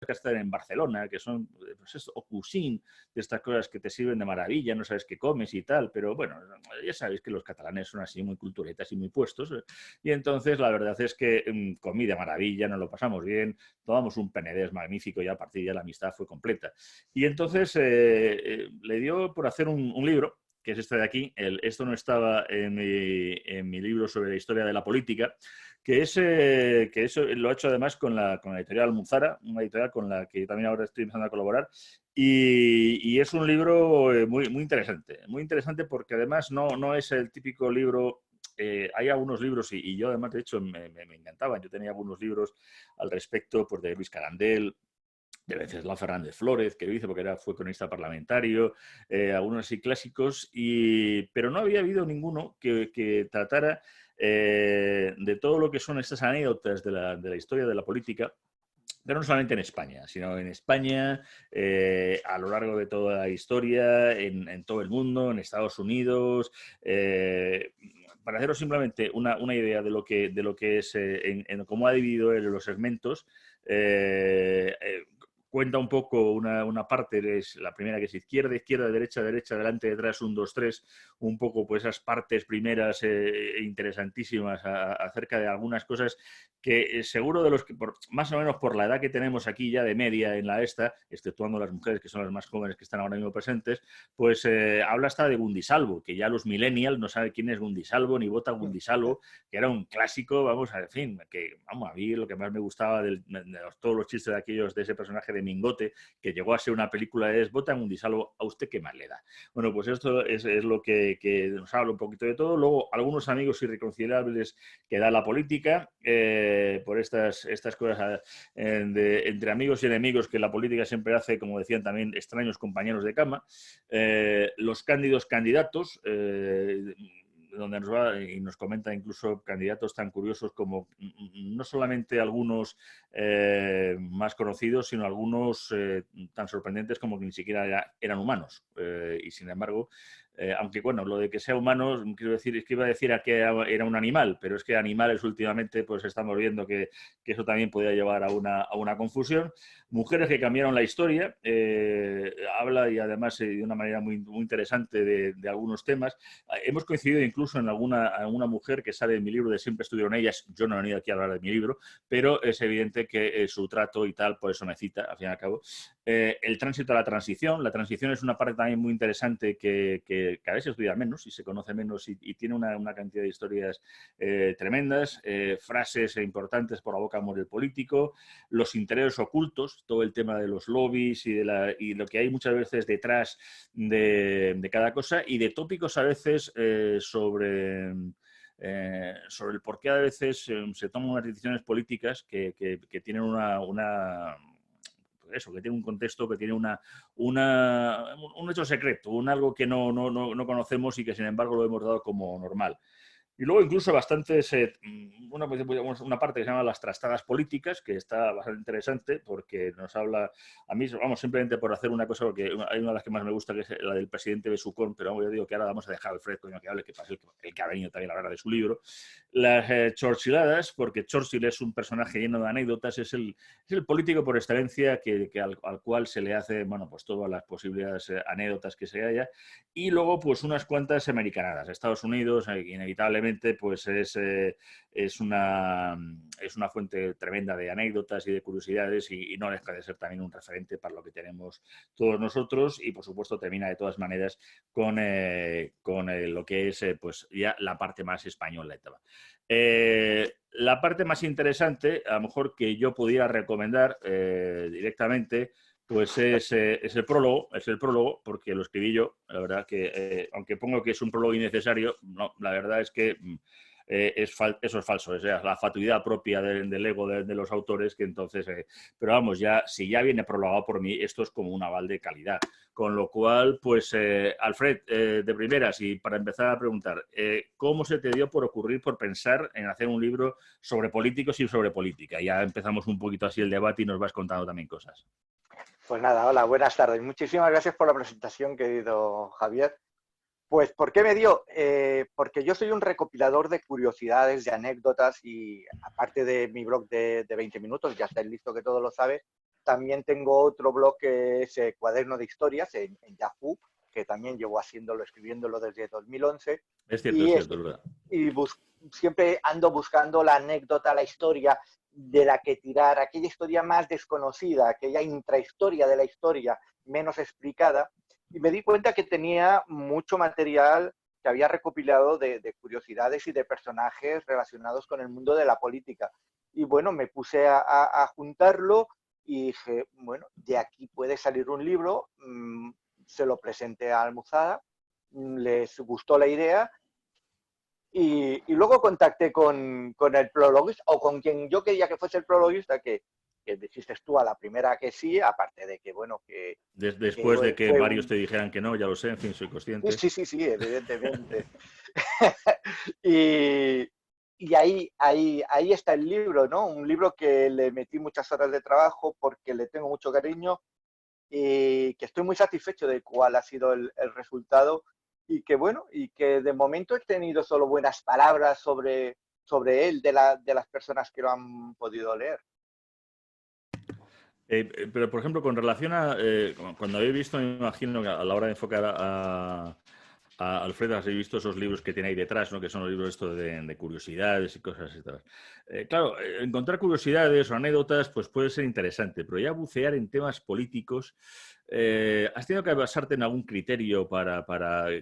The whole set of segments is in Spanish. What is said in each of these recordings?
que estar en Barcelona, que son, pues eso, o cuisine, de estas cosas que te sirven de maravilla, no sabes qué comes y tal, pero bueno, ya sabéis que los catalanes son así muy culturetas y muy puestos, y entonces la verdad es que comí de maravilla, nos lo pasamos bien, tomamos un penedés magnífico y a partir de ahí la amistad fue completa. Y entonces le dio por hacer un libro, que es este de aquí. Esto no estaba en mi libro sobre la historia de la política, que eso lo ha hecho además con la editorial Almuzara, una editorial con la que también ahora estoy empezando a colaborar, y es un libro muy interesante porque además no es el típico libro. Hay algunos libros, y yo además, de hecho, me encantaban. Yo tenía algunos libros al respecto, pues, de Luis Carandel, de Venceslao Fernández Flórez, que lo hice porque fue cronista parlamentario, algunos así clásicos, pero no había habido ninguno que tratara de todo lo que son estas anécdotas de la historia de la política, pero no solamente en España, sino en España, a lo largo de toda la historia, en todo el mundo, en Estados Unidos. Para haceros simplemente una idea de lo que es, en cómo ha dividido él los segmentos, cuenta un poco una parte, es la primera, que es izquierda, derecha, delante, detrás, 1, 2, 3, un poco pues esas partes primeras interesantísimas acerca de algunas cosas que seguro de los que, más o menos por la edad que tenemos aquí ya de media en la exceptuando las mujeres que son las más jóvenes que están ahora mismo presentes, pues habla hasta de Gundisalvo, que ya los millennials no saben quién es Gundisalvo ni vota Gundisalvo, que era un clásico, vamos, en fin, que vamos, a mí lo que más me gustaba todos los chistes de aquellos, de ese personaje de Mingote, que llegó a ser una película, es vota Gundisalvo, ¿a usted qué más le da? Bueno, pues esto es lo que nos habla un poquito de todo. Luego, algunos amigos irreconciliables que da la política, por estas cosas entre amigos y enemigos que la política siempre hace, como decían también, extraños compañeros de cama. Los cándidos candidatos, donde nos va y nos comenta incluso candidatos tan curiosos como no solamente algunos más conocidos, sino algunos tan sorprendentes como que ni siquiera eran humanos. Y sin embargo, aunque bueno, lo de que sea humano, quiero decir, es que iba a decir a que era un animal, pero es que animales últimamente pues estamos viendo que eso también podría llevar a una confusión. Mujeres que cambiaron la historia, habla y además de una manera muy interesante de algunos temas. Hemos coincidido incluso en alguna mujer que sale en mi libro de Siempre estuvieron ellas. Yo no he venido aquí a hablar de mi libro, pero es evidente que su trato y tal, por eso me cita, al fin y al cabo. El tránsito a la transición. La transición es una parte también muy interesante que a veces estudia menos y se conoce menos y tiene una cantidad de historias tremendas, frases importantes por la boca del político, los intereses ocultos, todo el tema de los lobbies y lo que hay muchas veces detrás de cada cosa, y de tópicos a veces sobre el por qué a veces se toman unas decisiones políticas que tienen eso, que tiene un contexto, que tiene un hecho secreto, algo que no conocemos y que sin embargo lo hemos dado como normal. Y luego incluso bastantes, una parte que se llama las trastadas políticas, que está bastante interesante porque nos habla, a mí, vamos, simplemente por hacer una cosa, porque hay una de las que más me gusta, que es la del presidente Besucón, pero vamos, yo digo que ahora vamos a dejar al Fred, coño, que hable, que pasa el que ha venido también a hablar de su libro. Las Churchilladas, porque Churchill es un personaje lleno de anécdotas, es el político por excelencia al cual se le hace, bueno, pues todas las posibles anécdotas que se haya. Y luego, pues unas cuantas americanadas. Estados Unidos, inevitablemente, pues es una fuente tremenda de anécdotas y de curiosidades y no deja de ser también un referente para lo que tenemos todos nosotros, y por supuesto termina de todas maneras con lo que es pues ya la parte más española. La parte más interesante, a lo mejor que yo pudiera recomendar directamente, pues es el prólogo, porque lo escribí yo. La verdad que, aunque pongo que es un prólogo innecesario, no, la verdad es que eso es falso, es la fatuidad propia del ego de los autores, que entonces, pero vamos, si ya viene prologado por mí, esto es como un aval de calidad. Con lo cual, pues, Alfred, de primeras, y para empezar a preguntar, ¿cómo se te dio por pensar en hacer un libro sobre políticos y sobre política? Ya empezamos un poquito así el debate y nos vas contando también cosas. Pues nada, hola, buenas tardes. Muchísimas gracias por la presentación, querido Javier. Pues, ¿por qué me dio? Porque yo soy un recopilador de curiosidades, de anécdotas, y aparte de mi blog de 20 minutos, ya estáis listo que todo lo sabes, también tengo otro blog que es Cuaderno de Historias en Yahoo, que también llevo haciéndolo, escribiéndolo desde 2011. Es Y, cierto, es verdad. y siempre ando buscando la anécdota, la historia de la que tirar, aquella historia más desconocida, aquella intrahistoria de la historia menos explicada. Y me di cuenta que tenía mucho material que había recopilado de curiosidades y de personajes relacionados con el mundo de la política. Y bueno, me puse a juntarlo y dije, bueno, de aquí puede salir un libro. Se lo presenté a Almuzara, les gustó la idea y luego contacté con el prologuista, o con quien yo quería que fuese el prologuista, que dijiste tú a la primera que sí, aparte de que, bueno, Después de que fue varios un... te dijeran que no, ya lo sé, en fin, soy consciente. Sí, evidentemente. y ahí está el libro, ¿no? Un libro que le metí muchas horas de trabajo porque le tengo mucho cariño y que estoy muy satisfecho de cuál ha sido el resultado y que bueno, y que de momento he tenido solo buenas palabras sobre él de las personas que lo han podido leer. Pero, por ejemplo, con relación a cuando habéis visto, me imagino que a la hora de enfocar a Alfredo, habéis visto esos libros que tiene ahí detrás, ¿no? Que son los libros estos de curiosidades y cosas así. Claro, encontrar curiosidades o anécdotas pues puede ser interesante, pero ya bucear en temas políticos, ¿has tenido que basarte en algún criterio para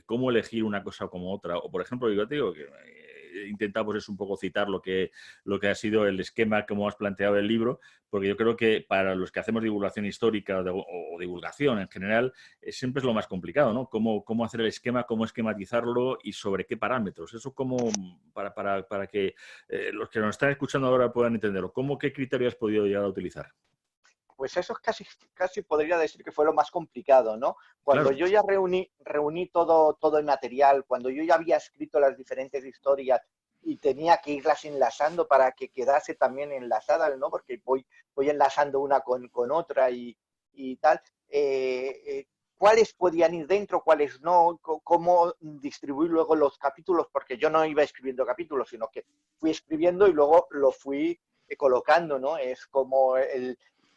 cómo elegir una cosa como otra? O, por ejemplo, yo te digo que intentamos es un poco citar lo que ha sido el esquema como has planteado el libro, porque yo creo que para los que hacemos divulgación histórica o divulgación en general, siempre es lo más complicado, ¿no? Cómo hacer el esquema, cómo esquematizarlo y sobre qué parámetros. Eso como para que los que nos están escuchando ahora puedan entenderlo. ¿Qué criterio has podido llegar a utilizar? Pues eso casi podría decir que fue lo más complicado, ¿no? Cuando Claro. yo ya reuní todo el material, cuando yo ya había escrito las diferentes historias y tenía que irlas enlazando para que quedase también enlazada, ¿no? Porque voy enlazando una con otra y tal. ¿Cuáles podían ir dentro, cuáles no? ¿Cómo distribuir luego los capítulos? Porque yo no iba escribiendo capítulos, sino que fui escribiendo y luego lo fui colocando, ¿no? Es como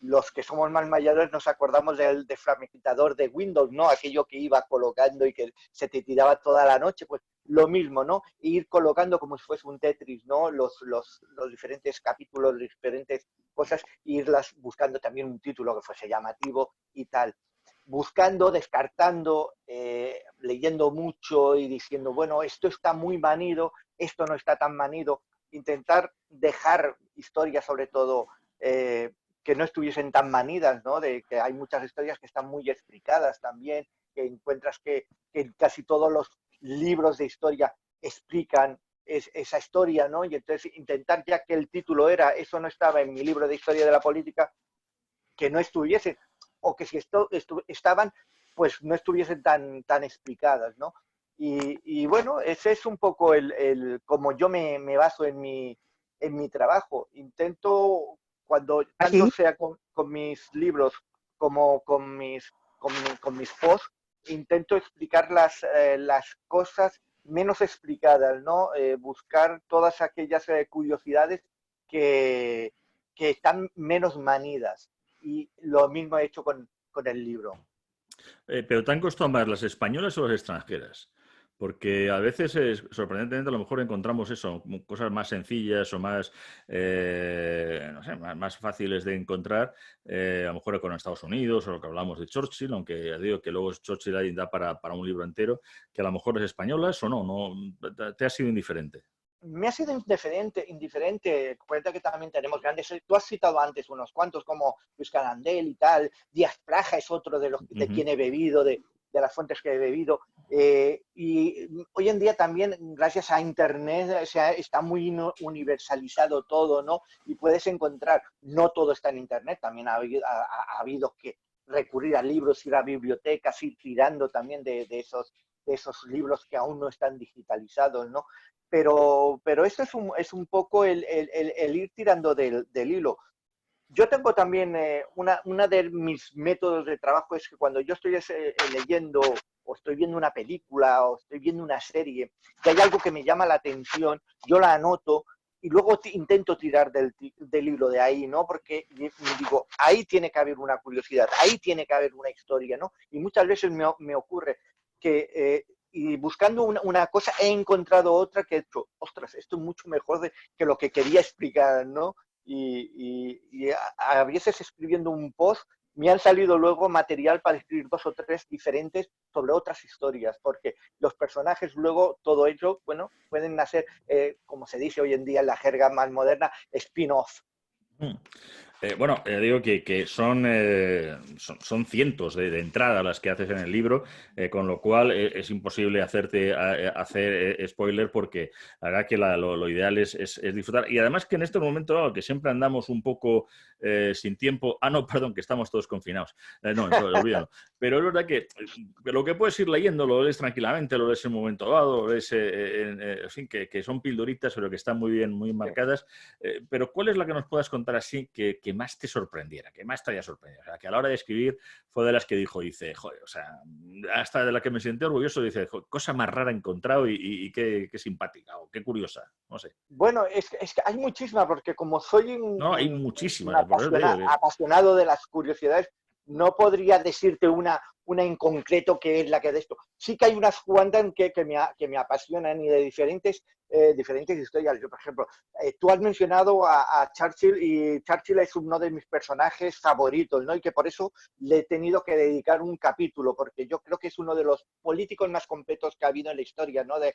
los que somos más mayores nos acordamos del defragmentador de Windows, ¿no? Aquello que iba colocando y que se te tiraba toda la noche, pues lo mismo, ¿no? Ir colocando como si fuese un Tetris, ¿no? Los diferentes capítulos, diferentes cosas, e irlas buscando también un título que fuese llamativo y tal. Buscando, descartando, leyendo mucho y diciendo, bueno, esto está muy manido, esto no está tan manido. Intentar dejar historias, sobre todo, que no estuviesen tan manidas, ¿no? De que hay muchas historias que están muy explicadas también, que encuentras que casi todos los libros de historia explican esa historia, ¿no? Y entonces intentar, ya que el título era "Eso no estaba en mi libro de historia de la política", que no estuviese, o que si estaban, pues no estuviesen tan explicadas, ¿no? Y bueno, ese es un poco como yo me baso en mi trabajo. Intento, cuando tanto sea con mis libros como con mis posts, intento explicar las cosas menos explicadas, ¿no? Buscar todas aquellas curiosidades que, que están menos manidas. Y lo mismo he hecho con el libro. ¿Pero te han costado más las españolas o las extranjeras? Porque a veces, sorprendentemente, a lo mejor encontramos eso, cosas más sencillas o más, no sé, más fáciles de encontrar, a lo mejor con Estados Unidos o lo que hablamos de Churchill, aunque ya digo que luego Churchill ahí da para un libro entero, que a lo mejor es españolas o no te ha sido indiferente. Me ha sido indiferente. Cuenta que también tenemos grandes. Tú has citado antes unos cuantos, como Luis Canandel y tal. Díaz Praja es otro de quien he bebido, de las fuentes que he bebido. Y hoy en día también, gracias a Internet, está muy universalizado todo, ¿no? Y puedes encontrar, no todo está en Internet, también ha habido que recurrir a libros, ir a bibliotecas, ir tirando también de esos libros que aún no están digitalizados, ¿no? Pero esto es un poco el ir tirando del hilo. Yo tengo también, una de mis métodos de trabajo es que cuando yo estoy leyendo o estoy viendo una película o estoy viendo una serie, que hay algo que me llama la atención, yo la anoto y luego intento tirar del hilo de ahí, ¿no? Porque digo, ahí tiene que haber una curiosidad, ahí tiene que haber una historia, ¿no? Y muchas veces me ocurre que y buscando una cosa he encontrado otra que he hecho, ostras, esto es mucho mejor que lo que quería explicar, ¿no? Y a veces escribiendo un post me han salido luego material para escribir 2 o 3 diferentes sobre otras historias, porque los personajes luego, todo ello, bueno, pueden nacer, como se dice hoy en día en la jerga más moderna, spin-off. Mm. Bueno, digo que son cientos de entradas las que haces en el libro, con lo cual es imposible hacer spoiler porque la verdad que lo ideal es disfrutar. Y además que en este momento, que siempre andamos un poco sin tiempo, no, perdón, que estamos todos confinados. No, entonces, olvídalo. Pero es verdad que lo que puedes ir leyendo lo lees tranquilamente, lo lees en un momento dado, lo lees, en fin, que son pildoritas, pero que están muy bien, muy marcadas. Pero ¿cuál es la que nos puedas contar así que más te sorprendiera, que más te haya sorprendido? O sea, que a la hora de escribir fue de las que dice, joder, o sea, hasta de la que me sentí orgulloso, dice, cosa más rara he encontrado y qué simpática o qué curiosa, no sé. Bueno, es que hay muchísimas, porque como soy No, hay un muchísimas, por eso te digo que... apasionado de las curiosidades, no podría decirte una en concreto que es la que de esto. Sí que hay unas cuantas que me apasionan y de diferentes historias. Yo, por ejemplo, tú has mencionado a Churchill y Churchill es uno de mis personajes favoritos, ¿no? Y que por eso le he tenido que dedicar un capítulo, porque yo creo que es uno de los políticos más completos que ha habido en la historia, ¿no? De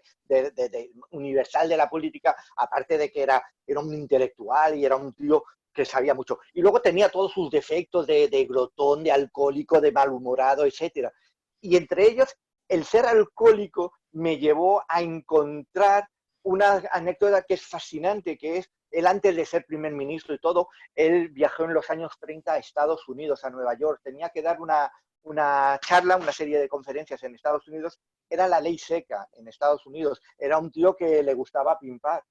universal de la política, aparte de que era un intelectual y era un tío que sabía mucho. Y luego tenía todos sus defectos de glotón, de alcohólico, de malhumorado, etcétera. Y entre ellos, el ser alcohólico me llevó a encontrar una anécdota que es fascinante, que es él antes de ser primer ministro y todo, él viajó en los años 30 a Estados Unidos, a Nueva York. Tenía que dar una charla, una serie de conferencias en Estados Unidos. Era la ley seca en Estados Unidos. Era un tío que le gustaba pimpar.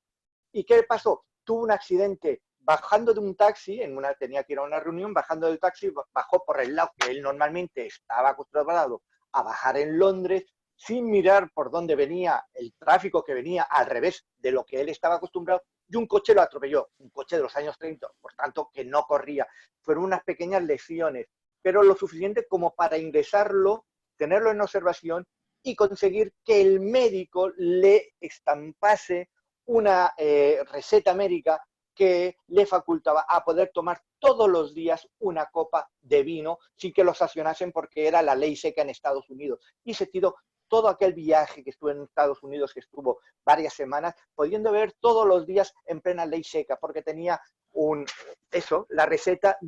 ¿Y qué pasó? Tuvo un accidente bajando de un taxi, tenía que ir a una reunión, bajando del taxi, bajó por el lado que él normalmente estaba acostumbrado a bajar en Londres, sin mirar por dónde venía el tráfico que venía al revés de lo que él estaba acostumbrado, y un coche lo atropelló, un coche de los años 30, por tanto que no corría. Fueron unas pequeñas lesiones, pero lo suficiente como para ingresarlo, tenerlo en observación y conseguir que el médico le estampase una receta médica que le facultaba a poder tomar todos los días una copa de vino sin que lo sancionasen porque era la ley seca en Estados Unidos. Y se tiró todo aquel viaje que estuvo en Estados Unidos, que estuvo varias semanas, pudiendo ver todos los días en plena ley seca, porque tenía la receta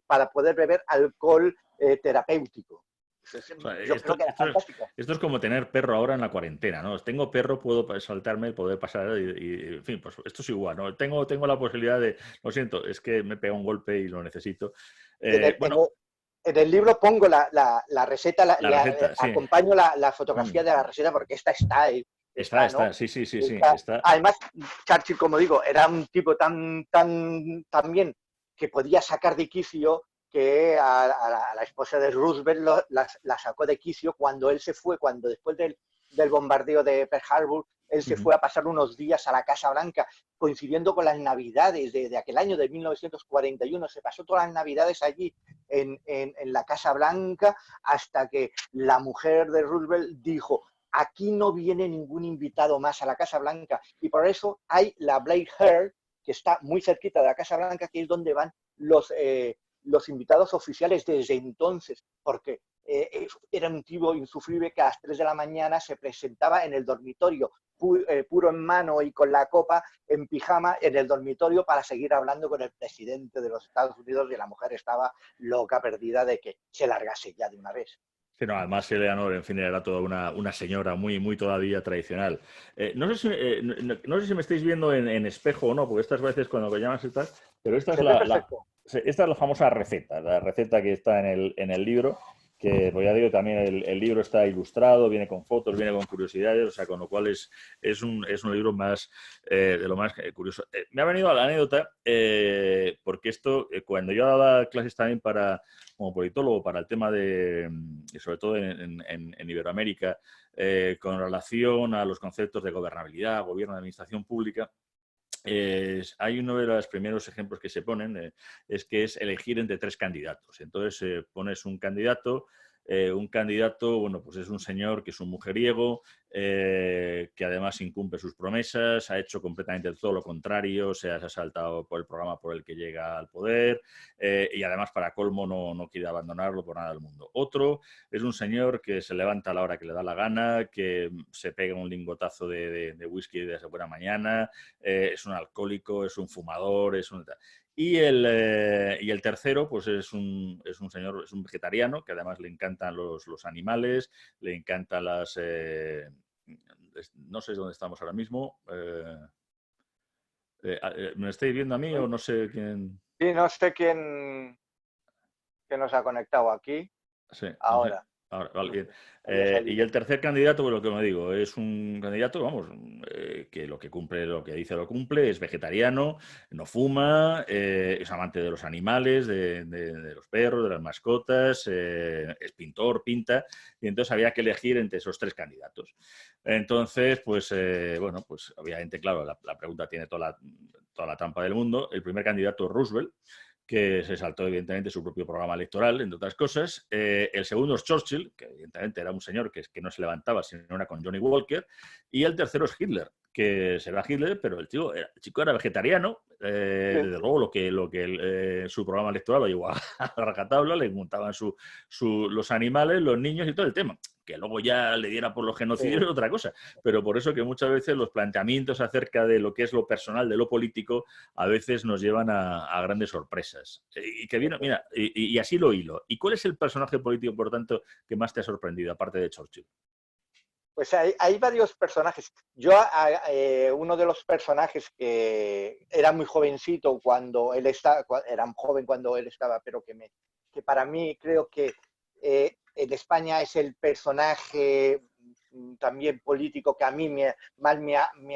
para poder beber alcohol terapéutico. O sea, Yo creo que era fantástico. esto es como tener perro ahora en la cuarentena, ¿no? Tengo perro, puedo saltarme, poder pasar en fin, pues esto es igual, ¿no? Tengo la posibilidad de, lo siento, es que me pega un golpe y lo necesito. En el, en Bueno, en el libro pongo la receta, la receta, sí. acompaño la fotografía Mm. de la receta porque esta ¿no? Sí, sí, sí, sí, Está. está. Además, Churchill, como digo, era un tipo tan bien que podía sacar de quicio que a la esposa de Roosevelt la sacó de quicio cuando él se fue, cuando después del bombardeo de Pearl Harbor, él se fue a pasar unos días a la Casa Blanca, coincidiendo con las Navidades de aquel año de 1941. Se pasó todas las Navidades allí en la Casa Blanca hasta que la mujer de Roosevelt dijo: aquí no viene ningún invitado más a la Casa Blanca. Y por eso hay la Blake Heard, que está muy cerquita de la Casa Blanca, que es donde van los invitados oficiales desde entonces, porque era un tipo insufrible que a las 3 de la mañana se presentaba en el dormitorio, puro en mano y con la copa en pijama en el dormitorio para seguir hablando con el presidente de los Estados Unidos, y la mujer estaba loca, perdida de que se largase ya de una vez. Sí, no, además Eleanor, en fin, era toda una señora muy, muy todavía tradicional. No sé si me estáis viendo en espejo o no, porque estas veces cuando me llamas estas, pero esta es Se ve perfecto. esta es la famosa receta, la receta que está en el libro, que pues ya digo, también el libro está ilustrado, viene con fotos, viene con curiosidades, o sea, con lo cual es un libro más de lo más curioso. Me ha venido a la anécdota, porque esto, cuando yo daba clases también como politólogo para el tema sobre todo en Iberoamérica, con relación a los conceptos de gobernabilidad, gobierno de administración pública, hay uno de los primeros ejemplos que se ponen, es que es elegir entre tres candidatos. Entonces pones un candidato, bueno, pues es un señor que es un mujeriego, que además incumple sus promesas, ha hecho completamente todo lo contrario, se ha saltado por el programa por el que llega al poder, y además para colmo no quiere abandonarlo por nada del mundo. Otro es un señor que se levanta a la hora que le da la gana, que se pega un lingotazo de whisky de buena mañana, es un alcohólico, es un fumador, y el tercero, pues es un señor, es un vegetariano que además le encantan los animales, le encantan las... no sé dónde estamos ahora mismo. ¿Me estáis viendo a mí o no sé quién? Sí, no sé quién que nos ha conectado aquí. Sí, no sé. Ahora, Ahora, vale, no bien. sé, había Y salido. el tercer candidato, pues lo que me digo, es un candidato, vamos, que lo que cumple, lo que dice lo cumple, es vegetariano, no fuma, es amante de los animales, de los perros, de las mascotas, es pintor, pinta, y entonces había que elegir entre esos tres candidatos. Entonces, pues, bueno, pues obviamente, claro, la pregunta tiene toda la trampa del mundo. El primer candidato es Roosevelt, que se saltó evidentemente su propio programa electoral, entre otras cosas. El segundo es Churchill, que evidentemente era un señor que no se levantaba, sino era con Johnny Walker. Y el tercero es Hitler, que será Hitler, pero el chico era vegetariano. Sí. Desde luego, su programa electoral lo llevó a rajatabla, le montaban los animales, los niños y todo el tema. Que luego ya le diera por los genocidios es otra cosa. Pero por eso que muchas veces los planteamientos acerca de lo que es lo personal, de lo político, a veces nos llevan a grandes sorpresas. Y que viene, mira, y así lo hilo. ¿Y cuál es el personaje político, por tanto, que más te ha sorprendido, aparte de Churchill? Pues hay varios personajes. Uno de los personajes que era muy jovencito cuando él estaba, era joven cuando él estaba, pero que para mí creo que en España es el personaje también político que a mí me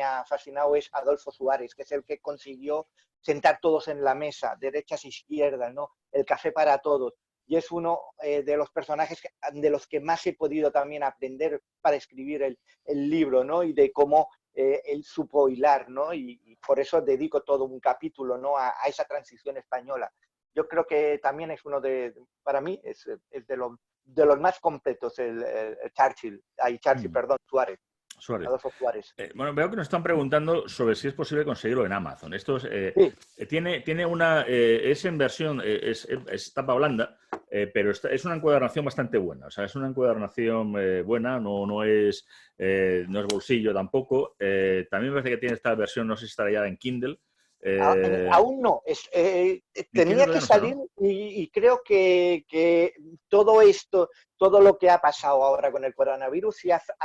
ha fascinado, es Adolfo Suárez, que es el que consiguió sentar todos en la mesa, derechas e izquierdas, ¿no? El café para todos. Y es uno de los personajes de los que más he podido también aprender para escribir el libro, ¿no? Y de cómo él supo hilar, ¿no? Y por eso dedico todo un capítulo, ¿no? A esa transición española. Yo creo que también es para mí, es de los más completos, Churchill, Mm. perdón, Suárez, Suárez. Adolfo Suárez. Bueno, veo que nos están preguntando sobre si es posible conseguirlo en Amazon. Sí, Tiene una. Es en versión. Es tapa blanda, pero es una encuadernación bastante buena. O sea, es una encuadernación buena, no es bolsillo tampoco. También me parece que tiene esta versión, no sé si estará ya en Kindle. Eh, aún no. en Kindle Tenía todavía que no está, salir ¿no? y creo que todo esto, todo lo que ha pasado ahora con el coronavirus,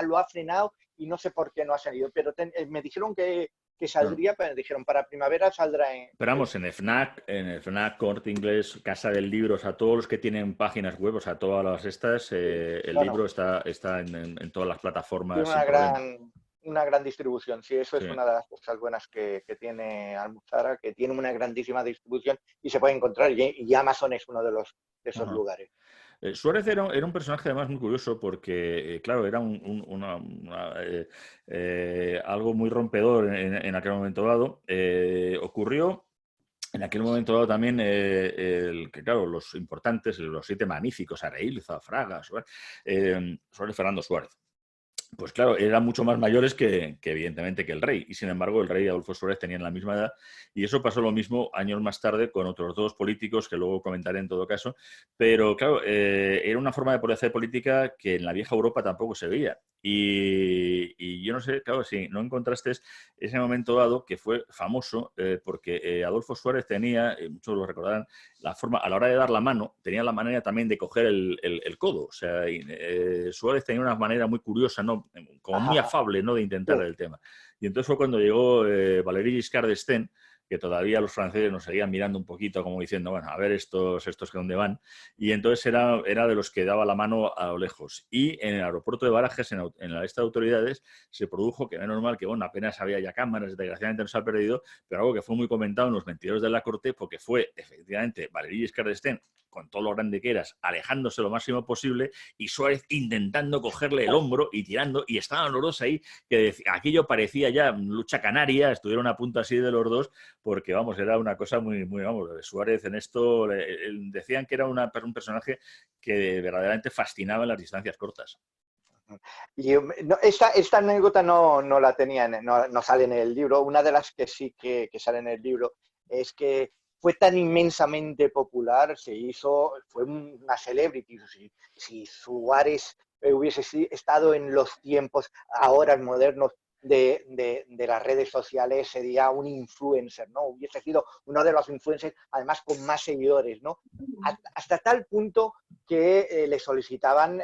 lo ha frenado y no sé por qué no ha salido. Pero me dijeron que Pero, saldría, pero me dijeron para primavera saldrá pero vamos, en el FNAC, Corte Inglés, Casa del Libro, o sea, todos los que tienen páginas web, o sea, todas las estas, Sí. el No, no. libro está en todas las Tiene plataformas sin problema. una gran distribución. Sí, eso Sí. es una de las cosas buenas que tiene Almuzara, que tiene una grandísima distribución y se puede encontrar. Y Amazon es uno de esos Ajá. lugares. Suárez era un personaje además muy curioso porque, claro, era algo muy rompedor en aquel momento dado. Ocurrió en aquel momento dado también que, claro, los importantes, los siete magníficos, Areilza, Fraga, Suárez Fernando Suárez. Pues claro, eran mucho más mayores que evidentemente que el rey. Y sin embargo, el rey y Adolfo Suárez tenían la misma edad. Y eso pasó lo mismo años más tarde con otros dos políticos que luego comentaré en todo caso. Pero claro, era una forma de poder hacer política que en la vieja Europa tampoco se veía. Y yo no sé, claro, si no encontraste ese momento dado que fue famoso porque Adolfo Suárez tenía, muchos lo recordarán, la forma, a la hora de dar la mano, tenía la manera también de coger el codo. O sea, Suárez tenía una manera muy curiosa, ¿no? Como muy Ajá, afable, ¿no? De sí, intentar el tema. Y entonces fue cuando llegó Valéry Giscard d'Estaing, que todavía los franceses nos seguían mirando un poquito como diciendo, bueno, a ver estos que dónde van. Y entonces era de los que daba la mano a lo lejos. Y en el aeropuerto de Barajas, en la lista de autoridades, se produjo que era normal que, bueno, apenas había ya cámaras, desgraciadamente no se ha perdido, pero algo que fue muy comentado en los mentideros de la corte, porque fue efectivamente Valéry Giscard d'Estaing con todo lo grande que eras, alejándose lo máximo posible, y Suárez intentando cogerle el hombro y tirando, y estaban los dos ahí, que aquello parecía ya lucha canaria, estuvieron a punto así de los dos, porque, vamos, era una cosa muy, muy, vamos, Suárez en esto, decían que era un personaje que verdaderamente fascinaba en las distancias cortas. Y esta anécdota no la tenía, no sale en el libro. Una de las que sí que sale en el libro es que fue tan inmensamente popular, fue una celebrity. Si Suárez hubiese estado en los tiempos ahora modernos de las redes sociales, sería un influencer, ¿no? Hubiese sido uno de los influencers, además con más seguidores, ¿no? Hasta tal punto que le solicitaban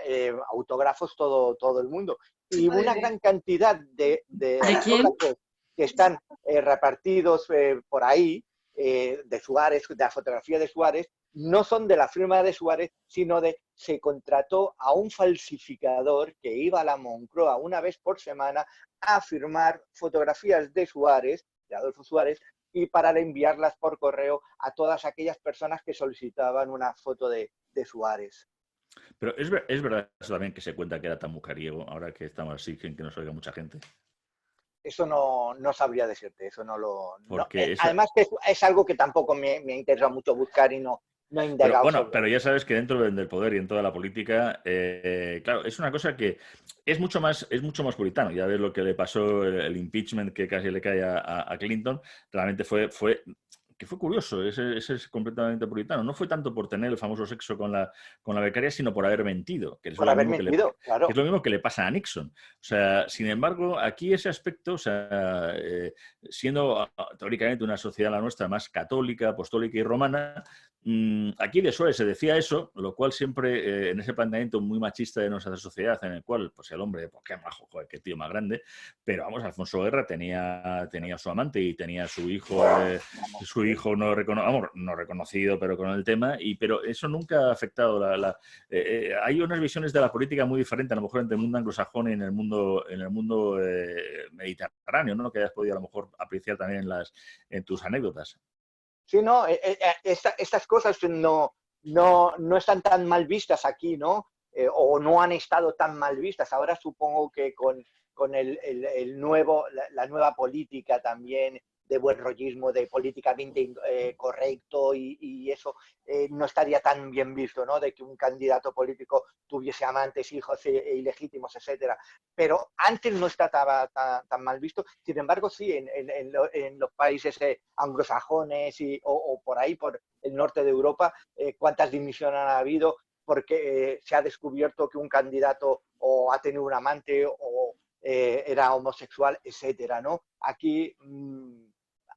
autógrafos todo el mundo. Y una gran cantidad de autógrafos que están repartidos por ahí, de Suárez, de la fotografía de Suárez, no son de la firma de Suárez, sino se contrató a un falsificador que iba a la Moncloa una vez por semana a firmar fotografías de Suárez, de Adolfo Suárez, y para enviarlas por correo a todas aquellas personas que solicitaban una foto de Suárez. Pero es verdad eso también, que se cuenta que era tan mujeriego, ahora que estamos así, que nos oiga mucha gente. Eso no sabría decirte, eso no lo... Porque además que es algo que tampoco me interesa mucho buscar y no he Pero indagado bueno, sobre. pero ya sabes que dentro del poder y en toda la política, claro, es una cosa que es mucho más puritano. Ya ves lo que le pasó, el impeachment que casi le cae a Clinton, realmente fue curioso, ese es completamente puritano. No fue tanto por tener el famoso sexo con la becaria, sino por haber mentido, que es Por lo haber mismo mentido, claro. que es lo mismo que le pasa a Nixon. O sea, sin embargo, aquí ese aspecto, o sea, siendo teóricamente una sociedad, la nuestra, más católica, apostólica y romana, aquí de Suárez se decía eso, lo cual siempre, en ese planteamiento muy machista de nuestra sociedad, en el cual, pues el hombre, pues qué majo, joder, qué tío más grande, pero vamos, Alfonso Guerra tenía su amante y tenía su hijo no, no reconocido, pero con el tema, pero eso nunca ha afectado hay unas visiones de la política muy diferentes, a lo mejor entre el mundo anglosajón y en el mundo mediterráneo, ¿no? Que hayas podido a lo mejor apreciar también en tus anécdotas. Sí, no, estas cosas no están tan mal vistas aquí, ¿no? O no han estado tan mal vistas. Ahora supongo que con la nueva política también de buen rollismo, de políticamente correcto y eso, no estaría tan bien visto, ¿no? De que un candidato político tuviese amantes, hijos ilegítimos, etcétera. Pero antes no estaba tan mal visto. Sin embargo, sí, en los países anglosajones o por ahí, por el norte de Europa, cuántas dimisiones han habido porque se ha descubierto que un candidato o ha tenido un amante o era homosexual, etcétera, ¿no? Aquí,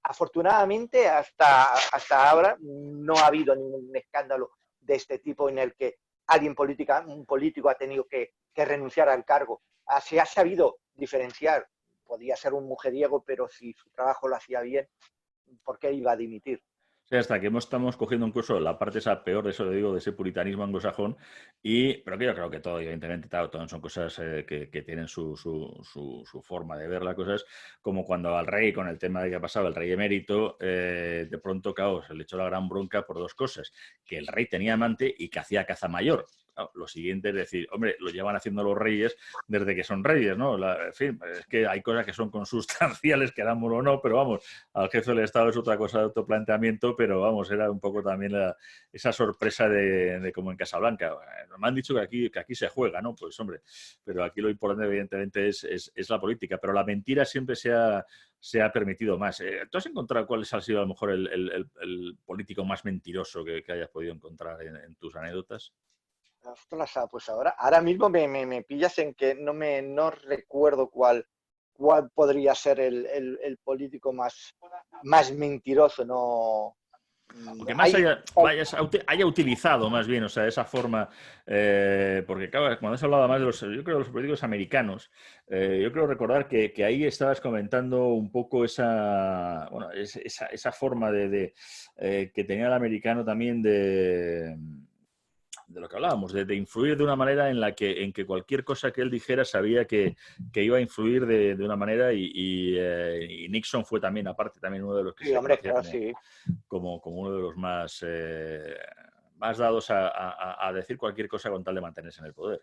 afortunadamente, hasta ahora no ha habido ningún escándalo de este tipo en el que un político ha tenido que renunciar al cargo. Se ha sabido diferenciar. Podía ser un mujeriego, pero si su trabajo lo hacía bien, ¿por qué iba a dimitir? Sí, hasta que estamos cogiendo incluso la parte esa peor de eso, le digo, de ese puritanismo anglosajón, pero que yo creo que todo, evidentemente, todo son cosas que tienen su forma de ver las cosas, como cuando al rey, con el tema de que ha pasado, el rey emérito, de pronto, claro, se le echó la gran bronca por dos cosas, que el rey tenía amante y que hacía caza mayor. Claro, lo siguiente es decir, hombre, lo llevan haciendo los reyes desde que son reyes, ¿no? En fin, es que hay cosas que son consustanciales, querámoslo o no, pero vamos, al jefe del Estado es otra cosa de otro planteamiento, pero vamos, era un poco también esa sorpresa de como en Casablanca. Me han dicho que aquí se juega, ¿no? Pues hombre, pero aquí lo importante evidentemente es la política, pero la mentira siempre se ha permitido más. ¿Tú has encontrado cuál ha sido a lo mejor el político más mentiroso que hayas podido encontrar en tus anécdotas? Ostras, pues ahora mismo me pillas en que no recuerdo cuál podría ser el político más mentiroso, ¿no? O que más haya utilizado más bien, o sea, esa forma, porque claro, cuando has hablado más yo creo, de los políticos americanos, yo creo recordar que ahí estabas comentando un poco esa forma que tenía el americano también de lo que hablábamos, de influir de una manera en que cualquier cosa que él dijera sabía que iba a influir de una manera y Nixon fue también, aparte, también uno de los que Sí, se hombre, conocía claro, sí. como uno de los más más dados a decir cualquier cosa con tal de mantenerse en el poder.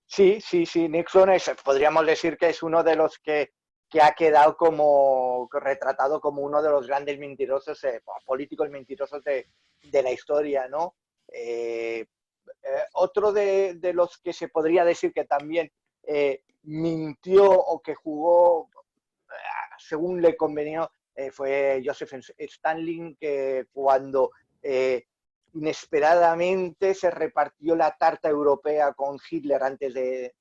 Sí, sí, sí. Nixon podríamos decir que es uno de los que ha quedado como retratado como uno de los grandes mentirosos, políticos mentirosos de la historia, ¿no? Otro de los que se podría decir que también mintió o que jugó según le convenió fue Joseph Stalin, que cuando inesperadamente se repartió la tarta europea con Hitler antes de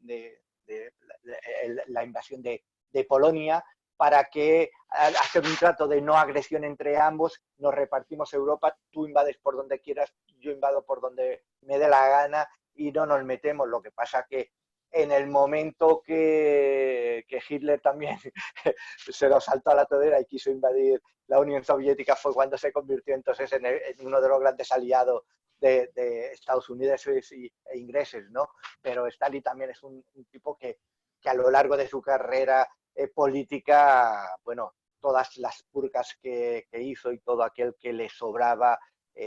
la invasión de Polonia, para que al hacer un trato de no agresión entre ambos, nos repartimos Europa, tú invades por donde quieras, yo invado por donde me dé la gana y no nos metemos. Lo que pasa que en el momento que Hitler también se lo saltó a la todera y quiso invadir la Unión Soviética, fue cuando se convirtió entonces en uno de los grandes aliados de Estados Unidos e ingleses, ¿no? Pero Stalin también es un tipo que a lo largo de su carrera política, bueno, todas las purgas que hizo y todo aquel que le sobraba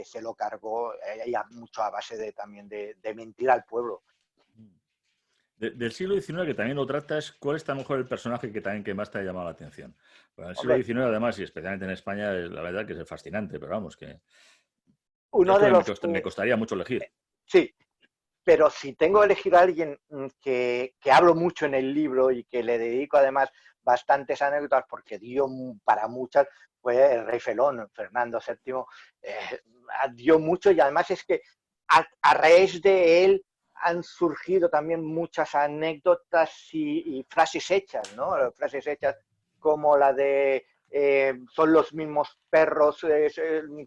se lo cargó, mucho a base también de mentir al pueblo. Del siglo XIX, que también lo tratas, ¿cuál está mejor el personaje que más te ha llamado la atención? Bueno, el siglo Hombre, XIX, además, y especialmente en España, la verdad que es fascinante, pero vamos, que uno esto de los me costaría mucho elegir. sí, pero si tengo que elegir a alguien que hablo mucho en el libro y que le dedico además bastantes anécdotas porque dio para muchas, fue el rey Felón, Fernando VII, dio mucho y además es que a raíz de él han surgido también muchas anécdotas y frases hechas, ¿no? Frases hechas como la de son los mismos perros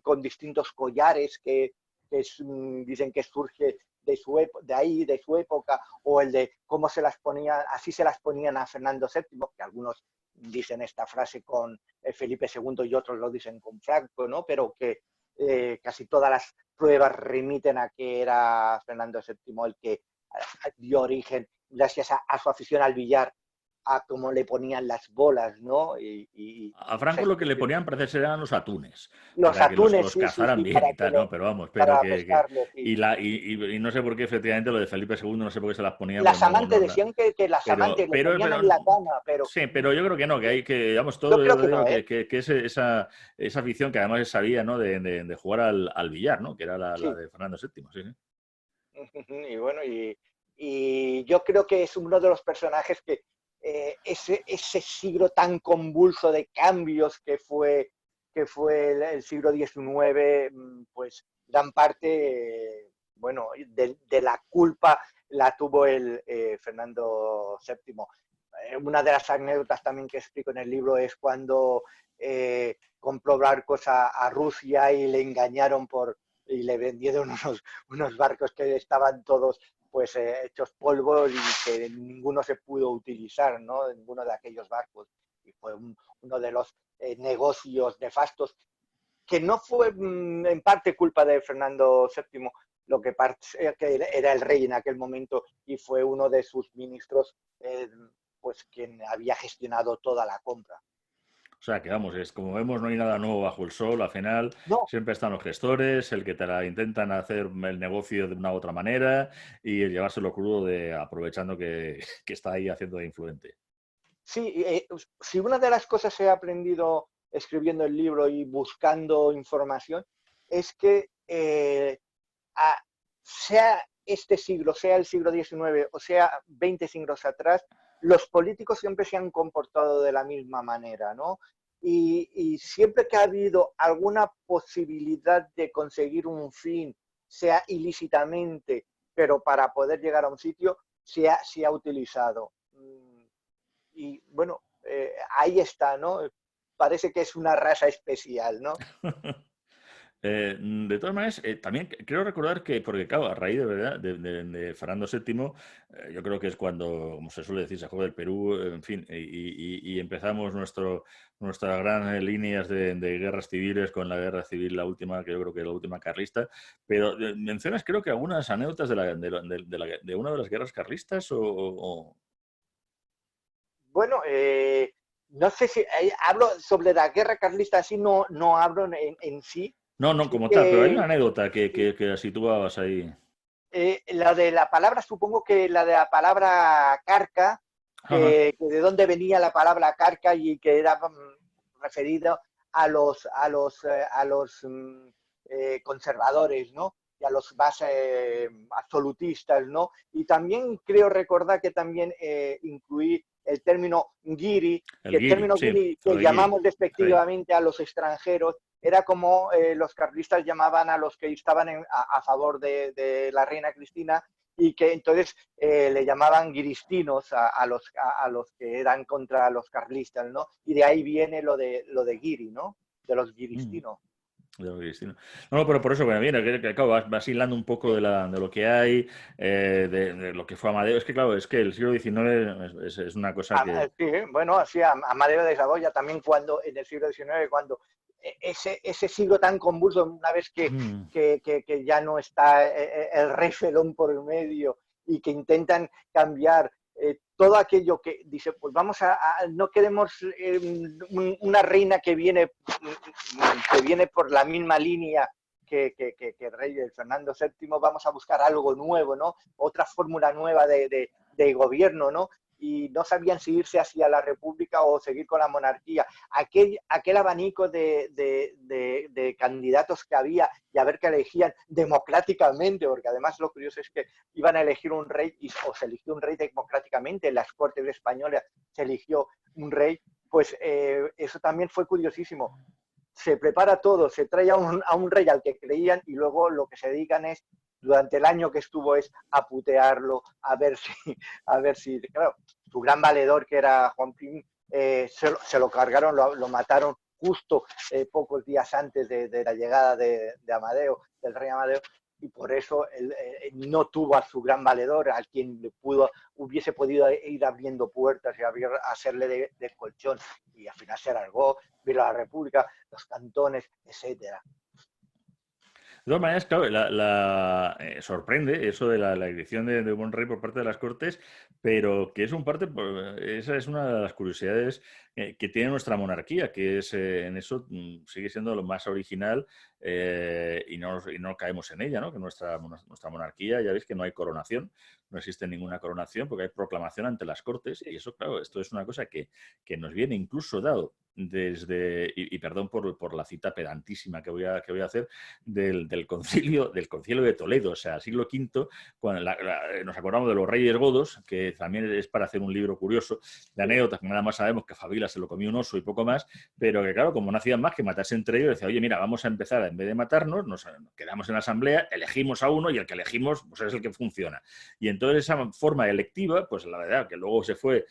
con distintos collares que dicen que surge de su época, o el de cómo se las ponían, así se las ponían a Fernando VII, que algunos dicen esta frase con Felipe II y otros lo dicen con Franco, ¿no? Pero que casi todas las pruebas remiten a que era Fernando VII el que dio origen, gracias a su afición al billar, a cómo le ponían las bolas, ¿no? A Franco lo que le ponían parece eran los atunes, los para que atunes, los sí, sí, cazaran sí, bien y tal, ¿no? Pero vamos, pero para pescarlos, sí. y no sé por qué, efectivamente, lo de Felipe II, no sé por qué se las ponía, pues Las amantes decían que las amantes le ponían en la cama, pero sí, pero yo creo que no, que hay que, digamos, yo todo, creo yo te que no, digo ¿eh? que esa afición que además sabía, ¿no? De jugar al billar, ¿no? Que era la Sí. de Fernando VII, sí, sí. Y bueno, y yo creo que es uno de los personajes que ese siglo tan convulso de cambios que fue el siglo XIX, pues gran parte, bueno, de la culpa la tuvo el Fernando VII. Una de las anécdotas también que explico en el libro es cuando compró barcos a Rusia y le engañaron y le vendieron unos barcos que estaban todos pues hechos polvo y que ninguno se pudo utilizar, ¿no? Ninguno de aquellos barcos. Y fue uno de los negocios nefastos que no fue en parte culpa de Fernando VII, lo que era el rey en aquel momento y fue uno de sus ministros pues quien había gestionado toda la compra. O sea, que vamos, es como vemos, no hay nada nuevo bajo el sol, al final No, siempre están los gestores, el que te la intentan hacer el negocio de una u otra manera y el llevárselo crudo aprovechando que está ahí haciendo de influente. sí, si una de las cosas he aprendido escribiendo el libro y buscando información es que a, sea este siglo, sea el siglo XIX o sea 20 siglos atrás, los políticos siempre se han comportado de la misma manera, ¿no? Y siempre que ha habido alguna posibilidad de conseguir un fin, sea ilícitamente, pero para poder llegar a un sitio, se ha utilizado. Y bueno, ahí está, ¿no? Parece que es una raza especial, ¿no? De todas maneras, también creo recordar que, porque claro, a raíz de verdad de Fernando VII, yo creo que es cuando, como se suele decir, se juega el Perú, en fin, y empezamos nuestras grandes líneas de guerras civiles con la guerra civil, la última, que yo creo que es la última carlista, pero mencionas creo que algunas anécdotas de una de las guerras carlistas o... Bueno, no sé si hablo sobre la guerra carlista, así no hablo en sí, No, no, Sí como tal, pero hay una que anécdota que la situabas ahí. la de la palabra, supongo que la de la palabra carca, Ajá. que de dónde venía la palabra carca y que era referido a los conservadores, ¿no? Y a los más absolutistas, ¿no? Y también creo recordar que también incluí el término guiri, El que el guiri, término sí, guiri lo que de guiri. llamamos Sí. despectivamente a los extranjeros era como los carlistas llamaban a los que estaban a favor de la reina Cristina y que entonces le llamaban guiristinos a los que eran contra los carlistas, ¿no? Y de ahí viene lo de guiri, ¿no? De los Mm. guiristinos. De lo cristino. No, no, pero por eso, bueno, mira, que, claro, vas hilando un poco de lo que hay, de lo que fue Amadeo. Es que, claro, es que el siglo XIX es una cosa que... Sí, bueno, así Amadeo de Saboya también cuando, en el siglo XIX, cuando ese siglo tan convulso, una vez Mm, que ya no está el rey Felón por el medio y que intentan cambiar todo aquello que dice, pues vamos no queremos una reina que viene por la misma línea que el rey Fernando VII, vamos a buscar algo nuevo, ¿no? Otra fórmula nueva de gobierno, ¿no? Y no sabían si irse hacia la república o seguir con la monarquía. Aquel abanico de candidatos que había y a ver que elegían democráticamente, porque además lo curioso es que iban a elegir un rey o se eligió un rey democráticamente, en las Cortes españolas se eligió un rey, pues eso también fue curiosísimo. Se prepara todo, se trae a un rey al que creían y luego lo que se dedican es durante el año que estuvo es a putearlo, a ver si, claro, su gran valedor que era Juan Pim, se lo cargaron, lo mataron justo pocos días antes de la llegada de Amadeo, del rey Amadeo, y por eso él, no tuvo a su gran valedor, al quien le hubiese podido ir abriendo puertas y hacerle de colchón, y al final se alargó, vino a la República, los cantones, etcétera. de todas maneras, claro, sorprende eso de la elección de buen rey por parte de las Cortes, pero que es un parte, esa es una de las curiosidades que tiene nuestra monarquía, que es en eso sigue siendo lo más original y no caemos en ella, ¿no? Que nuestra monarquía, ya veis que no hay coronación, no existe ninguna coronación porque hay proclamación ante las Cortes y eso, claro, esto es una cosa que nos viene incluso dado desde, y perdón por la cita pedantísima que voy a hacer, del concilio de Toledo, o sea, siglo V, cuando nos acordamos de los reyes godos, que también es para hacer un libro curioso, de Sí. anécdotas, que nada más sabemos que Fabila se lo comió un oso y poco más, pero que claro, como no hacían más que matarse entre ellos, decía, oye, mira, vamos a empezar, en vez de matarnos, nos quedamos en la asamblea, elegimos a uno y el que elegimos pues es el que funciona. Y entonces esa forma electiva, pues la verdad que luego se fue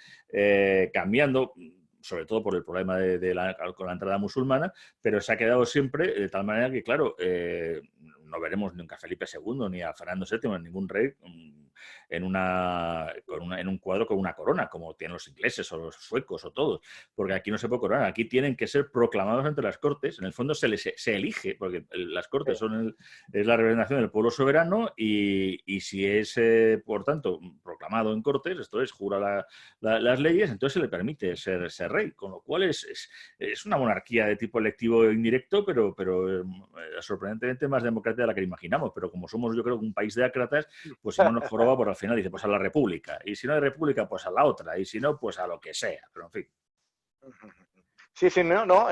cambiando, sobre todo por el problema con la entrada musulmana, pero se ha quedado siempre de tal manera que, claro, no veremos nunca a Felipe II ni a Fernando VII, ningún rey en un cuadro con una corona, como tienen los ingleses o los suecos o todos, porque aquí no se puede coronar, aquí tienen que ser proclamados ante las Cortes, en el fondo se elige, porque las Cortes es la representación del pueblo soberano y si es, por tanto, proclamado en Cortes, esto es, jura las leyes, entonces se le permite ser rey, con lo cual es una monarquía de tipo electivo indirecto, pero sorprendentemente más democrática de la que imaginamos. Pero como somos, yo creo, un país de ácratas, pues si no nos joroba, pues al final dice, pues a la república. Y si no hay república, pues a la otra. Y si no, pues a lo que sea. Pero en fin. Sí, sí, no, no,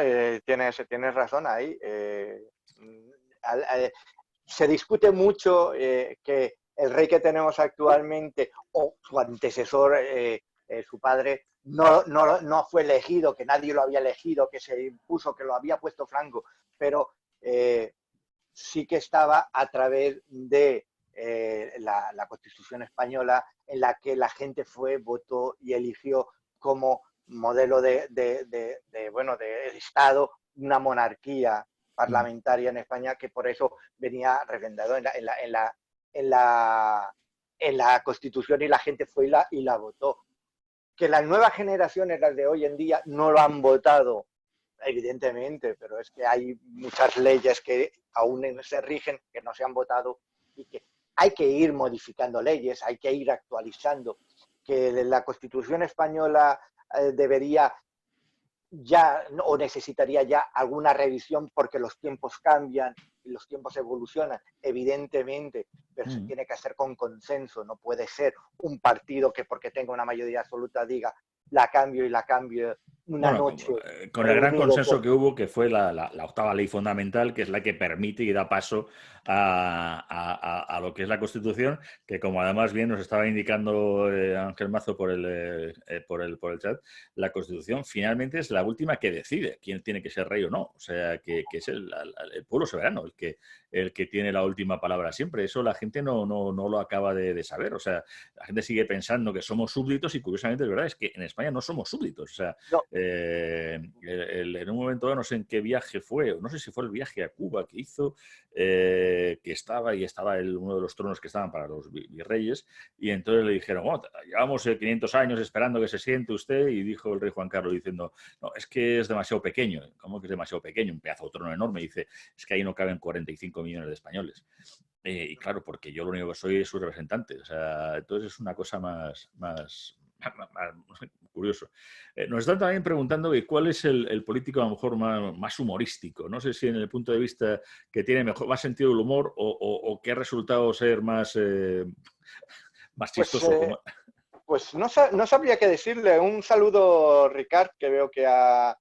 tienes razón ahí. Al, al, se discute mucho que el rey que tenemos actualmente o su antecesor, su padre, no fue elegido, que nadie lo había elegido, que se impuso, que lo había puesto Franco, pero sí que estaba a través de la Constitución española en la que la gente fue, votó y eligió como modelo bueno, de Estado una monarquía parlamentaria en España que por eso venía refrendado en la Constitución y la gente fue y la votó. Que las nuevas generaciones, las de hoy en día, no lo han votado, evidentemente, pero es que hay muchas leyes que aún se rigen, que no se han votado y que hay que ir modificando leyes, hay que ir actualizando, que la Constitución española debería ya o necesitaría ya alguna revisión porque los tiempos cambian los tiempos evolucionan, evidentemente, pero se tiene que hacer con consenso, no puede ser un partido que porque tenga una mayoría absoluta diga la cambio y la cambio una Bueno, noche con el gran reunido consenso con... que hubo, que fue la octava ley fundamental, que es la que permite y da paso a lo que es la Constitución, que como además bien nos estaba indicando Ángel Mazo por el chat, la Constitución finalmente es la última que decide quién tiene que ser rey o no. O sea, que es el pueblo soberano el que tiene la última palabra siempre. Eso la gente no lo acaba de saber. O sea, la gente sigue pensando que somos súbditos y curiosamente es verdad, es que en España no somos súbditos. O sea, No, en un momento dado, no sé en qué viaje fue, no sé si fue el viaje a Cuba que hizo, que estaba uno de los tronos que estaban para los virreyes, y entonces le dijeron, oh, llevamos 500 años esperando que se siente usted, y dijo el rey Juan Carlos diciendo, no, es que es demasiado pequeño. ¿Cómo que es demasiado pequeño? Un pedazo de trono enorme. Y dice, es que ahí no caben 45 millones de españoles. Y claro, porque yo lo único que soy es su representante. O sea, entonces es una cosa más curioso. Nos están también preguntando que cuál es el político a lo mejor más humorístico. No sé si en el punto de vista que tiene más sentido del humor o qué ha resultado ser más pues, chistoso. Como... pues no, no sabría qué decirle. Un saludo, Ricard, que veo que ha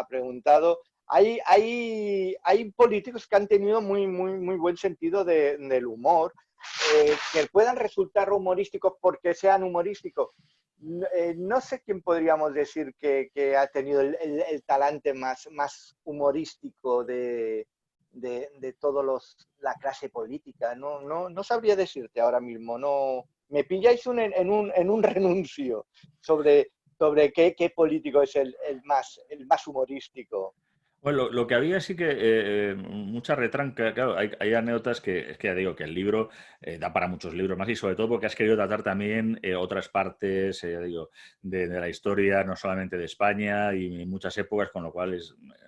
preguntado. Hay políticos que han tenido muy buen sentido del humor, que puedan resultar humorísticos porque sean humorísticos. No sé quién podríamos decir que ha tenido el talante más humorístico de todos la clase política. No sabría decirte ahora mismo. No, me pilláis en un renuncio sobre qué político es el más humorístico. Bueno, lo que había sí que mucha retranca, claro, hay anécdotas que es que ya digo que el libro da para muchos libros más y sobre todo porque has querido tratar también otras partes, ya digo, de la historia, no solamente de España y muchas épocas, con lo cual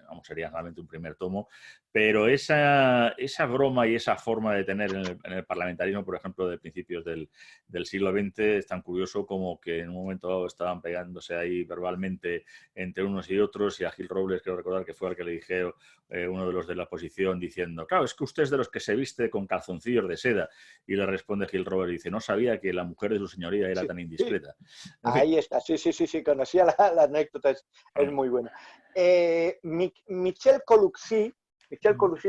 vamos, sería solamente un primer tomo, pero esa broma y esa forma de tener en el parlamentarismo, por ejemplo, de principios del siglo XX, es tan curioso como que en un momento dado estaban pegándose ahí verbalmente entre unos y otros, y a Gil Robles, quiero recordar que fue al que le dijeron uno de los de la oposición diciendo, claro, es que usted es de los que se viste con calzoncillos de seda, y le responde Gil Robles y dice, no sabía que la mujer de su señoría era Sí, tan sí, indiscreta. En fin. ahí está, sí, conocía la anécdota, es muy buena. Michel Colucci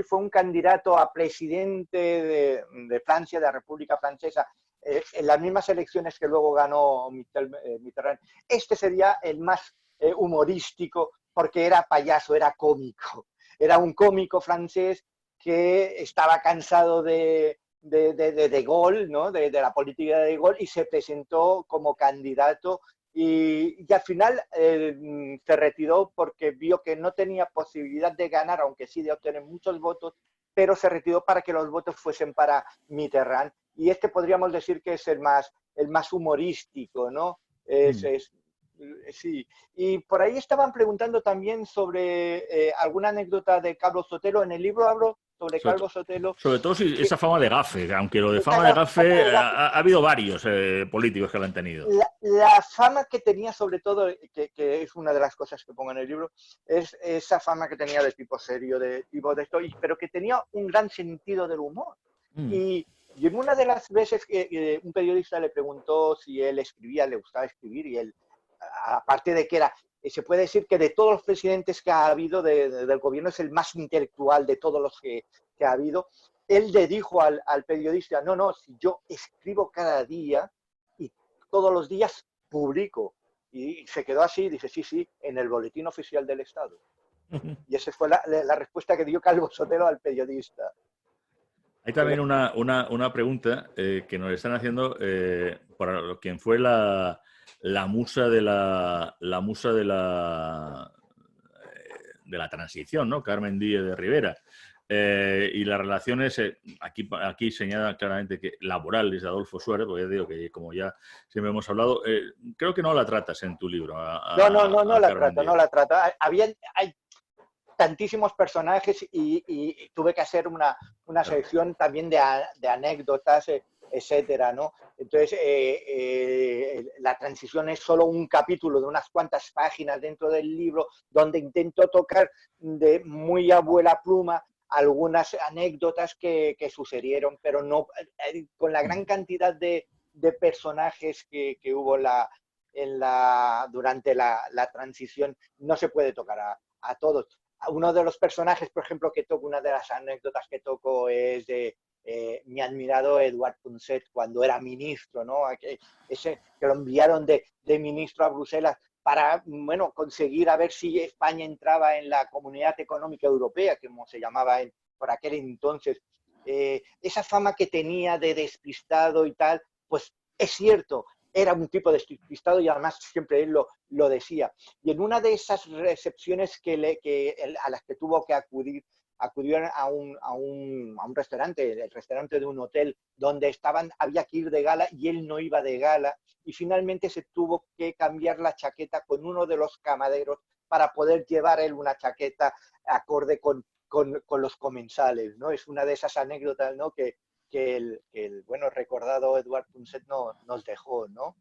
fue un candidato a presidente de Francia, de la República Francesa, en las mismas elecciones que luego ganó Mitterrand. Este sería el más humorístico porque era payaso, era cómico. Era un cómico francés que estaba cansado de Gaulle, ¿no? de la política de Gaulle, y se presentó como candidato y al final se retiró porque vio que no tenía posibilidad de ganar, aunque sí de obtener muchos votos, pero se retiró para que los votos fuesen para Mitterrand. Y este podríamos decir que es el más humorístico, ¿no? Sí. Y por ahí estaban preguntando también sobre alguna anécdota de Carlos Sotelo. En el libro hablo sobre Sobre, Carlos Sotelo. sobre todo si Que esa fama de gafe, aunque lo de esa fama de fama gafe de ha habido varios políticos que lo han tenido. la fama que tenía, sobre todo, que es una de las cosas que pongo en el libro, es esa fama que tenía de tipo serio, de tipo de esto, pero que tenía un gran sentido del humor. Mm. Y en una de las veces que un periodista le preguntó si él escribía, le gustaba escribir, y él, aparte de que se puede decir que de todos los presidentes que ha habido del gobierno es el más intelectual de todos los que ha habido, él le dijo al periodista, no, si yo escribo cada día y todos los días publico. Y se quedó así, dice, sí, en el boletín oficial del Estado. Y esa fue la respuesta que dio Calvo Sotelo al periodista. Hay también una pregunta que nos están haciendo por quien fue la musa de la transición, ¿no? Carmen Díez de Rivera. Y las relaciones, aquí señala claramente que laborales de Adolfo Suárez, porque ya digo que como ya siempre hemos hablado, creo que no la tratas en tu libro No a la Carmen trato, Díez. hay tantísimos personajes y tuve que hacer una Claro. selección también de anécdotas, etcétera, ¿no? Entonces, la transición es solo un capítulo de unas cuantas páginas dentro del libro donde intento tocar de muy abuela pluma algunas anécdotas que sucedieron, pero no con la gran cantidad de personajes que hubo durante la transición, no se puede tocar a todos. Uno de los personajes, por ejemplo, que toco, una de las anécdotas que toco es de mi admirado Eduard Punset cuando era ministro, ¿no? Que lo enviaron de ministro a Bruselas para, bueno, conseguir a ver si España entraba en la Comunidad Económica Europea, como se llamaba por aquel entonces. Esa fama que tenía de despistado y tal, pues es cierto, era un tipo despistado y además siempre él lo decía. Y en una de esas recepciones a las que tuvo que acudieron a un restaurante, el restaurante de un hotel donde había que ir de gala y él no iba de gala y finalmente se tuvo que cambiar la chaqueta con uno de los camareros para poder llevar él una chaqueta acorde con los comensales, ¿no? Es una de esas anécdotas, ¿no? que el bueno recordado Eduard Punset nos dejó, ¿no?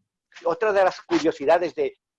Otra de las curiosidades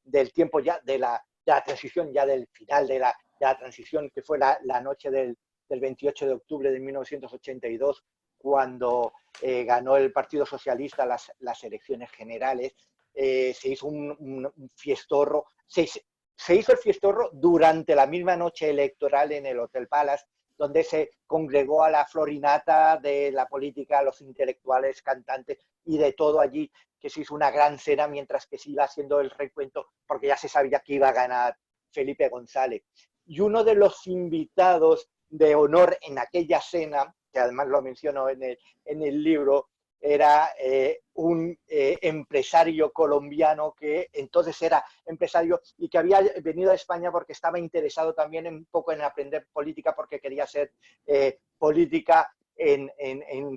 del tiempo ya, de la transición, ya del final de la transición, que fue la noche del 28 de octubre de 1982, cuando ganó el Partido Socialista las elecciones generales, se hizo un fiestorro, se hizo el fiestorro durante la misma noche electoral en el Hotel Palace, donde se congregó a la florinata de la política, los intelectuales, cantantes y de todo allí, que se hizo una gran cena mientras que se iba haciendo el recuento, porque ya se sabía que iba a ganar Felipe González. Y uno de los invitados de honor en aquella cena, que además lo menciono en el libro, era un empresario colombiano que entonces era empresario y que había venido a España porque estaba interesado también un poco en aprender política porque quería hacer política en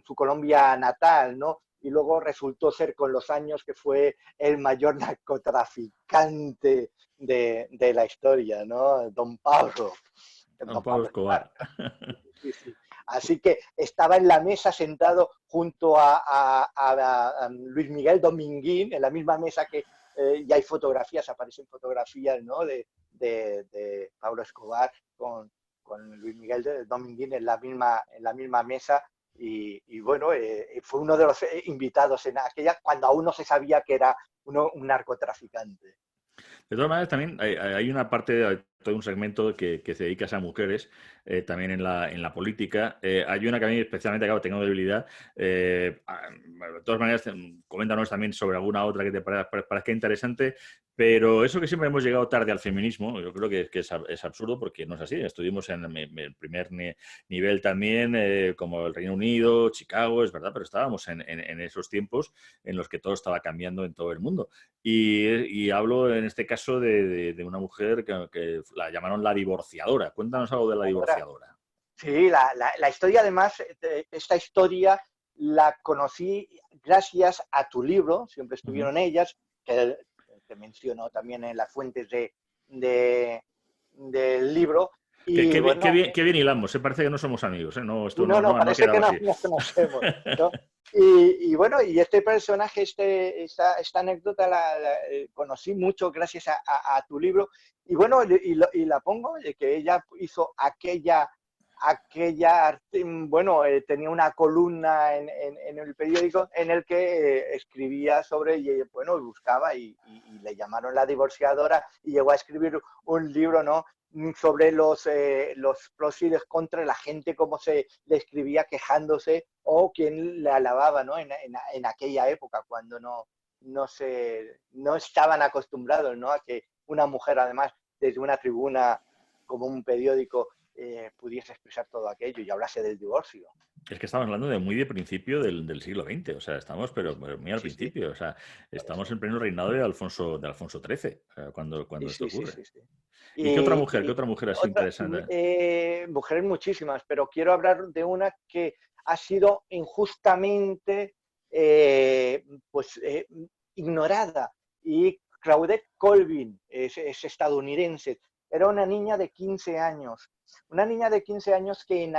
su Colombia natal, ¿no? Y luego resultó ser con los años que fue el mayor narcotraficante de la historia, ¿no? Don Pablo. Don Pablo Escobar. Sí, sí. Así que estaba en la mesa sentado junto a Luis Miguel Dominguín, en la misma mesa que ya hay fotografías, aparecen fotografías, ¿no? de Pablo Escobar con Luis Miguel Dominguín en la misma mesa. Y bueno, fue uno de los invitados en aquella, cuando aún no se sabía que era un narcotraficante. De todas maneras, también hay una parte, todo un segmento que se dedica a mujeres, también en la política. Hay una que a mí especialmente, claro, tengo debilidad. De todas maneras, coméntanos también sobre alguna otra que te parezca interesante. Pero eso que siempre hemos llegado tarde al feminismo, yo creo que es absurdo porque no es así. Estuvimos en el primer nivel también, como el Reino Unido, Chicago, es verdad, pero estábamos en esos tiempos en los que todo estaba cambiando en todo el mundo. Y hablo en este caso de una mujer que la llamaron la divorciadora. Cuéntanos algo de la divorciadora. Sí, la historia además, esta historia la conocí gracias a tu libro, siempre estuvieron ellas, que te menciono también en las fuentes del libro. Y bueno, qué bien hilamos, parece que no somos amigos, ¿eh? No, esto no, no ha parece que quedado así. nos conocemos, ¿no? Y bueno, y este personaje, esta anécdota la conocí mucho gracias a tu libro. Y bueno, y la pongo, que ella hizo bueno, tenía una columna en el periódico en el que escribía sobre, y bueno, buscaba y le llamaron la divorciadora y llegó a escribir un libro, ¿no? Sobre los pros y los contras, la gente cómo se le escribía quejándose o quien le alababa, ¿no? En aquella época, cuando no estaban acostumbrados, ¿no? A que una mujer, además, desde una tribuna como un periódico, pudiese expresar todo aquello y hablase del divorcio. Es que estamos hablando de muy de principio del siglo XX, o sea, estamos pero muy al Sí, sí, principio, o sea, estamos eso. en pleno reinado de Alfonso XIII, cuando esto Sí, sí, ocurre. sí, sí. ¿Y qué otra mujer así interesante? Mujeres muchísimas, pero quiero hablar de una que ha sido injustamente pues, ignorada. Y Claudette Colvin es estadounidense. Era una niña de 15 años. Una niña de 15 años que en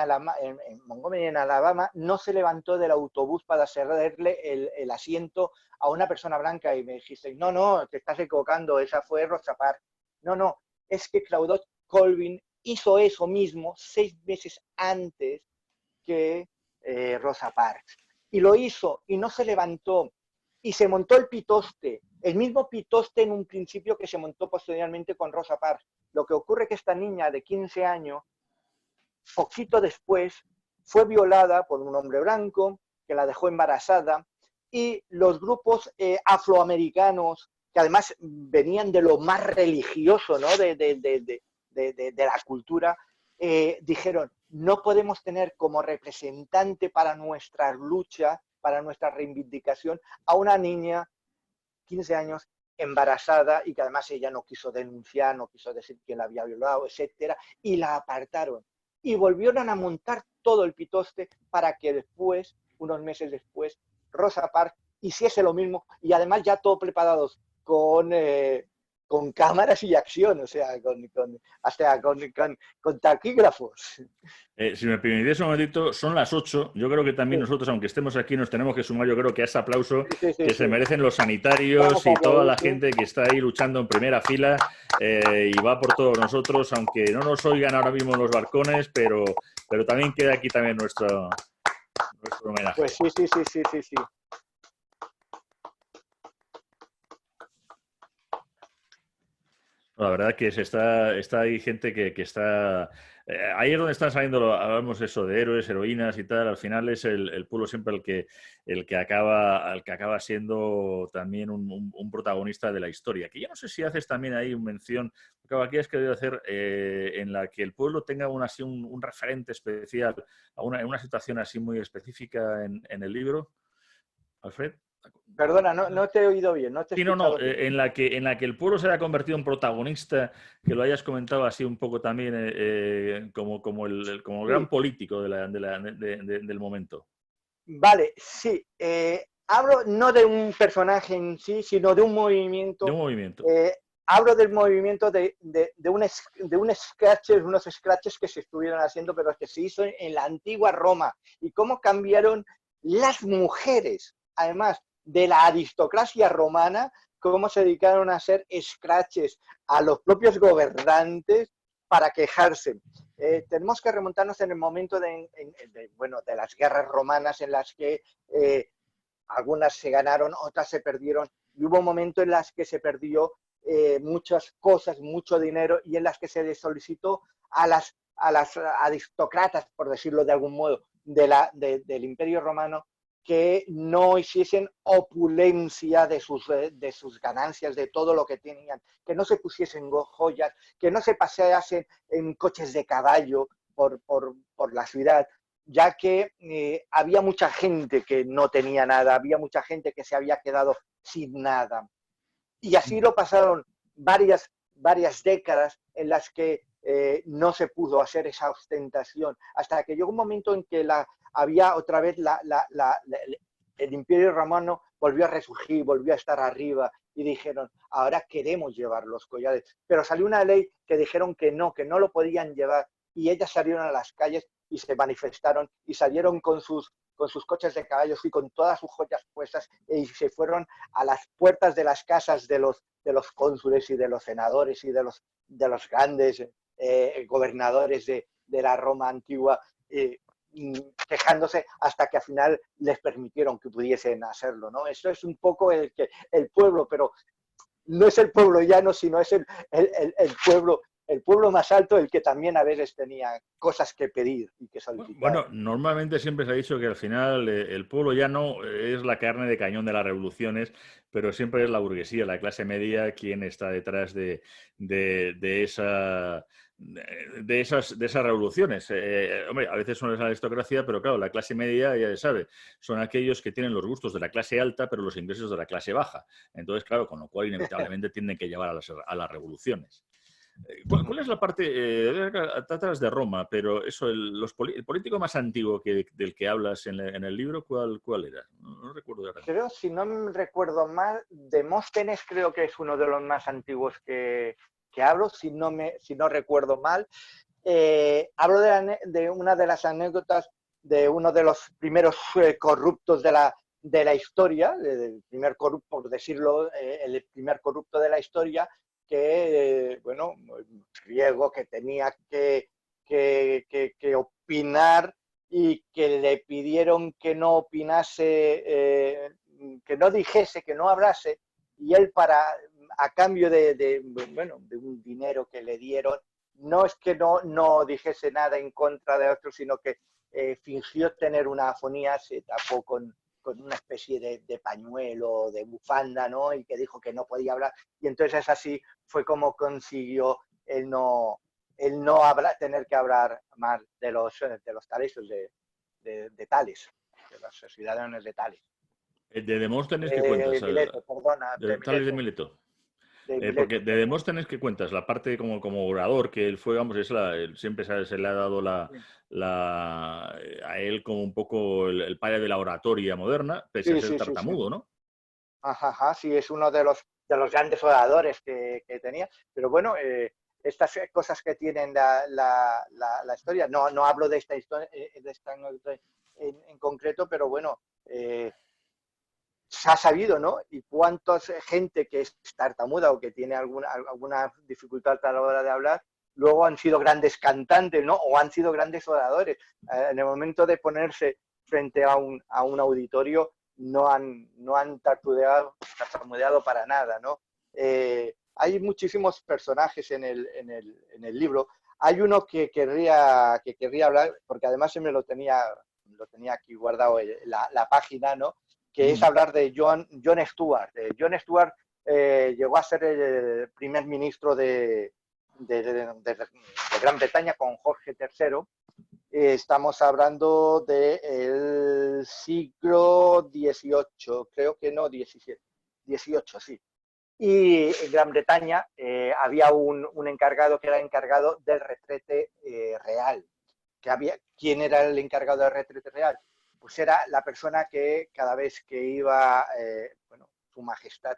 Montgomery, en Alabama, no se levantó del autobús para cederle el asiento a una persona blanca. Y me dijiste, no, te estás equivocando, esa fue Rosa Parks. No, es que Claudette Colvin hizo eso mismo 6 meses antes que Rosa Parks. Y lo hizo y no se levantó. Y se montó el pitoste, el mismo pitoste en un principio que se montó posteriormente con Rosa Parks. Lo que ocurre es que esta niña de 15 años, poquito después, fue violada por un hombre blanco que la dejó embarazada, y los grupos afroamericanos, que además venían de lo más religioso, ¿no? de la cultura, dijeron, no podemos tener como representante para nuestra lucha, para nuestra reivindicación, a una niña, 15 años, embarazada, y que además ella no quiso denunciar, no quiso decir quién la había violado, etcétera, y la apartaron. Y volvieron a montar todo el pitoste para que después, unos meses después, Rosa Parks hiciese lo mismo, y además ya todo preparados con cámaras y acción, o sea, hasta con taquígrafos. Si me permitís un momentito, son las 8. Yo creo que también Sí, nosotros, aunque estemos aquí, nos tenemos que sumar, yo creo que a ese aplauso sí, sí, que se sí. merecen los Vamos sanitarios a y toda aplaudir, la sí. gente que está ahí luchando en primera fila y va por todos nosotros, aunque no nos oigan ahora mismo en los balcones, pero también queda aquí también nuestro homenaje. Pues sí, sí, sí, sí, sí, sí. La verdad que está ahí gente que está... ahí es donde están saliendo, hablamos eso de héroes, heroínas y tal, al final es el pueblo siempre el que acaba siendo también un protagonista de la historia. Que yo no sé si haces también ahí una mención, porque aquí has querido hacer en la que el pueblo tenga así un referente especial en una situación así muy específica en el libro, Alfred. Perdona, no te he oído bien, no te he Sí, no, escuchado bien. en la que el pueblo se haya convertido en protagonista, que lo hayas comentado así un poco también como el gran Sí, político del momento. vale, sí. Hablo no de un personaje en sí, sino de un De un movimiento. movimiento. eh, Hablo del movimiento de unos scratches que se estuvieron haciendo, pero que se hizo en la antigua Roma, y cómo cambiaron las mujeres, además de la aristocracia romana, cómo se dedicaron a hacer scratches a los propios gobernantes para quejarse. Tenemos que remontarnos en el momento bueno, de las guerras romanas, en las que algunas se ganaron, otras se perdieron, y hubo un momento en las que se perdió muchas cosas, mucho dinero, y en las que se le solicitó a las aristócratas, por decirlo de algún modo, del Imperio Romano, que no hiciesen opulencia de sus ganancias, de todo lo que tenían, que no se pusiesen joyas, que no se paseasen en coches de caballo por la ciudad, ya que había mucha gente que no tenía nada, había mucha gente que se había quedado sin nada. Y así lo pasaron varias décadas en las que no se pudo hacer esa ostentación, hasta que llegó un momento en que había otra vez el Imperio Romano volvió a resurgir, volvió a estar arriba, y dijeron, ahora queremos llevar los collares. Pero salió una ley que dijeron que no lo podían llevar, y ellas salieron a las calles y se manifestaron, y salieron con sus coches de caballos y con todas sus joyas puestas, y se fueron a las puertas de las casas de los cónsules y de los senadores y de los grandes gobernadores de la Roma antigua, quejándose, hasta que al final les permitieron que pudiesen hacerlo, ¿no? Eso es un poco el pueblo, pero no es el pueblo llano, sino es el pueblo más alto, el que también a veces tenía cosas que pedir y que solicitar. Bueno, normalmente siempre se ha dicho que al final el pueblo ya no es la carne de cañón de las revoluciones, pero siempre es la burguesía, la clase media, quien está detrás de esas revoluciones. Hombre, a veces son la aristocracia, pero claro, la clase media, ya se sabe, son aquellos que tienen los gustos de la clase alta, pero los ingresos de la clase baja. Entonces, claro, con lo cual inevitablemente tienden que llevar a las revoluciones. ¿Cuál es la parte, tratas de Roma, pero eso, el político más antiguo del que hablas en el libro, ¿cuál era? No recuerdo ahora. Creo, si no me recuerdo mal, Demóstenes creo que es uno de los más antiguos que hablo, si no recuerdo mal. Hablo de una de las anécdotas de uno de los primeros corruptos de la historia, del primer corrupto, por decirlo, el primer corrupto de la historia, que, bueno, griego, que tenía que opinar y que le pidieron que no opinase, que no dijese, que no hablase, y él a cambio bueno, de un dinero que le dieron, no es que no dijese nada en contra de otros, sino que fingió tener una afonía, se tapó con una especie de pañuelo, de bufanda, ¿no? Y que dijo que no podía hablar. Y entonces así fue como consiguió el no hablar, tener que hablar más de los Tales, de Tales, de los ciudadanos de Tales. De Demóstenes, ¿qué cuentas? Mileto, perdona, De Tales de Mileto. Porque de perdona. Demóstenes, ¿qué cuentas? La parte como orador, que él fue, vamos, siempre se le ha dado a él como un poco el padre de la oratoria moderna, pese a Sí, ser sí, sí, sí. tartamudo, ¿no? Ajá, ajá, sí, es uno de los grandes oradores que tenía. Pero bueno, estas cosas que tienen la historia, no hablo de esta historia, en concreto, pero bueno, se ha sabido, ¿no? Y cuánta gente que es tartamuda o que tiene alguna dificultad a la hora de hablar, luego han sido grandes cantantes, ¿no? O han sido grandes oradores. En el momento de ponerse frente a un auditorio, no han tartamudeado para nada, ¿no? Hay muchísimos personajes en el libro. Hay uno que querría hablar, porque además se me lo tenía aquí guardado la página, ¿no? Que es hablar de John Stuart. John Stuart llegó a ser el primer ministro de Gran Bretaña con Jorge III. Estamos hablando del siglo XVIII, creo que no, XVII, sí. Y en Gran Bretaña había un encargado que era encargado del retrete real. ¿Quién era el encargado del retrete real? Pues era la persona que cada vez que iba, bueno, su majestad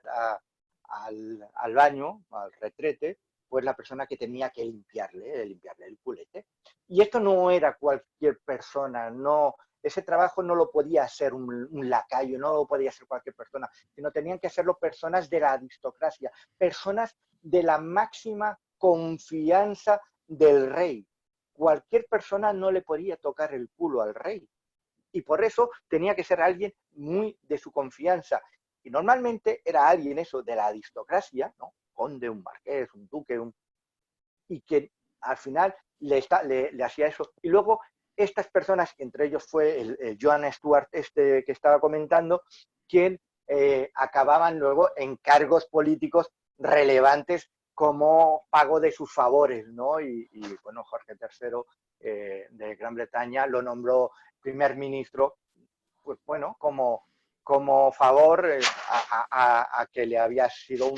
al baño, al retrete, pues la persona que tenía que limpiarle el culete. Y esto no era cualquier persona, no, ese trabajo no lo podía hacer un lacayo, no lo podía hacer cualquier persona, sino tenían que hacerlo personas de la aristocracia, personas de la máxima confianza del rey. Cualquier persona no le podía tocar el culo al rey. Y por eso tenía que ser alguien muy de su confianza. Y normalmente era alguien eso, de la aristocracia, ¿no? Conde, un marqués, un duque, y que al final le hacía eso. Y luego estas personas, entre ellos fue el Joan Stuart que estaba comentando, quien acababan luego en cargos políticos relevantes como pago de sus favores, ¿no? Y bueno, Jorge III de Gran Bretaña lo nombró primer ministro, pues bueno, como favor a que le había sido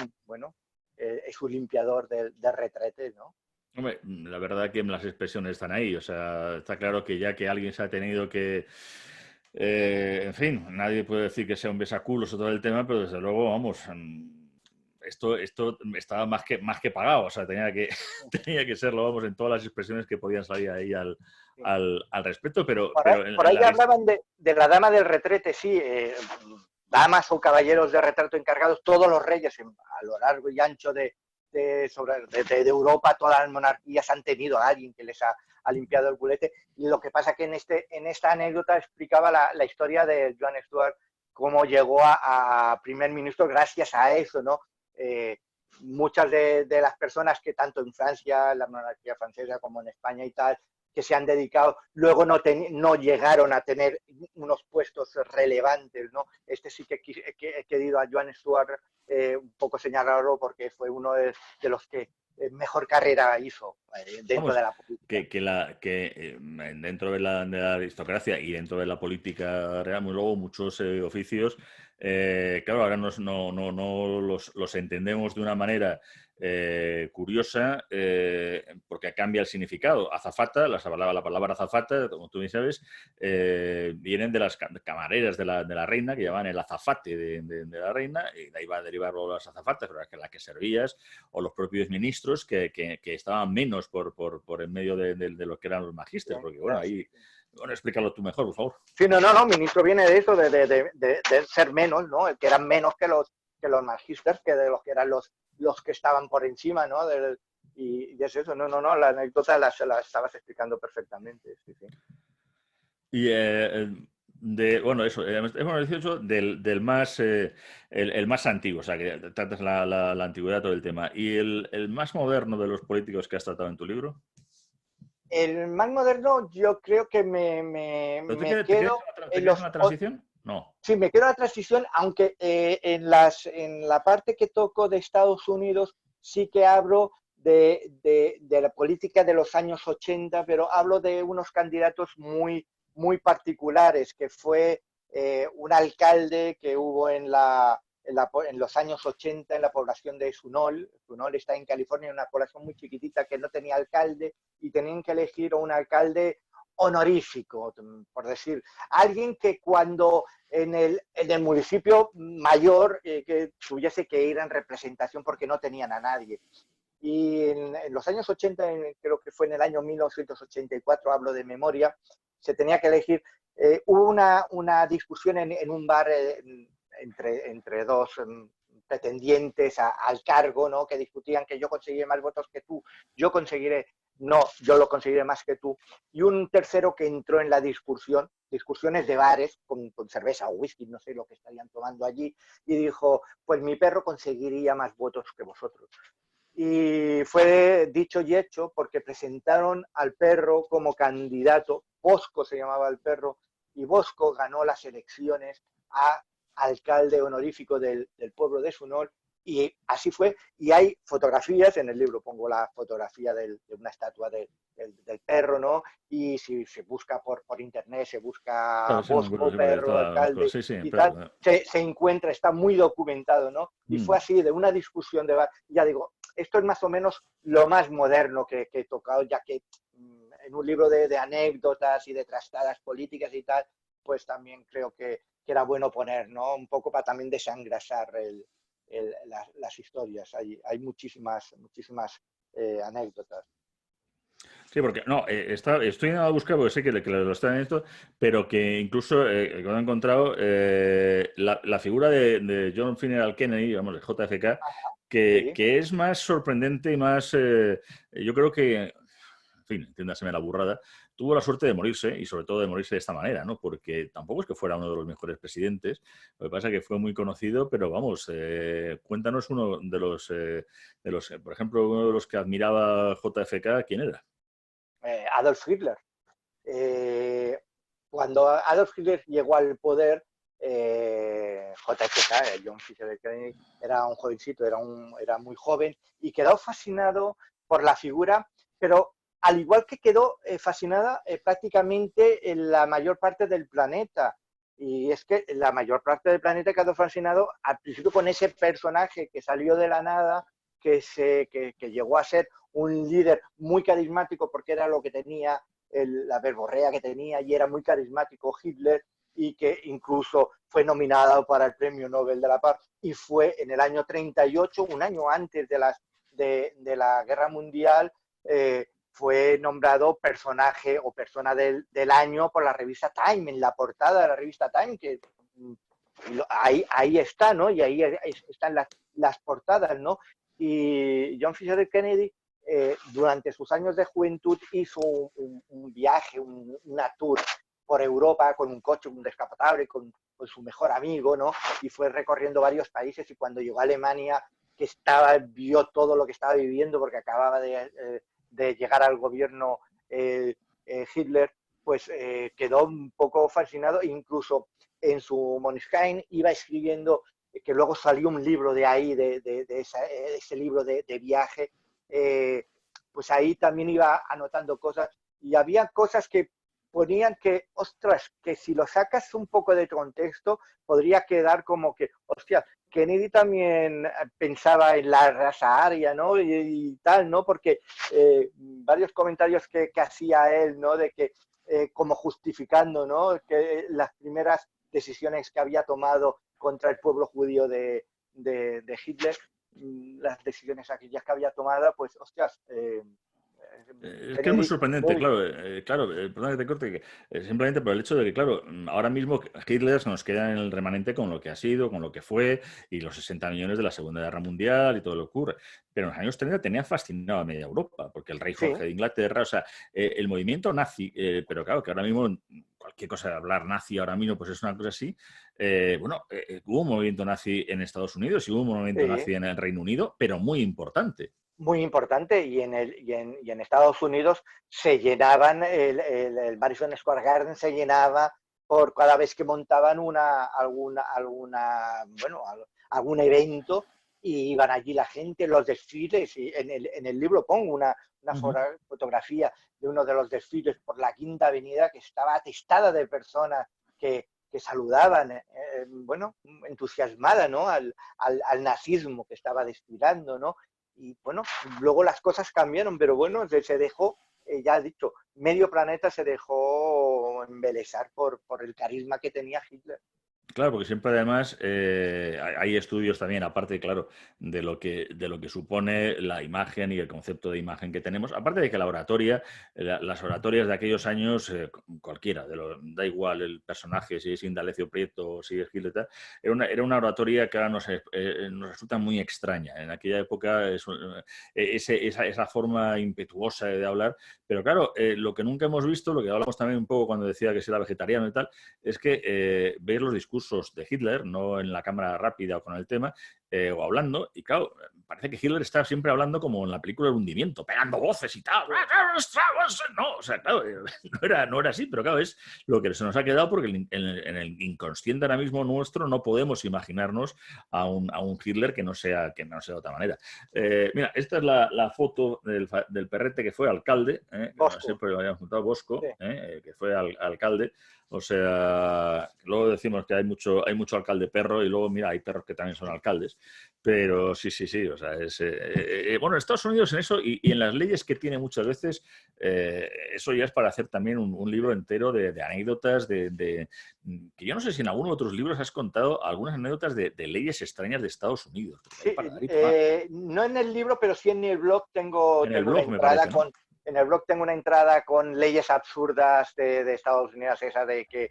su limpiador de retretes, ¿no? Hombre, la verdad que las expresiones están ahí. O sea, está claro que ya que alguien se ha tenido que... en fin, nadie puede decir que sea un besaculos o todo el tema, pero desde luego, vamos, esto estaba más que pagado. O sea, tenía que serlo, vamos, en todas las expresiones que podían salir ahí al respecto. Pero Por ahí hablaban de la dama del retrete, sí. Damas o caballeros de retrato encargados, todos los reyes a lo largo y ancho de Europa, todas las monarquías han tenido a alguien que les ha limpiado el culete. Y lo que pasa que en esta anécdota explicaba la historia de Joan Stuart, cómo llegó a primer ministro gracias a eso, ¿no? Muchas de las personas que tanto en Francia, la monarquía francesa, como en España y tal, que se han dedicado, luego no llegaron a tener unos puestos relevantes, ¿no? Sí que he querido a Joan Stuart un poco señalarlo porque fue uno de los que mejor carrera hizo dentro vamos, de la política. que dentro de la aristocracia y dentro de la política real, luego muchos oficios, claro, ahora no los entendemos de una manera curiosa, porque cambia el significado. Azafata, la palabra azafata, como tú bien sabes, vienen de las camareras de la reina, que llamaban el azafate de la reina, y de ahí va a derivar las azafatas, pero la que servías, o los propios ministros que estaban menos por en medio de lo que eran los magísteres, porque bueno, ahí... Bueno, explícalo tú mejor, por favor. Sí, no, ministro viene de eso, de ser menos, ¿no? Que eran menos que que los Magisters, que de los que eran los que estaban por encima, ¿no? Y es eso, no, la anécdota la estabas explicando perfectamente, sí, sí. Y bueno, eso, hemos dicho del más, el más antiguo, o sea, que tratas la antigüedad, todo el tema. ¿Y el más moderno de los políticos que has tratado en tu libro? El más moderno, yo creo que ¿Pero me te quedas quedo te en quedas en los... la transición? No. Sí, me quedo en la transición, aunque en la parte que toco de Estados Unidos sí que hablo de la política de los años 80, pero hablo de unos candidatos muy particulares, que fue un alcalde que hubo en los años 80 en la población de Sunol. Sunol está en California, una población muy chiquitita que no tenía alcalde y tenían que elegir un alcalde honorífico, por decir, alguien que cuando en el municipio mayor que tuviese que ir en representación porque no tenían a nadie. Y en los años 80, creo que fue en el año 1984, hablo de memoria, se tenía que elegir, hubo una discusión en un bar entre dos pretendientes al cargo, ¿no? Que discutían que yo conseguiré más votos que tú, yo conseguiré, no, yo lo conseguiré más que tú. Y un tercero que entró en la discusión, discusiones de bares con cerveza o whisky, no sé lo que estarían tomando allí, y dijo, pues mi perro conseguiría más votos que vosotros. Y fue dicho y hecho porque presentaron al perro como candidato, Bosco se llamaba el perro, y Bosco ganó las elecciones a alcalde honorífico del pueblo de Sunol, y así fue. Y hay fotografías, en el libro pongo la fotografía de una estatua del perro, ¿no? Y si se busca por internet, se busca Claro, sí, no me acuerdo, Bosco, sí, porque perro, estaba Bosco. alcalde Sí, sí, y tal, claro. se encuentra, está muy documentado, ¿no? Y fue así, de una discusión de, ya digo, esto es más o menos lo más moderno que he tocado, ya que en un libro de anécdotas y de trastadas políticas y tal, pues también creo que era bueno poner, ¿no? Un poco para también desengrasar las historias. Hay muchísimas anécdotas. Sí, porque no, estoy a buscar porque sé que lo está en esto, pero que incluso que lo he encontrado la figura de John F. Kennedy, vamos, de JFK, Sí. que es más sorprendente y más, yo creo que, en fin, entiéndaseme la burrada, tuvo la suerte de morirse y sobre todo de morirse de esta manera, ¿no? Porque tampoco es que fuera uno de los mejores presidentes, lo que pasa es que fue muy conocido, pero vamos, cuéntanos uno por ejemplo, uno de los que admiraba JFK, ¿quién era? Adolf Hitler. Cuando Adolf Hitler llegó al poder, JFK, John Fisher Kennedy, era un jovencito, era muy joven y quedó fascinado por la figura, pero al igual que quedó fascinada prácticamente en la mayor parte del planeta. Y es que la mayor parte del planeta quedó fascinado al principio con ese personaje que salió de la nada, que llegó a ser un líder muy carismático porque era lo que tenía la verborrea que tenía y era muy carismático Hitler, y que incluso fue nominado para el Premio Nobel de la Paz, y fue en el año 38, un año antes de la Guerra Mundial, fue nombrado personaje o persona del año por la revista Time, en la portada de la revista Time, que ahí está, ¿no? Y ahí están las portadas, ¿no? Y John Fisher Kennedy durante sus años de juventud hizo un viaje, una tour por Europa con un coche, un descapotable, con su mejor amigo, ¿no? Y fue recorriendo varios países, y cuando llegó a Alemania, que vio todo lo que estaba viviendo porque acababa de llegar al gobierno Hitler, pues quedó un poco fascinado. Incluso en su Monesheim iba escribiendo, que luego salió un libro de ahí, de ese libro de viaje, pues ahí también iba anotando cosas, y había cosas que ponían que, ostras, que si lo sacas un poco de contexto, podría quedar como que, hostia, Kennedy también pensaba en la raza aria, ¿no? Y tal, ¿no? Porque varios comentarios que hacía él, ¿no? De que, como justificando, ¿no? Que las primeras decisiones que había tomado contra el pueblo judío de Hitler, las decisiones aquellas que había tomado, pues, hostias, Es que es muy sorprendente, claro, claro, perdón que te corte, que, simplemente por el hecho de que, claro, ahora mismo Hitler se nos queda en el remanente con lo que ha sido, con lo que fue, y los 60 millones de la Segunda Guerra Mundial y todo lo que ocurre. Pero en los años 30 tenía fascinado a media Europa, porque el rey sí, Jorge de Inglaterra, o sea, el movimiento nazi, pero claro, que ahora mismo cualquier cosa de hablar nazi ahora mismo, pues es una cosa así. Bueno, hubo un movimiento nazi en Estados Unidos y hubo un movimiento sí. nazi en el Reino Unido, pero muy importante. Muy importante, y en Estados Unidos se llenaban, el Madison Square Garden se llenaba por cada vez que montaban bueno, algún evento, y iban allí la gente, los desfiles, y en el libro pongo una Uh -huh. fotografía de uno de los desfiles por la Quinta Avenida que estaba atestada de personas que saludaban, bueno, entusiasmada, ¿no? Al nazismo que estaba desfilando, ¿no? Y bueno, luego las cosas cambiaron, pero bueno, se dejó, ya he dicho, medio planeta se dejó embelesar por el carisma que tenía Hitler. Claro, porque siempre además hay estudios también, aparte, claro, de lo que supone la imagen y el concepto de imagen que tenemos, aparte de que la oratoria, las oratorias de aquellos años, cualquiera, da igual el personaje, si es Indalecio Prieto o si es Hitler, era una oratoria que ahora nos resulta muy extraña. En aquella época esa forma impetuosa de hablar, pero claro, lo que nunca hemos visto, lo que hablamos también un poco cuando decía que si era vegetariano y tal, es que ver los discursos de Hitler, no en la cámara rápida o con el tema, o hablando, y claro, parece que Hitler está siempre hablando como en la película El hundimiento, pegando voces y tal. No, o sea, claro, no era así, pero claro, es lo que se nos ha quedado porque en el inconsciente ahora mismo nuestro no podemos imaginarnos a un Hitler que no sea de otra manera. Mira, esta es la foto del perrete que fue alcalde, siempre lo habíamos contado, Bosco, Sí. que fue alcalde. O sea, luego decimos que hay mucho alcalde perro y luego, mira, hay perros que también son alcaldes. Pero sí, o sea, bueno, en Estados Unidos en eso y en las leyes que tiene muchas veces, eso ya es para hacer también un libro entero de anécdotas, que yo no sé si en algunos otros libros has contado algunas anécdotas de leyes extrañas de Estados Unidos. Sí, Hay para no en el libro, pero sí en el blog en el una blog, me entrada parece, ¿no? en el blog tengo una entrada con leyes absurdas de Estados Unidos, esa de que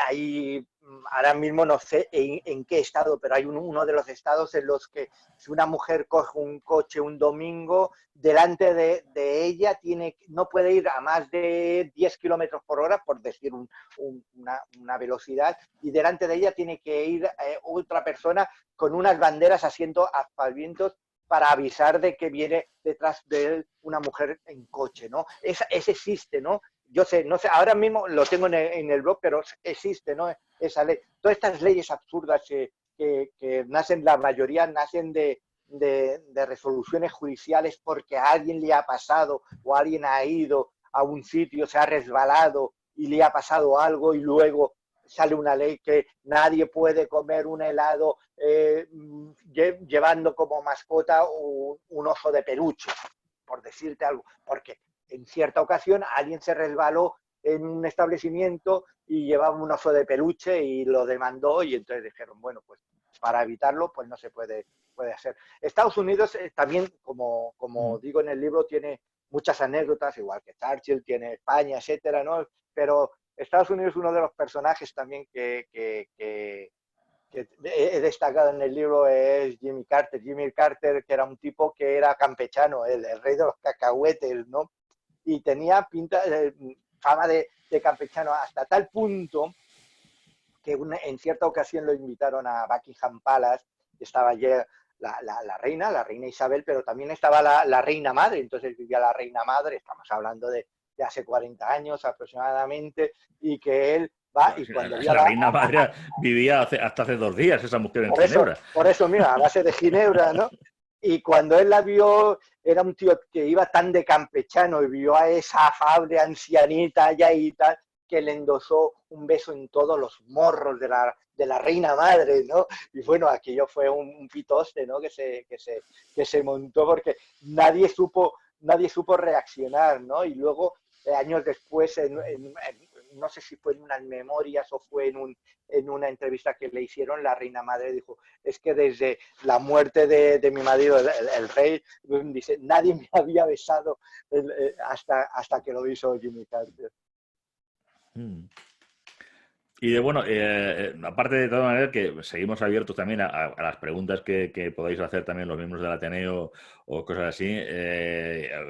ahí ahora mismo no sé en qué estado, pero hay uno de los estados en los que si una mujer coge un coche un domingo, delante de ella no puede ir a más de 10 kilómetros por hora, por decir una velocidad, y delante de ella tiene que ir otra persona con unas banderas haciendo aspavientos para avisar de que viene detrás de él una mujer en coche, ¿no? Ese existe, ¿no? Yo sé, no sé, ahora mismo lo tengo en el blog, pero existe, ¿no? Esa ley. Todas estas leyes absurdas que nacen, la mayoría nacen de resoluciones judiciales porque a alguien le ha pasado o alguien ha ido a un sitio, se ha resbalado y le ha pasado algo y luego sale una ley que nadie puede comer un helado llevando como mascota un oso de peluche, por decirte algo, porque en cierta ocasión alguien se resbaló en un establecimiento y llevaba un oso de peluche y lo demandó y entonces dijeron, bueno, pues para evitarlo pues no se puede hacer. Estados Unidos también, como digo en el libro, tiene muchas anécdotas, igual que Churchill, tiene España, etcétera, ¿no? Pero Estados Unidos es uno de los personajes también que he destacado en el libro es Jimmy Carter. Jimmy Carter, que era un tipo que era campechano, el rey de los cacahuetes, ¿no? Y tenía fama de campechano hasta tal punto que en cierta ocasión lo invitaron a Buckingham Palace, que estaba allí la reina Isabel, pero también estaba la reina madre, entonces vivía la reina madre, estamos hablando de hace 40 años aproximadamente, y que él va y cuando vio la reina madre vivía hasta hace 2 días, esa mujer en Ginebra. Por eso, mira, a base de Ginebra, ¿no? Y cuando él la vio, era un tío que iba tan de campechano y vio a esa afable ancianita allá y tal, que le endosó un beso en todos los morros de la reina madre, ¿no? Y bueno, aquello fue un pitoste, ¿no? Que se montó porque nadie supo reaccionar, ¿no? Y luego, años después, no sé si fue en unas memorias o fue en una entrevista que le hicieron, la reina madre dijo, es que desde la muerte de mi marido, el rey, dice, nadie me había besado hasta que lo hizo Jimmy Carter. Mm. Y de bueno, aparte de todas maneras que seguimos abiertos también a las preguntas que podáis hacer también los miembros del Ateneo o cosas así,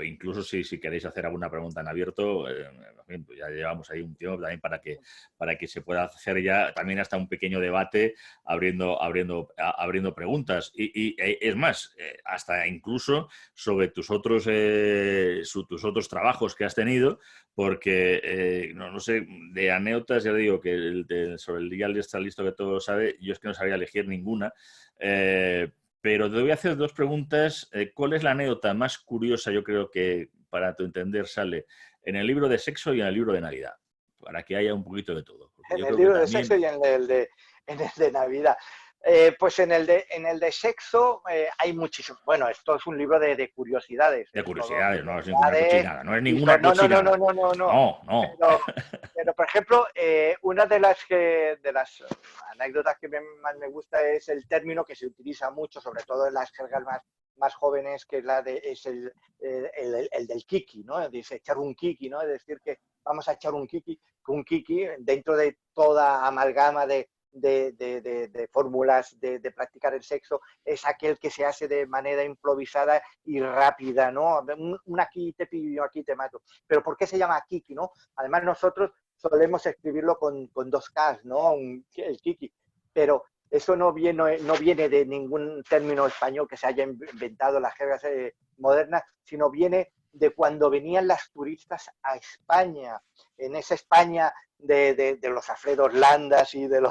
incluso si queréis hacer alguna pregunta en abierto, en fin, pues ya llevamos ahí un tiempo también para que se pueda hacer ya también hasta un pequeño debate abriendo preguntas. Es más, hasta incluso sobre tus otros trabajos que has tenido, porque no sé, de anécdotas ya digo que sobre el día está listo que todo lo sabe, yo es que no sabía elegir ninguna, pero te voy a hacer dos preguntas. ¿Cuál es la anécdota más curiosa, yo creo que para tu entender sale en el libro de sexo y en el libro de Navidad? Para que haya un poquito de todo. Porque En yo el creo que libro de sexo también... y en el de Navidad. Pues en el de sexo hay muchísimo. Bueno, esto es un libro de curiosidades. De Es todo curiosidades, no es ninguna curiosidades. cochinada, no es Y ninguna no, no, no, cochinada. no, no, no, no. No, no. Pero por ejemplo, una de las anécdotas que más me gusta es el término que se utiliza mucho, sobre todo en las jergas más jóvenes, que es el del kiki, ¿no? Dice echar un kiki, ¿no? Es decir, que vamos a echar un kiki dentro de toda amalgama de fórmulas de practicar el sexo, es aquel que se hace de manera improvisada y rápida, ¿no? Un aquí te pillo, aquí te mato. Pero ¿por qué se llama kiki, no? Además nosotros solemos escribirlo con dos Ks, ¿no? El kiki. Pero eso no viene de ningún término español que se haya inventado las jergas modernas, sino viene de cuando venían las turistas a España, en esa España de los Alfredos Landas y de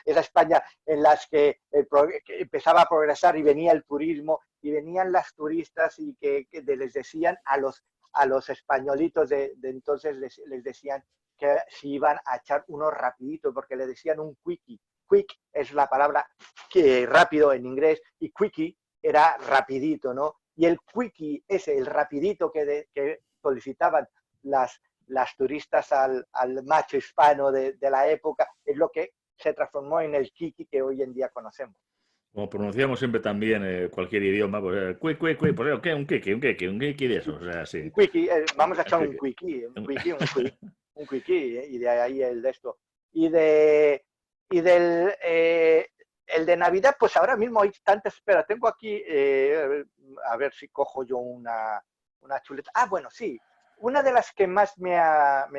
esa España en las que empezaba a progresar y venía el turismo y venían las turistas y que les decían a los españolitos de entonces les decían que si iban a echar uno rapidito, porque le decían un quickie. Quick es la palabra que rápido en inglés y quickie era rapidito, ¿no? Y el quickie ese, el rapidito que solicitaban las turistas al macho hispano de la época, es lo que se transformó en el kiki que hoy en día conocemos. Como pronunciamos siempre también cualquier idioma, pues pues ¿qué? Un kiki de eso, o sea, sí. Un quickie, vamos a echar un quickie, y de ahí el de esto. Y del el de Navidad, pues ahora mismo hay tantas, espera, tengo aquí, a ver si cojo yo una chuleta. Ah, bueno, sí, una de las que más me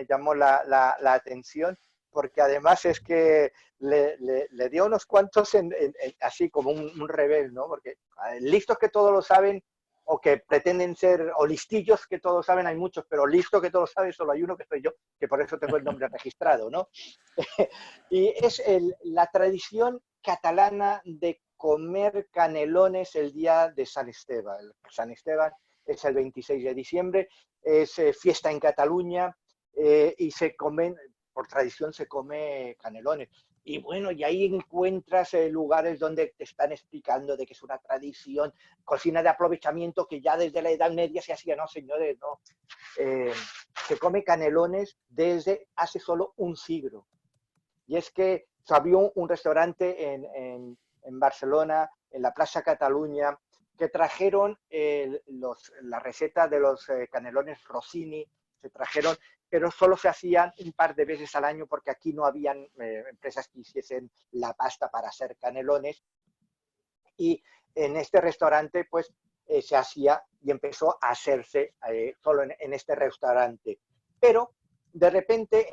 llamó la atención, porque además es que le dio unos cuantos así como un revés, ¿no? Porque listos que todos lo saben, o que pretenden ser, o listillos que todos saben, hay muchos, pero listo que todos saben, solo hay uno que soy yo, que por eso tengo el nombre registrado, ¿no? Y es la tradición catalana de comer canelones el día de San Esteban. San Esteban es el 26 de diciembre, es fiesta en Cataluña y se comen, por tradición se come canelones. Y bueno, y ahí encuentras lugares donde te están explicando de que es una tradición, cocina de aprovechamiento que ya desde la Edad Media se hacía, no señores, no. Se come canelones desde hace solo un siglo. Y es que había un restaurante en Barcelona, en la Plaza Cataluña, que trajeron la receta de los canelones Rossini, se trajeron, pero solo se hacían un par de veces al año porque aquí no habían empresas que hiciesen la pasta para hacer canelones. Y en este restaurante, pues, se hacía y empezó a hacerse solo en este restaurante. Pero de repente,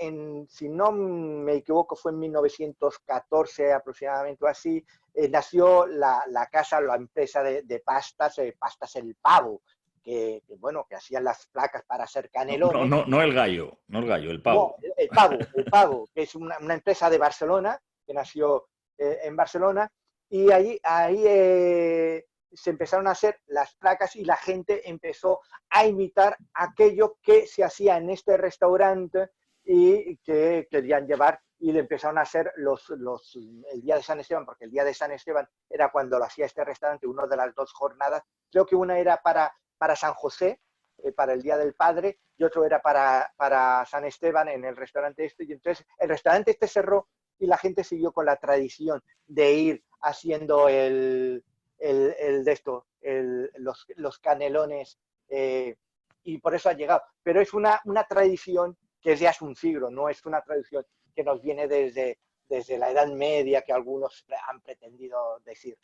si no me equivoco, fue en 1914 aproximadamente o así, nació la casa, la empresa de pastas, Pastas El Pavo, bueno, que hacían las placas para hacer canelones. No el gallo, no el gallo, el No, pavo. el Pavo, que es una empresa de Barcelona, que nació en Barcelona, y ahí se empezaron a hacer las placas y la gente empezó a imitar aquello que se hacía en este restaurante y que querían llevar y le empezaron a hacer el día de San Esteban, porque el día de San Esteban era cuando lo hacía este restaurante, una de las dos jornadas, creo que una era para San José para el Día del Padre y otro era para San Esteban en el restaurante este. Y entonces el restaurante este cerró y la gente siguió con la tradición de ir haciendo de esto, los canelones, y por eso ha llegado. Pero es una tradición que es de hace un siglo, no es una tradición que nos viene desde la Edad Media, que algunos han pretendido decir.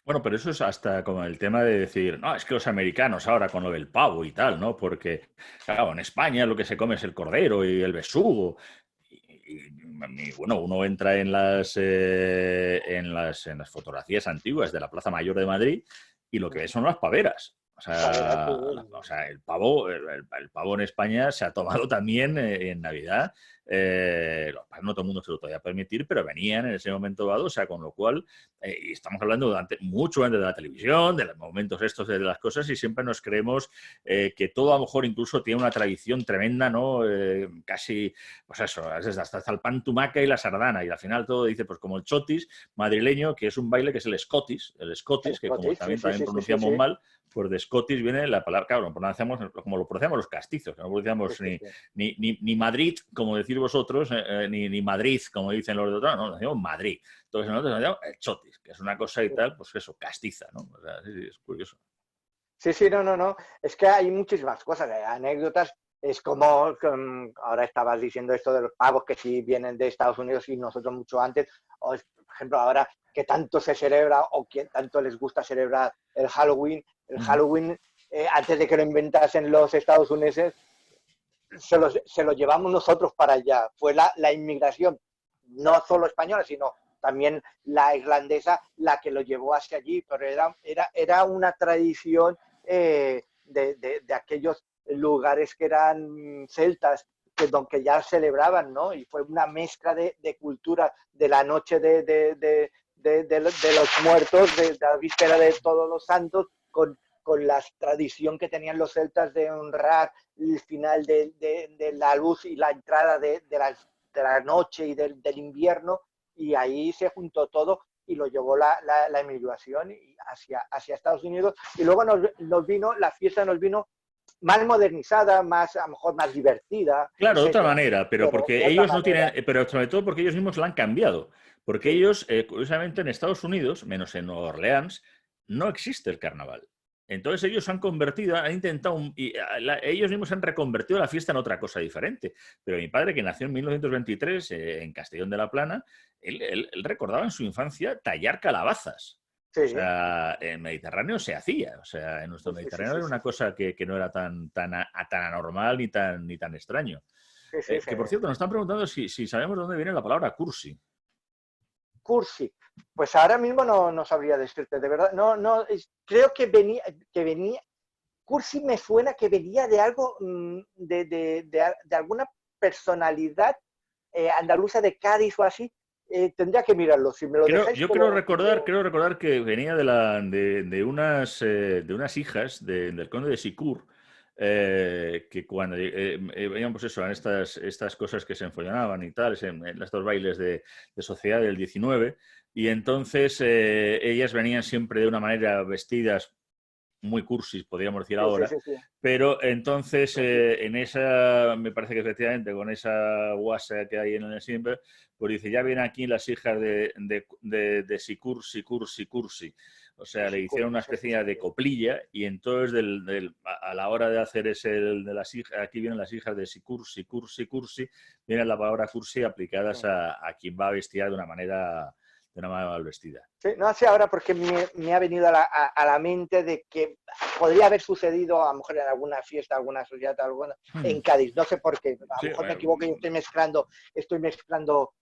Bueno, pero eso es hasta como el tema de decir, no, es que los americanos ahora con lo del pavo y tal, ¿no? Porque, claro, en España lo que se come es el cordero y el besugo. Bueno, uno entra en las fotografías antiguas de la Plaza Mayor de Madrid y lo que ve son las paveras. O sea, el pavo en España se ha tomado también en Navidad. No todo el mundo se lo podía permitir, pero venían en ese momento dado, o sea, con lo cual, y estamos hablando mucho antes de la televisión, de los momentos estos de las cosas, y siempre nos creemos que todo a lo mejor incluso tiene una tradición tremenda, ¿no? Casi, pues eso, hasta el pan tumaca y la sardana, y al final todo dice, pues como el chotis madrileño, que es un baile que es el Scottish, que como también pronunciamos mal, pues de Scottish viene la palabra, claro, lo pronunciamos como lo pronunciamos los castizos, que no pronunciamos ni Madrid, como decís vosotros, ni Madrid, como dicen los de otros, no, nos decimos Madrid. Entonces nosotros nos llamamos el chotis, que es una cosa y tal, pues eso, castiza, ¿no? O sea, sí, es curioso. Sí, no. Es que hay muchísimas cosas, anécdotas. Es como, ahora estabas diciendo esto de los pavos que sí vienen de Estados Unidos y nosotros mucho antes, o por ejemplo ahora que tanto se celebra o que tanto les gusta celebrar el Halloween. El Halloween, antes de que lo inventasen los estadounidenses, se lo llevamos nosotros para allá. Fue la inmigración, no solo española, sino también la irlandesa, la que lo llevó hacia allí, pero era una tradición de aquellos lugares que eran celtas, que ya celebraban, ¿no? Y fue una mezcla de cultura de la noche de los muertos, de la víspera de todos los santos, con la tradición que tenían los celtas de honrar el final de la luz y la entrada de la noche y del invierno, y ahí se juntó todo y lo llevó la emigración hacia Estados Unidos, y luego la fiesta nos vino más modernizada, a lo mejor más divertida, Claro, de otra etcétera. manera, pero porque De otra ellos no manera. tienen, pero sobre todo porque ellos mismos la han cambiado. Porque Sí. ellos, curiosamente, en Estados Unidos, menos en Nueva Orleans, no existe el carnaval. Entonces ellos han convertido, han intentado, ellos mismos han reconvertido la fiesta en otra cosa diferente. Pero mi padre, que nació en 1923 en Castellón de la Plana, él recordaba en su infancia tallar calabazas. O Sí, sea, en Mediterráneo se hacía. O sea, en nuestro Mediterráneo era una cosa que no era tan anormal ni tan extraño. Que por cierto, nos están preguntando si sabemos de dónde viene la palabra cursi. Cursi. Pues ahora mismo no sabría decirte, de verdad. No, creo que venía. Cursi me suena que venía de algo, de alguna personalidad andaluza de Cádiz o así. Tendría que mirarlo. Si me lo dejáis, Yo te creo lo recordar, miro. creo recordar que venía de unas hijas del conde de Sicur, que cuando veían, pues eso, eran estas cosas que se enfollonaban y tal, en estos bailes de sociedad del 19, y entonces ellas venían siempre de una manera vestidas muy cursis, podríamos decir Sí, sí, ahora, sí, sí. pero entonces en esa, me parece que efectivamente con esa guasa que hay en el siempre, pues dice, ya vienen aquí las hijas de Sicur, Sicur, Sicursi. O sea, le Sí, hicieron una sí, sí, especie de coplilla y entonces a la hora de hacer de las hijas, aquí vienen las hijas de Sicur, Sicur, Sicursi, viene la palabra cursi aplicadas sí. a quien va vestida de una manera mal vestida. Sí, no sé ahora porque me ha venido a la mente de que podría haber sucedido a lo mejor en alguna fiesta, alguna sociedad, alguna, en Cádiz. No sé por qué. A lo Sí, mejor me equivoco y estoy mezclando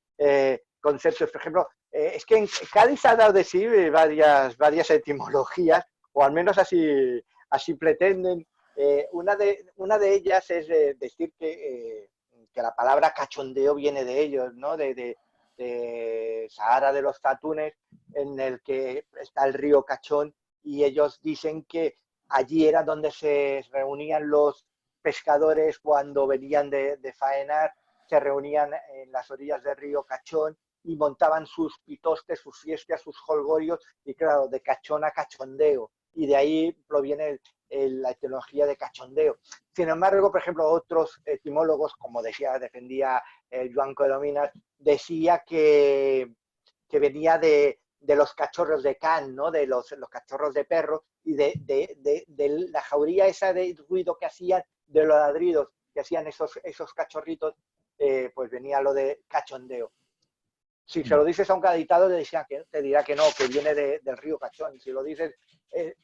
conceptos. Por ejemplo, es que en Cádiz ha dado de sí varias etimologías, o al menos así pretenden. Una de ellas es decir que la palabra cachondeo viene de ellos, ¿no? De Sahara de los Atunes, en el que está el río Cachón, y ellos dicen que allí era donde se reunían los pescadores cuando venían de faenar, se reunían en las orillas del río Cachón y montaban sus pitostes, sus fiestas, sus jolgorios, y claro, de cachón a cachondeo. y de ahí proviene la etimología de cachondeo. Sin embargo, por ejemplo, otros etimólogos, como defendía Joan Corominas, decía que venía de los cachorros de can, ¿no? De los cachorros de perro y de la jauría esa de ruido que hacían, de los ladridos que hacían esos cachorritos, pues venía lo de cachondeo. Si se lo dices a un gaditano, te dirá que no, que viene del río Cachón. Si lo dices,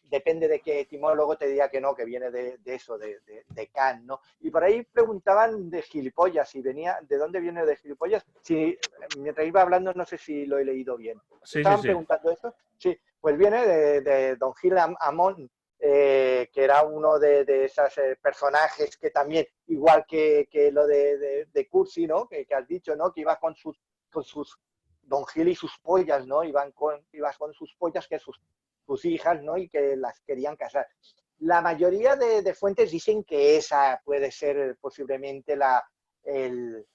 depende de qué etimólogo, te dirá que no, que viene de eso, de Can, ¿no? Y por ahí preguntaban de gilipollas, si venía, ¿de dónde viene de gilipollas? Si, mientras iba hablando, no sé si lo he leído bien. Sí, sí, ¿Estaban sí. preguntando eso? Sí, pues viene de Don Gil Amón, que era uno de esos personajes que también, igual que lo de Cursi, ¿no? Que has dicho, ¿no? Que iba con sus Don Gil y sus pollas, ¿no? Ibas con sus pollas, que sus hijas, ¿no? Y que las querían casar. La mayoría de fuentes dicen que esa puede ser posiblemente el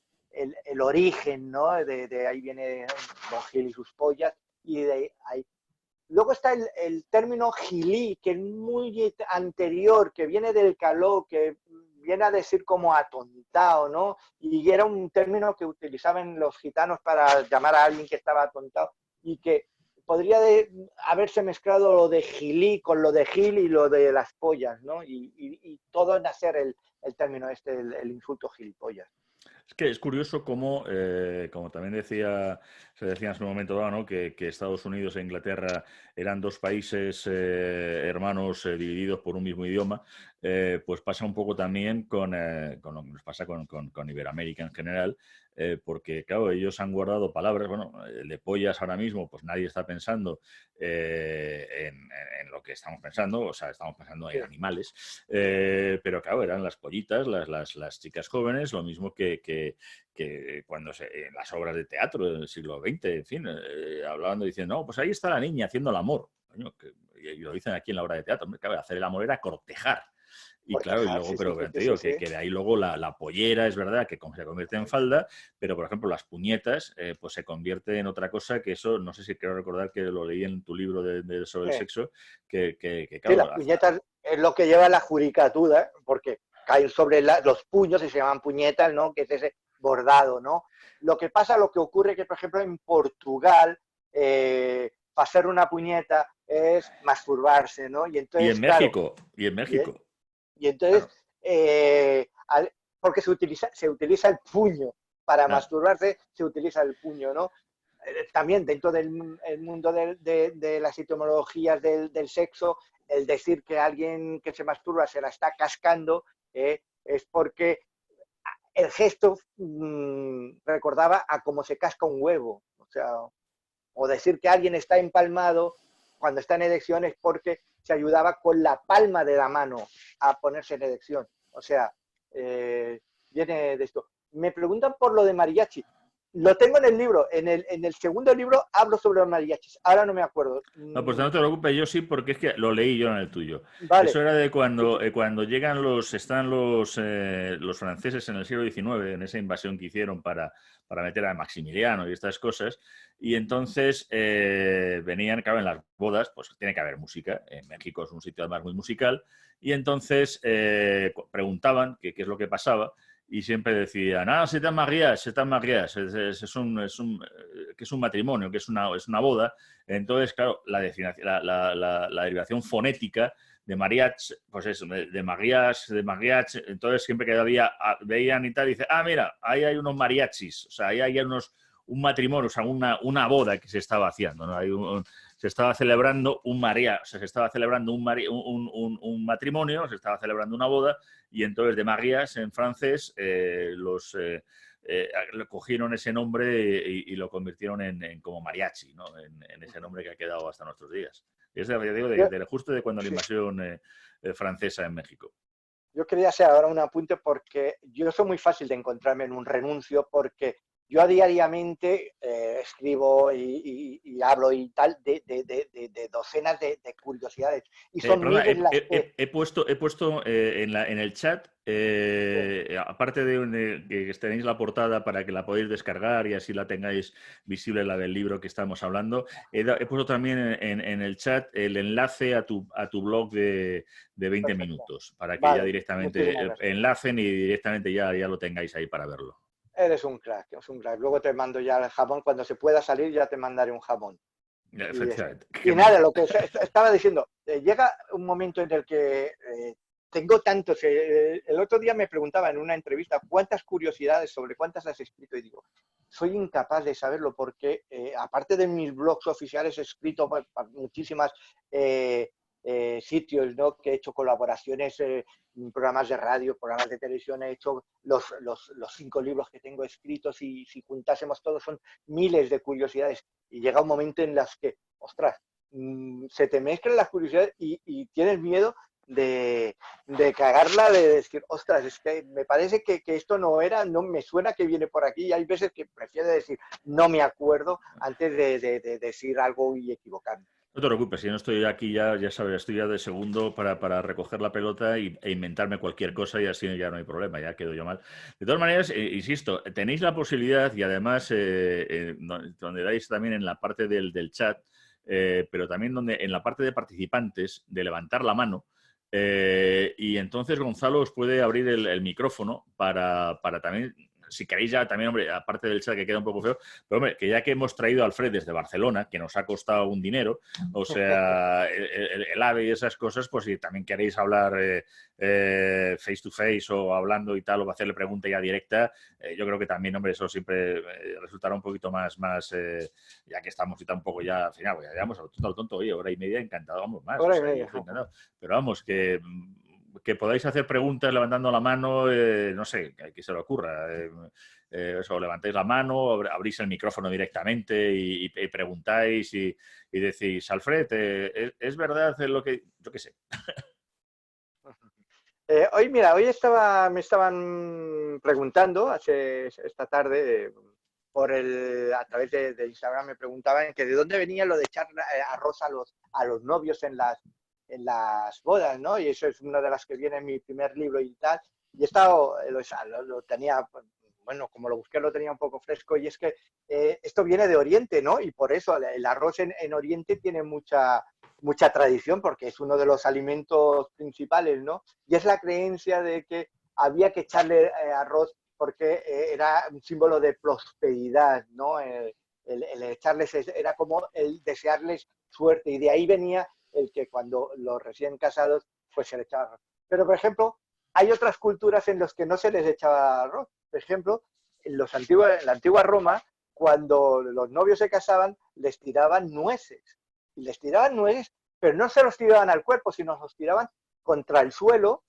origen, ¿no? De ahí viene Don Gil y sus pollas, y de ahí. Luego está el término gilí, que es muy anterior, que viene del caló, que viene a decir como atontado, ¿no? Y era un término que utilizaban los gitanos para llamar a alguien que estaba atontado y que podría haberse mezclado lo de gilí con lo de gil y lo de las pollas, ¿no? Y todo nacer el término el insulto gilipollas. Es que es curioso cómo, como también se decía en su momento dado, ¿no? que Estados Unidos e Inglaterra eran dos países hermanos divididos por un mismo idioma, pues pasa un poco también con lo que nos pasa con Iberoamérica en general, porque, claro, ellos han guardado palabras, bueno, de pollas ahora mismo, pues nadie está pensando en lo que estamos pensando, o sea, estamos pensando en animales, pero claro, eran las pollitas, las chicas jóvenes, lo mismo que cuando en las obras de teatro del siglo XX, en fin, hablando diciendo, no, pues ahí está la niña haciendo el amor. Coño, y lo dicen aquí en la obra de teatro, claro, hacer el amor era cortejar. Y claro, y Cortejar, luego, sí, pero sí, te sí, sí, digo sí. que de ahí luego la pollera es verdad que se convierte en falda, pero por ejemplo las puñetas pues se convierte en otra cosa que eso, no sé si quiero recordar que lo leí en tu libro sobre el sexo, que Sí, las claro, puñetas es lo que lleva la judicatura, porque caen sobre los puños y se llaman puñetas, ¿no? Que es ese bordado, ¿no? Lo que ocurre que, por ejemplo, en Portugal, hacer una puñeta es masturbarse, ¿no? Y y entonces, en claro, México, y en y, México, y entonces, claro, porque se utiliza el puño, para claro. masturbarse se utiliza el puño, ¿no? También dentro del el mundo de las etimologías del sexo, el decir que alguien que se masturba se la está cascando, es porque el gesto recordaba a cómo se casca un huevo. O sea, o decir que alguien está empalmado cuando está en erección es porque se ayudaba con la palma de la mano a ponerse en erección. O sea, viene de esto. Me preguntan por lo de mariachi. Lo tengo en el libro. En el segundo libro hablo sobre los mariachis. Ahora no me acuerdo. No, pues no te preocupes, yo sí, porque es que lo leí yo en el tuyo. Eso Vale. era de cuando llegan están los franceses en el siglo XIX, en esa invasión que hicieron para meter a Maximiliano y estas cosas, y entonces venían, claro, en las bodas, pues tiene que haber música, en México es un sitio además muy musical, y entonces preguntaban qué es lo que pasaba, y siempre decían, c'est un mariage, que es un matrimonio, que es una boda. Entonces, claro, la derivación fonética de mariach, pues eso, de mariach, entonces siempre que veían y tal, dice, mira, ahí hay unos mariachis, o sea, ahí hay un matrimonio, o sea, una boda que se estaba haciendo, ¿no? Se estaba celebrando un mariage, o sea, se estaba celebrando un matrimonio, se estaba celebrando una boda, y entonces de mariage en francés cogieron ese nombre y lo convirtieron en como mariachi, ¿no? En ese nombre que ha quedado hasta nuestros días. Es justo de cuando la Sí, invasión francesa en México. yo quería hacer ahora un apunte porque yo soy muy fácil de encontrarme en un renuncio porque yo diariamente escribo y hablo y tal de docenas de curiosidades. Y son Perdona, miles las que... he puesto en el chat, aparte de que tenéis la portada para que la podáis descargar y así la tengáis visible, la del libro que estamos hablando, he puesto también en el chat el enlace a tu blog de 20 Perfecto. minutos, para que ya Vale, directamente muchísimas gracias. enlacen y directamente ya lo tengáis ahí para verlo. Eres un crack, es un crack. Luego te mando ya el jamón, cuando se pueda salir ya te mandaré un jamón. Y, Efectivamente. y nada, lo que estaba diciendo, llega un momento en el que tengo tantos. El otro día me preguntaba en una entrevista cuántas curiosidades, sobre cuántas has escrito, y digo, soy incapaz de saberlo porque, aparte de mis blogs oficiales, he escrito para muchísimas sitios, ¿no? Que he hecho colaboraciones, programas de radio, programas de televisión, he hecho los 5 libros que tengo escritos, y si juntásemos todos son miles de curiosidades. Y llega un momento en las que, ostras, se te mezclan las curiosidades y tienes miedo de cagarla, de decir, ostras, es que me parece que esto no era, no me suena que viene por aquí, y hay veces que prefiero decir, no me acuerdo, antes de decir algo y equivocarme. No te preocupes, si no estoy aquí ya sabes, estoy ya de segundo para recoger la pelota e inventarme cualquier cosa y así ya no hay problema, ya quedo yo mal. De todas maneras, insisto, tenéis la posibilidad y además donde dais también en la parte del chat, pero también donde en la parte de participantes, de levantar la mano, y entonces Gonzalo os puede abrir el micrófono para también... Si queréis ya también, hombre, aparte del chat que queda un poco feo, pero hombre, que ya que hemos traído a Alfred desde Barcelona, que nos ha costado un dinero, o sea, el AVE y esas cosas, pues si también queréis hablar face to face o hablando y tal, o hacerle pregunta ya directa, yo creo que también, hombre, eso siempre resultará un poquito más ya que estamos y tampoco ya al final, pues ya llevamos al tonto, oye, hora y media, encantado, vamos más, Hora o y sea, yo media. estoy encantado. Pero vamos, que podáis hacer preguntas levantando la mano, no sé, que se le ocurra. Eso, levantáis la mano, abrís el micrófono directamente y preguntáis y decís, Alfred, ¿es verdad lo que...? Yo qué sé. Hoy, mira, me estaban preguntando esta tarde, a través de Instagram, me preguntaban que de dónde venía lo de echar arroz a los novios en las bodas, ¿no? Y eso es una de las que viene en mi primer libro y tal. Y he estado, lo tenía, bueno, como lo busqué lo tenía un poco fresco, y es que esto viene de Oriente, ¿no? Y por eso el arroz en Oriente tiene mucha tradición, porque es uno de los alimentos principales, ¿no? Y es la creencia de que había que echarle arroz porque era un símbolo de prosperidad, ¿no? El echarles era como el desearles suerte, y de ahí venía el que cuando los recién casados pues se les echaba arroz. Pero, por ejemplo, hay otras culturas en las que no se les echaba arroz. Por ejemplo, en la antigua Roma, cuando los novios se casaban, les tiraban nueces. Y les tiraban nueces, pero no se los tiraban al cuerpo, sino los tiraban contra el suelo,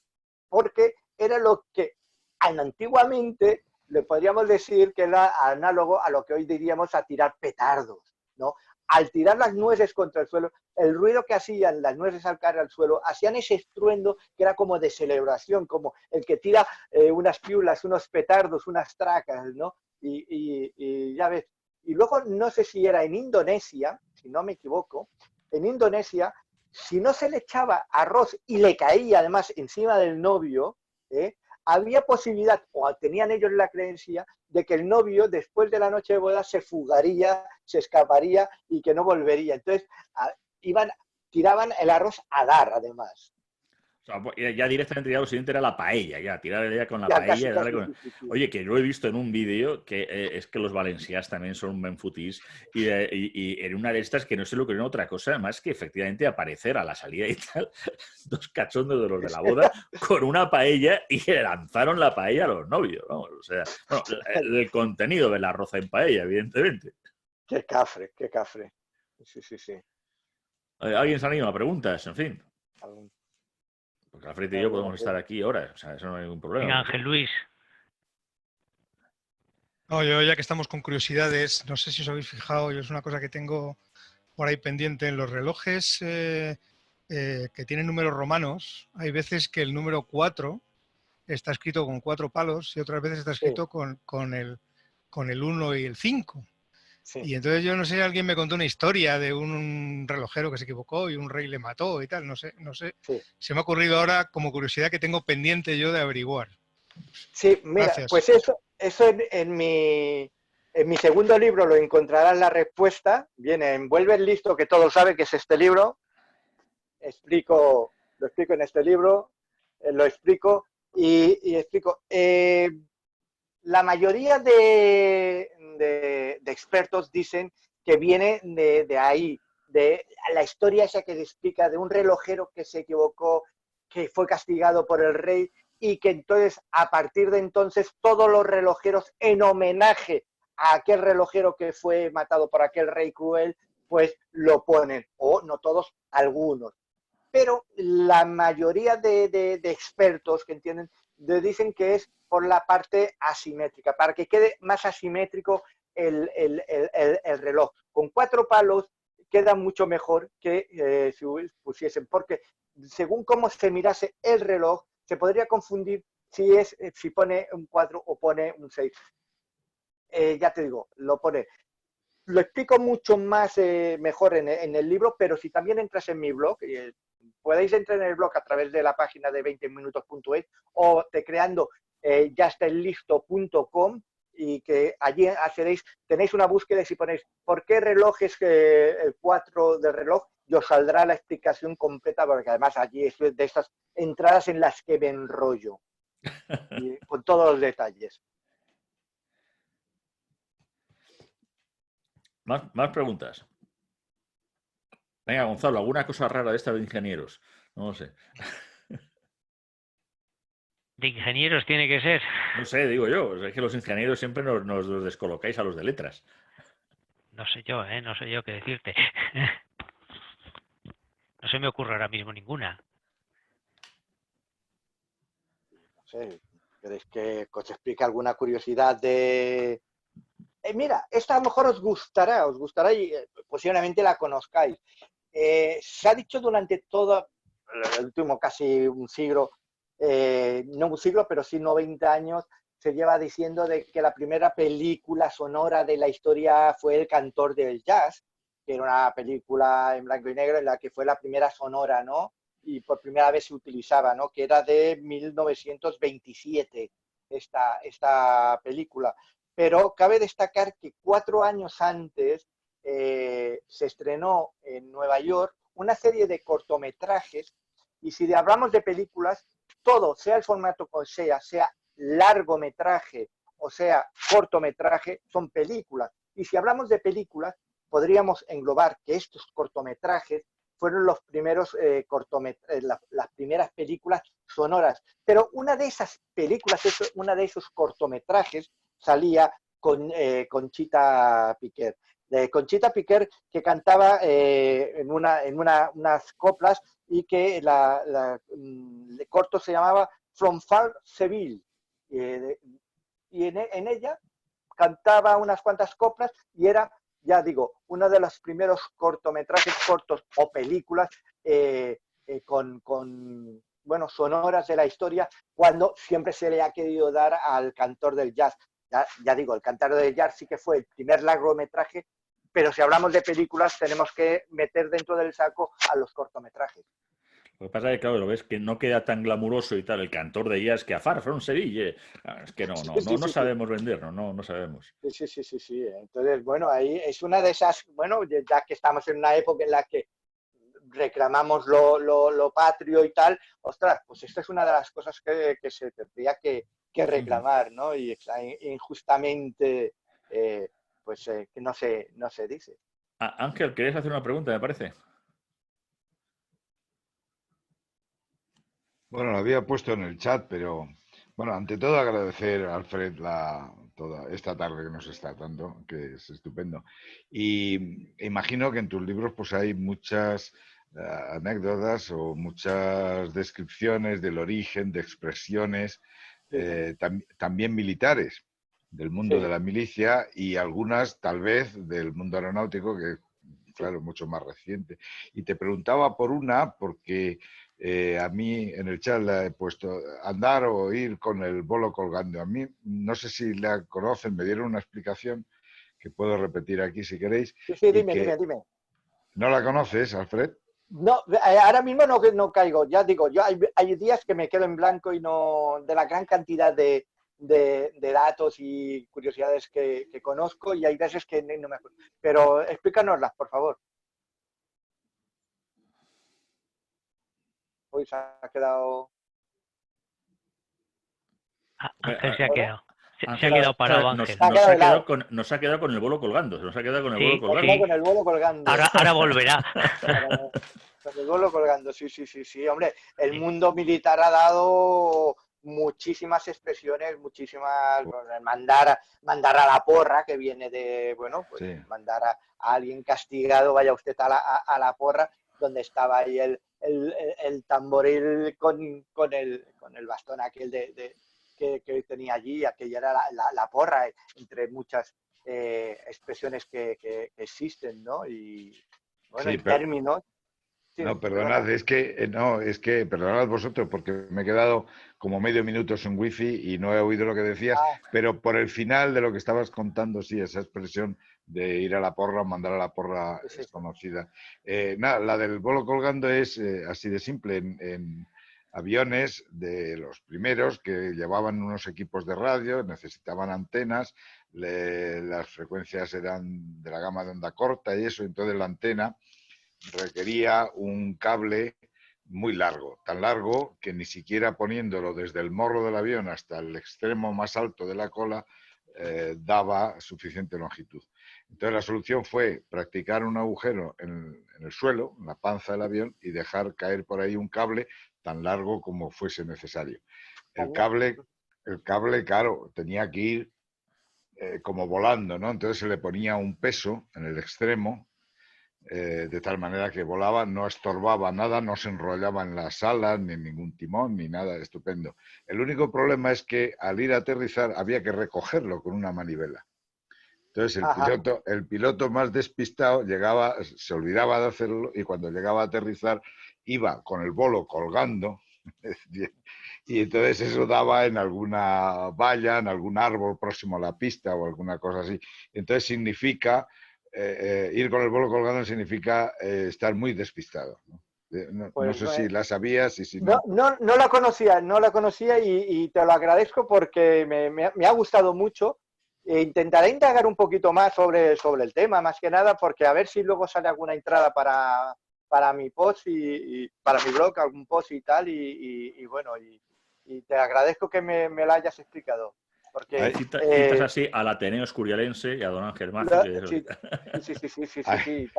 porque era lo que antiguamente le podríamos decir que era análogo a lo que hoy diríamos a tirar petardos, ¿no? Al tirar las nueces contra el suelo, el ruido que hacían las nueces al caer al suelo, hacían ese estruendo que era como de celebración, como el que tira unas piulas, unos petardos, unas tracas, ¿no? Y ya ves. Y luego, no sé si era en Indonesia, si no me equivoco, en Indonesia, si no se le echaba arroz y le caía además encima del novio, había posibilidad, o tenían ellos la creencia, de que el novio después de la noche de boda se fugaría, se escaparía y que no volvería. Entonces, tiraban el arroz a dar, además. O sea, ya directamente ya lo siguiente era la paella, ya, tirar ya con la Ya paella casi, y darle casi, con... sí, sí, sí. Oye, que lo he visto en un vídeo, que es que los valencians también son un benfutís, y en una de estas que no se le ocurrió otra cosa, además que efectivamente aparecer a la salida y tal, dos cachondos de los de la boda con una paella y le lanzaron la paella a los novios, vamos, o sea, bueno, el contenido del arroz en paella, evidentemente. Qué cafre, qué cafre. Sí, sí, sí. ¿Alguien se anima a preguntas? En fin, Algún- porque Alfred y yo podemos estar algún- aquí horas, o sea, eso no hay ningún Venga, problema. Ángel Luis. No, yo ya que estamos con curiosidades, no sé si os habéis fijado, yo es una cosa que tengo por ahí pendiente en los relojes que tienen números romanos. Hay veces que el número 4 está escrito con 4 palos y otras veces está Sí, escrito con con el 1 y el 5. Sí. Y entonces yo no sé, alguien me contó una historia de un relojero que se equivocó y un rey le mató y tal, no sé. Sí. Se me ha ocurrido ahora como curiosidad que tengo pendiente yo de averiguar. Sí, mira, Gracias. pues eso en mi segundo libro lo encontrarás la respuesta. Viene en Vuelve listo, que todo sabe que es este libro. Lo explico en este libro, lo explico y explico. La mayoría de expertos dicen que viene de ahí, de la historia esa que se explica de un relojero que se equivocó, que fue castigado por el rey y que entonces, a partir de entonces, todos los relojeros, en homenaje a aquel relojero que fue matado por aquel rey cruel, pues lo ponen, o no todos, algunos. Pero la mayoría de expertos que entienden dicen que es por la parte asimétrica, para que quede más asimétrico el reloj. Con 4 palos queda mucho mejor que si pusiesen, porque según cómo se mirase el reloj, se podría confundir si pone un 4 o pone un 6. Ya te digo, lo explico mucho más mejor en el libro, pero si también entras en mi blog, podéis entrar en el blog a través de la página de 20minutos.es o tecleando yaestalisto.com y que allí tenéis una búsqueda y si ponéis ¿por qué reloj es el 4 del reloj? Y os saldrá la explicación completa, porque además allí es de estas entradas en las que me enrollo, y con todos los detalles. Más preguntas. Venga, Gonzalo, alguna cosa rara de esta de ingenieros. No lo sé. De ingenieros tiene que ser. No sé, digo yo. O sea, es que los ingenieros siempre nos descolocáis a los de letras. No sé yo, no sé yo qué decirte. No se me ocurre ahora mismo ninguna. No sé, ¿queréis que os explique alguna curiosidad de...? Mira, esta a lo mejor os gustará y posiblemente la conozcáis. Se ha dicho durante todo el último casi un siglo, no un siglo, pero sí 90 años, se lleva diciendo de que la primera película sonora de la historia fue El Cantor del Jazz, que era una película en blanco y negro en la que fue la primera sonora, ¿no? Y por primera vez se utilizaba, ¿no? Que era de 1927 esta película. Pero cabe destacar que 4 años antes se estrenó en Nueva York una serie de cortometrajes y si hablamos de películas, todo, sea el formato que sea largometraje o sea cortometraje, son películas. Y si hablamos de películas, podríamos englobar que estos cortometrajes fueron los primeros las primeras películas sonoras. Pero una de esas películas, una de esos cortometrajes, salía con Conchita Piquer. De Conchita Piquer que cantaba en unas coplas y que el corto se llamaba From Far Seville. Y en ella cantaba unas cuantas coplas y era, ya digo, uno de los primeros cortometrajes cortos o películas bueno, sonoras de la historia, cuando siempre se le ha querido dar al cantor del jazz. Ya digo, el cantor del jazz sí que fue el primer largometraje, pero si hablamos de películas tenemos que meter dentro del saco a los cortometrajes. Lo que pasa es que, claro, lo ves que no queda tan glamuroso y tal el cantor de jazz que a Far From Seville. Es que no sabemos vendernos, no sabemos. Sí. Entonces, bueno, ahí es una de esas, bueno, ya que estamos en una época en la que reclamamos lo patrio y tal, ostras, pues esta es una de las cosas que se tendría que reclamar, ¿no? Y injustamente, que no se dice. Ángel, ¿querías hacer una pregunta, me parece? Bueno, lo había puesto en el chat, pero bueno, ante todo agradecer a Alfred toda esta tarde que nos está dando, que es estupendo. Y imagino que en tus libros pues hay muchas anécdotas o muchas descripciones del origen, de expresiones, también militares, del mundo de la milicia y algunas tal vez del mundo aeronáutico, que claro, mucho más reciente. Y te preguntaba por una, porque A mí en el chat le he puesto andar o ir con el bolo colgando. A mí, no sé si la conocen, me dieron una explicación que puedo repetir aquí si queréis. Sí, Y dime, que dime. ¿no la conoces, Alfred? No, ahora mismo no caigo, ya digo, yo hay días que me quedo en blanco y no, de la gran cantidad de datos y curiosidades que conozco, y hay veces que no me acuerdo. Pero explícanoslas, por favor. Hoy se ha quedado... Ángel se ha quedado. Se ha Ángel, quedado parado, Ángel. nos ha quedado con el bolo colgando. Se nos ha quedado con el bolo Sí, colgando. sí. con el vuelo colgando. Ahora volverá. Con el vuelo colgando, sí. Hombre, el Sí. mundo militar ha dado muchísimas expresiones, muchísimas... Mandar a la porra, que viene de, bueno, pues Sí. mandar a alguien castigado, vaya usted a la porra, donde estaba ahí el tamboril con el bastón aquel que tenía allí, aquella era la porra, entre muchas expresiones que existen, ¿no? Y bueno, Sí, en términos... Sí, no, perdona. perdonad, es que perdonad vosotros porque me he quedado como medio minuto sin wifi y no he oído lo que decías, Ah, pero por el final de lo que estabas contando, sí, esa expresión de ir a la porra, mandar a la porra sí. es conocida. Nada, la del bolo colgando es así de simple. En aviones de los primeros que llevaban unos equipos de radio, necesitaban antenas, las frecuencias eran de la gama de onda corta y eso, entonces la antena requería un cable muy largo, tan largo que ni siquiera poniéndolo desde el morro del avión hasta el extremo más alto de la cola daba suficiente longitud. Entonces la solución fue practicar un agujero en el suelo, en la panza del avión, y dejar caer por ahí un cable tan largo como fuese necesario. El cable, claro, tenía que ir como volando, ¿no? Entonces se le ponía un peso en el extremo de tal manera que volaba, no estorbaba nada, no se enrollaba en las alas, ni en ningún timón, ni nada, estupendo. El único problema es que al ir a aterrizar había que recogerlo con una manivela. Entonces el piloto más despistado llegaba, se olvidaba de hacerlo y cuando llegaba a aterrizar iba con el bolo colgando y entonces eso daba en alguna valla, en algún árbol próximo a la pista o alguna cosa así. Entonces significa ir con el bolo colgando significa estar muy despistado, ¿no? No pues sé si la sabías y si no la conocía y te lo agradezco porque me ha gustado mucho. Intentaré indagar un poquito más sobre el tema, más que nada, porque a ver si luego sale alguna entrada para mi post y para mi blog, algún post y tal, y bueno, y te agradezco que me lo hayas explicado. Porque Citas así al Ateneo Escurialense y a don Ángel Maci. Sí,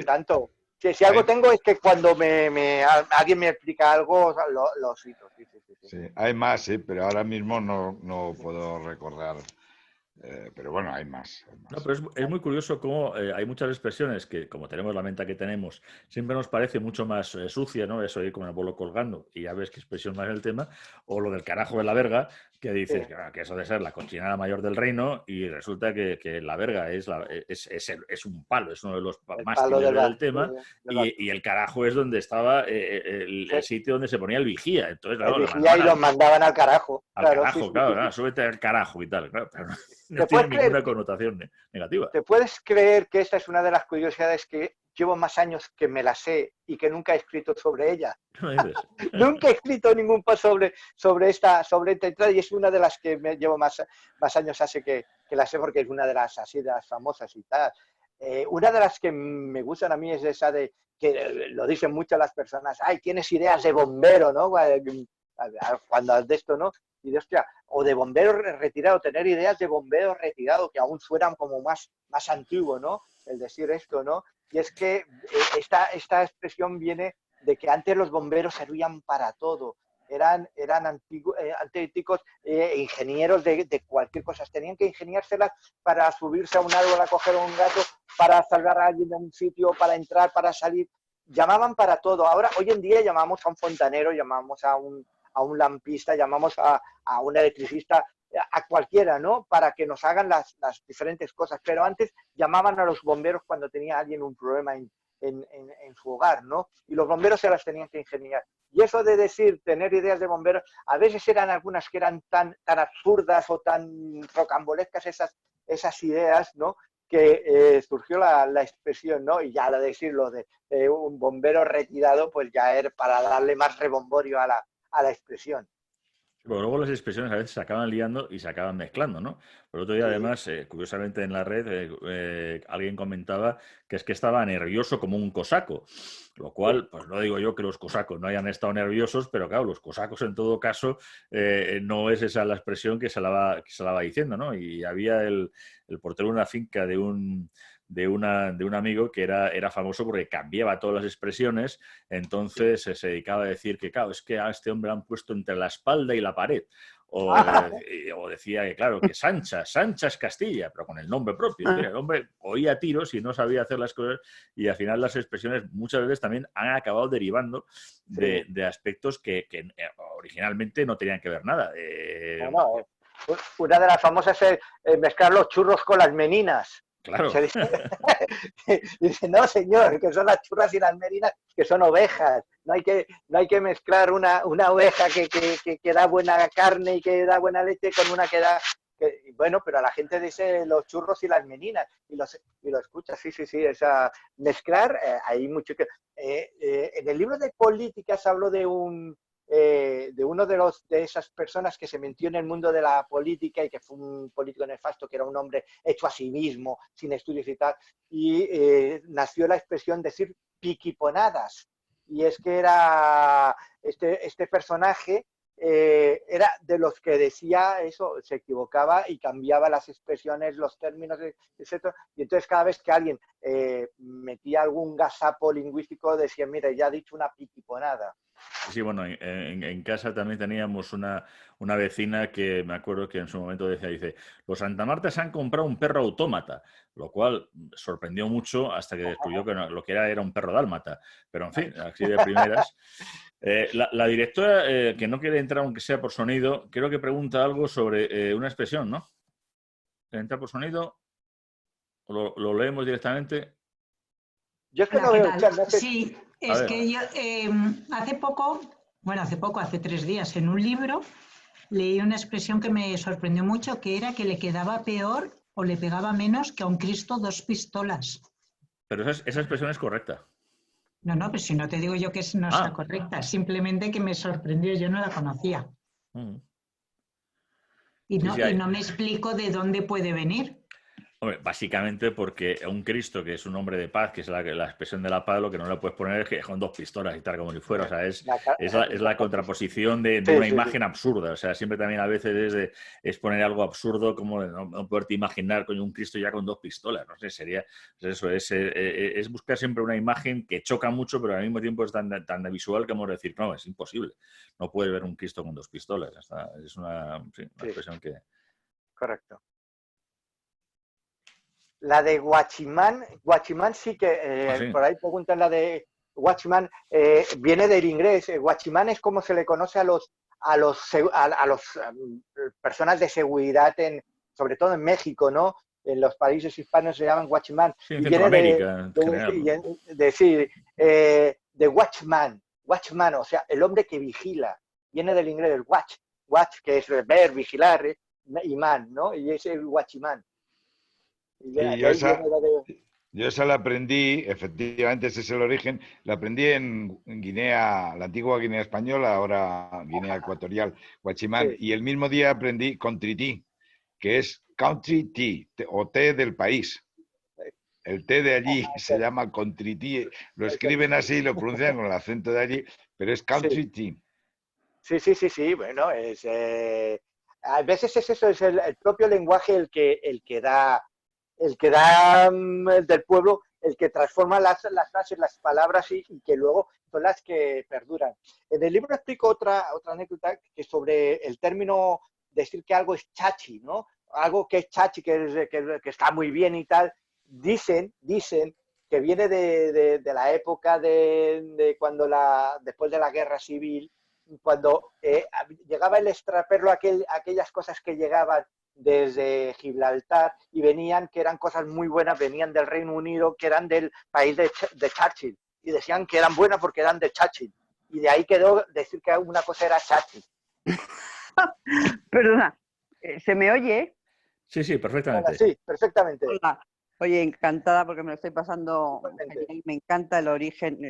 tanto. Si algo hay, tengo es que cuando alguien me explica algo, lo cito. Sí, hay más, sí, pero ahora mismo no puedo recordar. Pero bueno, hay más. No, pero es muy curioso cómo hay muchas expresiones que, como tenemos la mente que tenemos, siempre nos parece mucho más sucia, ¿no? Eso ir con el bolo colgando, y ya ves qué expresión más es el tema, o lo del carajo de la verga, que dices que eso de ser la cochinada mayor del reino, y resulta que la verga es un palo, es uno de los mástiles del tema, y el carajo es donde estaba el sitio donde se ponía el vigía. Entonces, claro, el vigía y los mandaban al carajo. Claro, súbete al carajo y tal, claro, pero no tiene ninguna connotación negativa. ¿Te puedes creer que esta es una de las curiosidades que llevo más años que me la sé y que nunca he escrito sobre ella? Nunca he escrito ningún post sobre esta entrada, y es una de las que me llevo más años hace que la sé, porque es una de las famosas y tal. Una de las que me gustan a mí es esa de que lo dicen muchas las personas: ay, tienes ideas de bombero, ¿no? Cuando de esto, ¿no? Y de hostia, o de bombero retirado, tener ideas de bombero retirado, que aún suenan como más antiguo, ¿no? El decir esto, ¿no? Y es que esta expresión viene de que antes los bomberos servían para todo. Eran auténticos ingenieros de cualquier cosa. Tenían que ingeniárselas para subirse a un árbol a coger a un gato, para salvar a alguien de un sitio, para entrar, para salir. Llamaban para todo. Ahora, hoy en día llamamos a un fontanero, llamamos a un lampista, llamamos a un electricista, a cualquiera, ¿no? Para que nos hagan las diferentes cosas. Pero antes llamaban a los bomberos cuando tenía alguien un problema en su hogar, ¿no? Y los bomberos se las tenían que ingeniar. Y eso de decir, tener ideas de bomberos, a veces eran algunas que eran tan absurdas o tan rocambolescas esas ideas, ¿no? Que surgió la expresión, ¿no? Y ya decirlo de un bombero retirado, pues ya era para darle más rebomborio a la expresión. Pero luego las expresiones a veces se acaban liando y se acaban mezclando, ¿no? Por otro día, Sí. además, curiosamente en la red, alguien comentaba que es que estaba nervioso como un cosaco, lo cual, pues no digo yo que los cosacos no hayan estado nerviosos, pero claro, los cosacos en todo caso no es esa la expresión que se la va diciendo, ¿no? Y había el portero de una finca de un amigo que era famoso porque cambiaba todas las expresiones, entonces se dedicaba a decir que, claro, es que a este hombre lo han puesto entre la espalda y la pared. O decía que, claro, que Sancha es Castilla, pero con el nombre propio. El hombre oía tiros y no sabía hacer las cosas, y al final las expresiones muchas veces también han acabado derivando de aspectos que originalmente no tenían que ver nada. Una de las famosas es mezclar los churros con las meninas. Claro. Dice, no, señor, que son las churras y las merinas, que son ovejas. No hay que mezclar una oveja que da buena carne y que da buena leche con una que da... bueno, pero a la gente dice los churros y las meninas, y lo escucha, sí, esa mezclar, hay mucho que... en el libro de políticas hablo de uno de esas personas que se metió en el mundo de la política y que fue un político nefasto, que era un hombre hecho a sí mismo, sin estudios y tal, y nació la expresión decir piquiponadas. Y es que era este personaje era de los que decía eso, se equivocaba y cambiaba las expresiones, los términos, etc. Y entonces cada vez que alguien metía algún gazapo lingüístico decía, mira, ya ha dicho una piquiponada. Sí, bueno, en casa también teníamos una vecina que me acuerdo que en su momento dice, los Santa Marta se han comprado un perro autómata, lo cual sorprendió mucho hasta que descubrió que lo que era un perro dálmata. Pero en fin, así de primeras. La directora, que no quiere entrar aunque sea por sonido, creo que pregunta algo sobre una expresión, ¿no? ¿Entra por sonido? ¿Lo leemos directamente? Yo es que no veo. Sí, es que yo hace 3 días, en un libro, leí una expresión que me sorprendió mucho, que era que le quedaba peor o le pegaba menos que a un Cristo 2 pistolas. Pero esa expresión es correcta. No, pero si no te digo yo que no está correcta, simplemente que me sorprendió, yo no la conocía. Y no me explico de dónde puede venir. Hombre, básicamente porque un Cristo que es un hombre de paz, que es la expresión de la paz, lo que no le puedes poner es que con 2 pistolas y tal como si fuera. O sea, es la contraposición de una imagen absurda. O sea, siempre también a veces es poner algo absurdo como no poderte imaginar con un Cristo ya con 2 pistolas. No sé, sería eso, es buscar siempre una imagen que choca mucho, pero al mismo tiempo es tan visual que hemos de decir, no, es imposible. No puedes ver un Cristo con 2 pistolas. Es una expresión que... Correcto. La de Guachimán sí que, sí. Por ahí preguntan la de Guachimán, viene del inglés. Guachimán es como se le conoce a los personas de seguridad, sobre todo en México, ¿no? En los países hispanos se llaman Guachimán. Sí, en Centroamérica, de Watchman, o sea, el hombre que vigila. Viene del inglés del watch, que es ver, vigilar, y man, ¿no? Y es el Guachimán. Yo esa la aprendí, efectivamente ese es el origen, la aprendí en Guinea, la antigua Guinea Española, ahora Guinea Ecuatorial, Guachimán, y el mismo día aprendí contrití, que es country tea, o té del país. El té de allí se llama contrití, lo escriben así, lo pronuncian con el acento de allí, pero es country tea. Sí, bueno, a veces es eso, es el propio lenguaje el que da del pueblo, el que transforma las frases, las palabras y que luego son las que perduran. En el libro explico otra anécdota que sobre el término decir que algo es chachi, ¿no? Algo que es chachi, que está muy bien y tal. Dicen que viene de la época de cuando después de la guerra civil, cuando llegaba el extraperlo, aquellas cosas que llegaban desde Gibraltar, y venían, que eran cosas muy buenas, venían del Reino Unido, que eran del país de Churchill, y decían que eran buenas porque eran de Churchill, y de ahí quedó decir que una cosa era Churchill. Perdona, ¿se me oye? Sí, sí, perfectamente. Bueno, sí, perfectamente. Hola. Oye, encantada porque me lo estoy pasando Igualmente. genial. Me encanta el origen,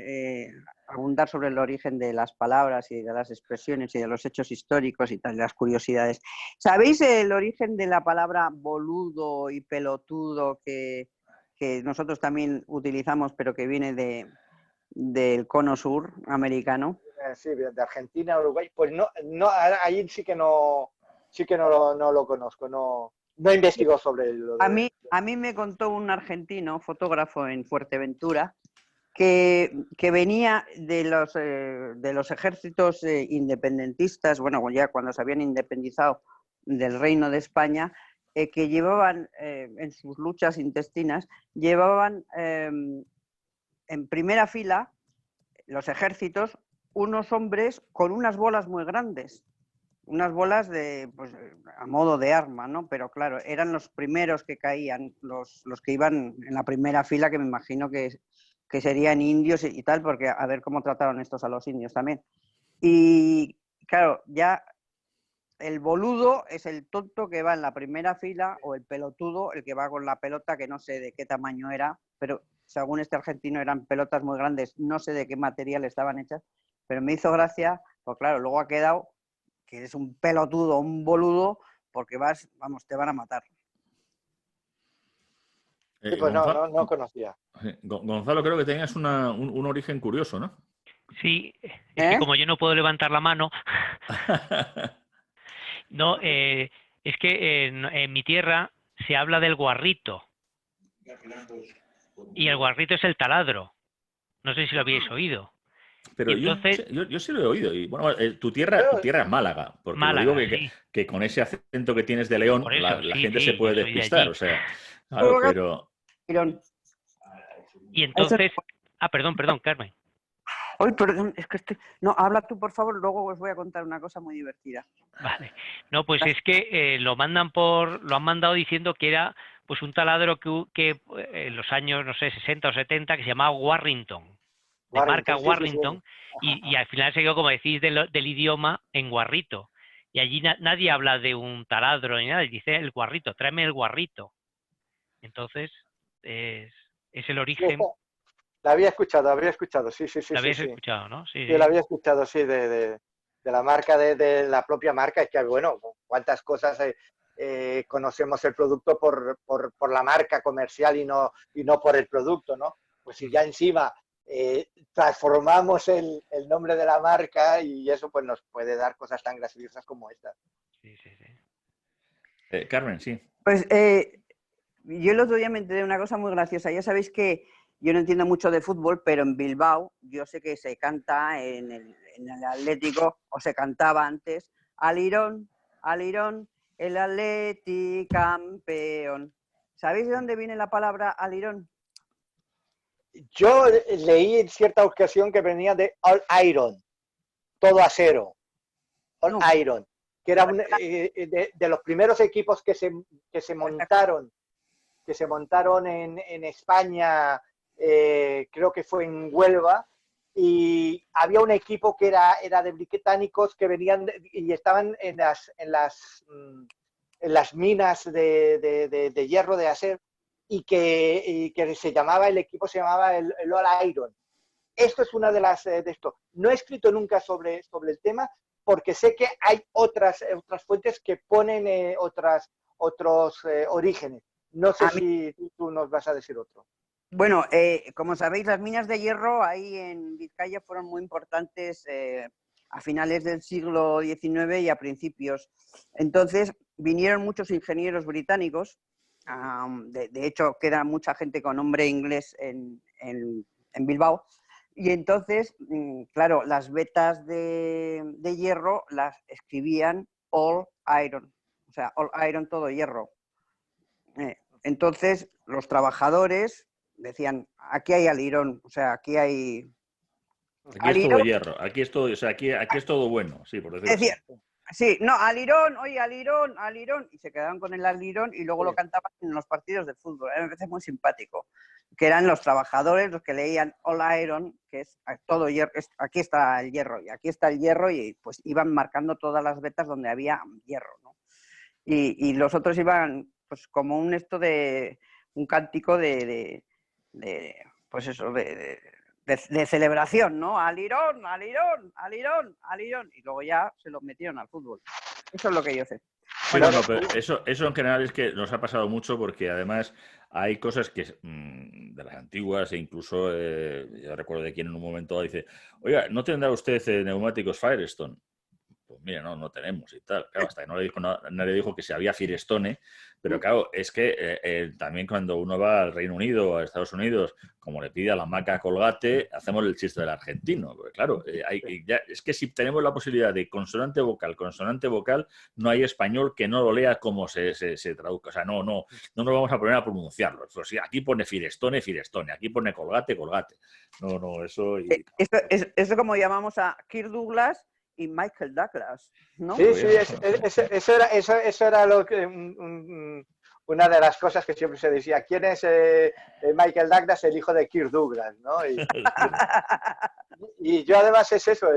abundar sobre el origen de las palabras y de las expresiones y de los hechos históricos y tal, las curiosidades. ¿Sabéis el origen de la palabra boludo y pelotudo que nosotros también utilizamos, pero que viene del cono sur americano? Sí, de Argentina, Uruguay, pues no, ahí sí que no lo conozco, no investigo sobre lo de... A mí me contó un argentino, fotógrafo en Fuerteventura, que venía de los ejércitos independentistas, bueno, ya cuando se habían independizado del Reino de España, que llevaban en sus luchas intestinas, llevaban en primera fila los ejércitos unos hombres con unas bolas muy grandes. Unas bolas pues, a modo de arma, ¿no? Pero claro, eran los primeros que caían, los que iban en la primera fila, que me imagino que serían indios y tal, porque a ver cómo trataron estos a los indios también. Y claro, ya el boludo es el tonto que va en la primera fila, o el pelotudo, el que va con la pelota, que no sé de qué tamaño era, pero según este argentino eran pelotas muy grandes, no sé de qué material estaban hechas, pero me hizo gracia, pues claro, luego ha quedado que eres un pelotudo, un boludo, porque te van a matar. Sí, pues no conocía. Gonzalo, creo que tenías un origen curioso, ¿no? Sí, es que como yo no puedo levantar la mano, no, es que en mi tierra se habla del guarrito. Y el guarrito es el taladro. No sé si lo habéis oído. Pero entonces, yo sí lo he oído. Y bueno, tu tierra es Málaga, porque Málaga, lo digo sí. que con ese acento que tienes de León, Por eso, la sí, gente sí, se puede yo soy de despistar. allí. O sea, claro, pero... Y entonces... Ah, perdón, Carmen. Ay, perdón, es que no, habla tú, por favor, luego os voy a contar una cosa muy divertida. Vale. No, pues es que lo han mandado diciendo que era pues un taladro que en los años, no sé, 60 o 70, que se llamaba Warrington, de marca sí, Warrington, sí. Y al final se quedó, como decís, del idioma en guarrito. Y allí nadie habla de un taladro ni nada, dice el guarrito, tráeme el guarrito. Entonces, es el origen. La había escuchado, sí. La habéis escuchado, ¿no? Sí, la había escuchado, sí, de la marca, de la propia marca. Es que, bueno, cuántas cosas conocemos el producto por la marca comercial y no por el producto, ¿no? Pues si ya encima transformamos el nombre de la marca, y eso pues nos puede dar cosas tan graciosas como estas. Sí. Carmen, sí. Pues yo el otro día me enteré de una cosa muy graciosa. Ya sabéis que yo no entiendo mucho de fútbol, pero en Bilbao yo sé que se canta en el Atlético, o se cantaba antes, Alirón, el Atleti campeón. ¿Sabéis de dónde viene la palabra alirón? Yo leí en cierta ocasión que venía de all iron, todo acero, iron, que era de los primeros equipos que se montaron en España, creo que fue en Huelva, y había un equipo que era de británicos que venían y estaban en las minas de hierro, de acero, y que el equipo se llamaba el All Iron. Esto es una de esto. No he escrito nunca sobre el tema, porque sé que hay otras fuentes que ponen otros orígenes. No sé si tú nos vas a decir otro. Bueno, como sabéis, las minas de hierro ahí en Vizcaya fueron muy importantes a finales del siglo XIX y a principios. Entonces vinieron muchos ingenieros británicos. De hecho, queda mucha gente con nombre inglés en Bilbao. Y entonces, claro, las vetas de hierro las escribían all iron, o sea, all iron, todo hierro. Entonces, los trabajadores decían, aquí hay alirón, o sea, aquí hay... Aquí es todo hierro, aquí es todo, o sea, aquí es todo bueno, sí, por decirlo así. Sí, no, alirón, oye, alirón, alirón. Y se quedaban con el alirón y luego lo cantaban en los partidos de fútbol. Me parece muy simpático. Que eran los trabajadores los que leían All Iron, que es todo hierro, aquí está el hierro y aquí está el hierro, y pues iban marcando todas las vetas donde había hierro, ¿no? Y los otros iban pues como un cántico pues eso, de celebración, ¿no? Alirón, alirón, alirón, alirón. Y luego ya se los metieron al fútbol. Eso es lo que yo sé. Sí, no, pero eso en general es que nos ha pasado mucho porque además hay cosas que de las antiguas e incluso, yo recuerdo de quien en un momento dice, oiga, ¿no tendrá usted neumáticos Firestone? Pues mira, no tenemos y tal. Claro, hasta que nadie dijo que se había Firestone, pero claro, es que también cuando uno va al Reino Unido o a Estados Unidos, como le pide a la marca Colgate, hacemos el chiste del argentino. Porque claro, es que si tenemos la posibilidad de consonante vocal, no hay español que no lo lea como se traduzca. O sea, no nos vamos a poner a pronunciarlo. Pues, sí, aquí pone Firestone, Firestone. Aquí pone Colgate, Colgate. No, eso... Esto como llamamos a Kirk Douglas y Michael Douglas, ¿no? Sí, eso era lo que una de las cosas que siempre se decía. ¿Quién es Michael Douglas? El hijo de Kirk Douglas, ¿no? Y yo además es eso.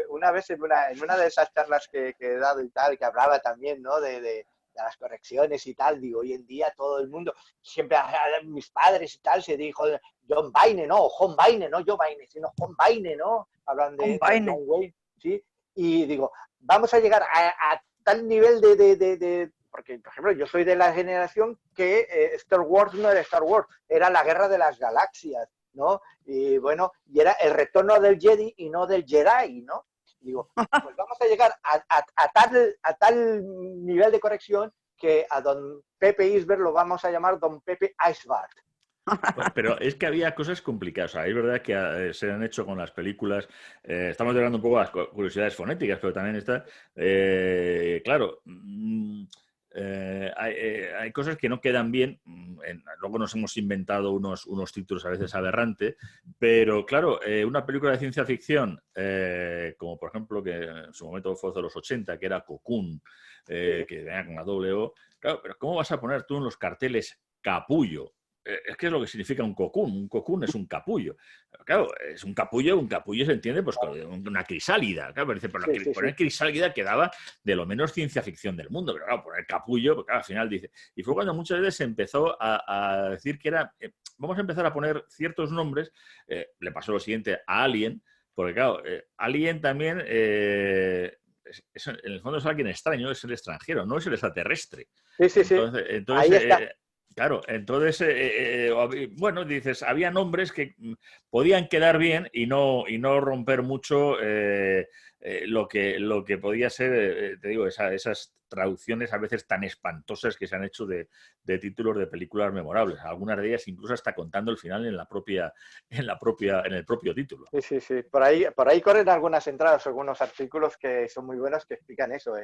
Una vez en una de esas charlas que he dado y tal, que hablaba también, ¿no? De las correcciones y tal, digo, hoy en día todo el mundo, siempre mis padres y tal, se dijo John Wayne, ¿no? O John Wayne, no John Wayne, sino John Wayne, ¿no? Hablan de John Wayne, ¿sí? Y digo, vamos a llegar a tal nivel porque, por ejemplo, yo soy de la generación que Star Wars no era Star Wars, era la Guerra de las Galaxias, ¿no? Y bueno, y era el retorno del Jedi y no del Jedi, ¿no? Digo, pues vamos a llegar a tal nivel de corrección que a don Pepe Isbert lo vamos a llamar don Pepe Iceberg. Pero es que había cosas complicadas. O sea, es verdad que se han hecho con las películas. Estamos hablando un poco de las curiosidades fonéticas, pero también está. Claro, hay cosas que no quedan bien. Luego nos hemos inventado unos títulos a veces aberrantes, pero claro, una película de ciencia ficción, como por ejemplo, que en su momento fue de los 80, que era Cocoon, que venía con la doble O. Claro, pero ¿cómo vas a poner tú en los carteles capullo? Es que es lo que significa un cocoon. Un cocoon es un capullo. Claro, es un capullo se entiende pues con una crisálida. Claro, pero poner crisálida quedaba de lo menos ciencia ficción del mundo. Pero claro, poner capullo, porque claro, al final dice... Y fue cuando muchas veces se empezó a decir que era... vamos a empezar a poner ciertos nombres. Le pasó lo siguiente a Alien, porque claro, Alien también... en el fondo es alguien extraño, es el extranjero, no es el extraterrestre. Sí. Entonces ahí está. Claro, entonces, bueno, dices, había nombres que podían quedar bien y no romper mucho lo que podía ser, te digo, esas traducciones a veces tan espantosas que se han hecho de títulos de películas memorables. Algunas de ellas incluso hasta contando el final en el propio título. Sí. Por ahí corren algunas entradas, algunos artículos que son muy buenos que explican eso.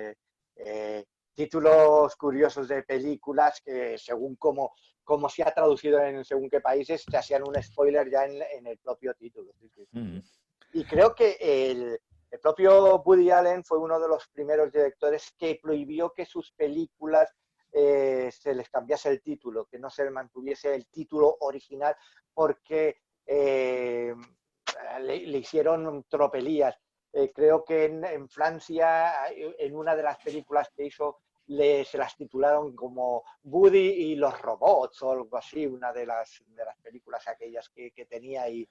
Títulos curiosos de películas que según cómo se ha traducido en según qué países te hacían un spoiler ya en el propio título. Sí. Y creo que el propio Woody Allen fue uno de los primeros directores que prohibió que sus películas se les cambiase el título, que no se mantuviese el título original porque le hicieron tropelías. Creo que en Francia, en una de las películas que hizo, se las titularon como Woody y los robots o algo así, una de las películas aquellas que tenía y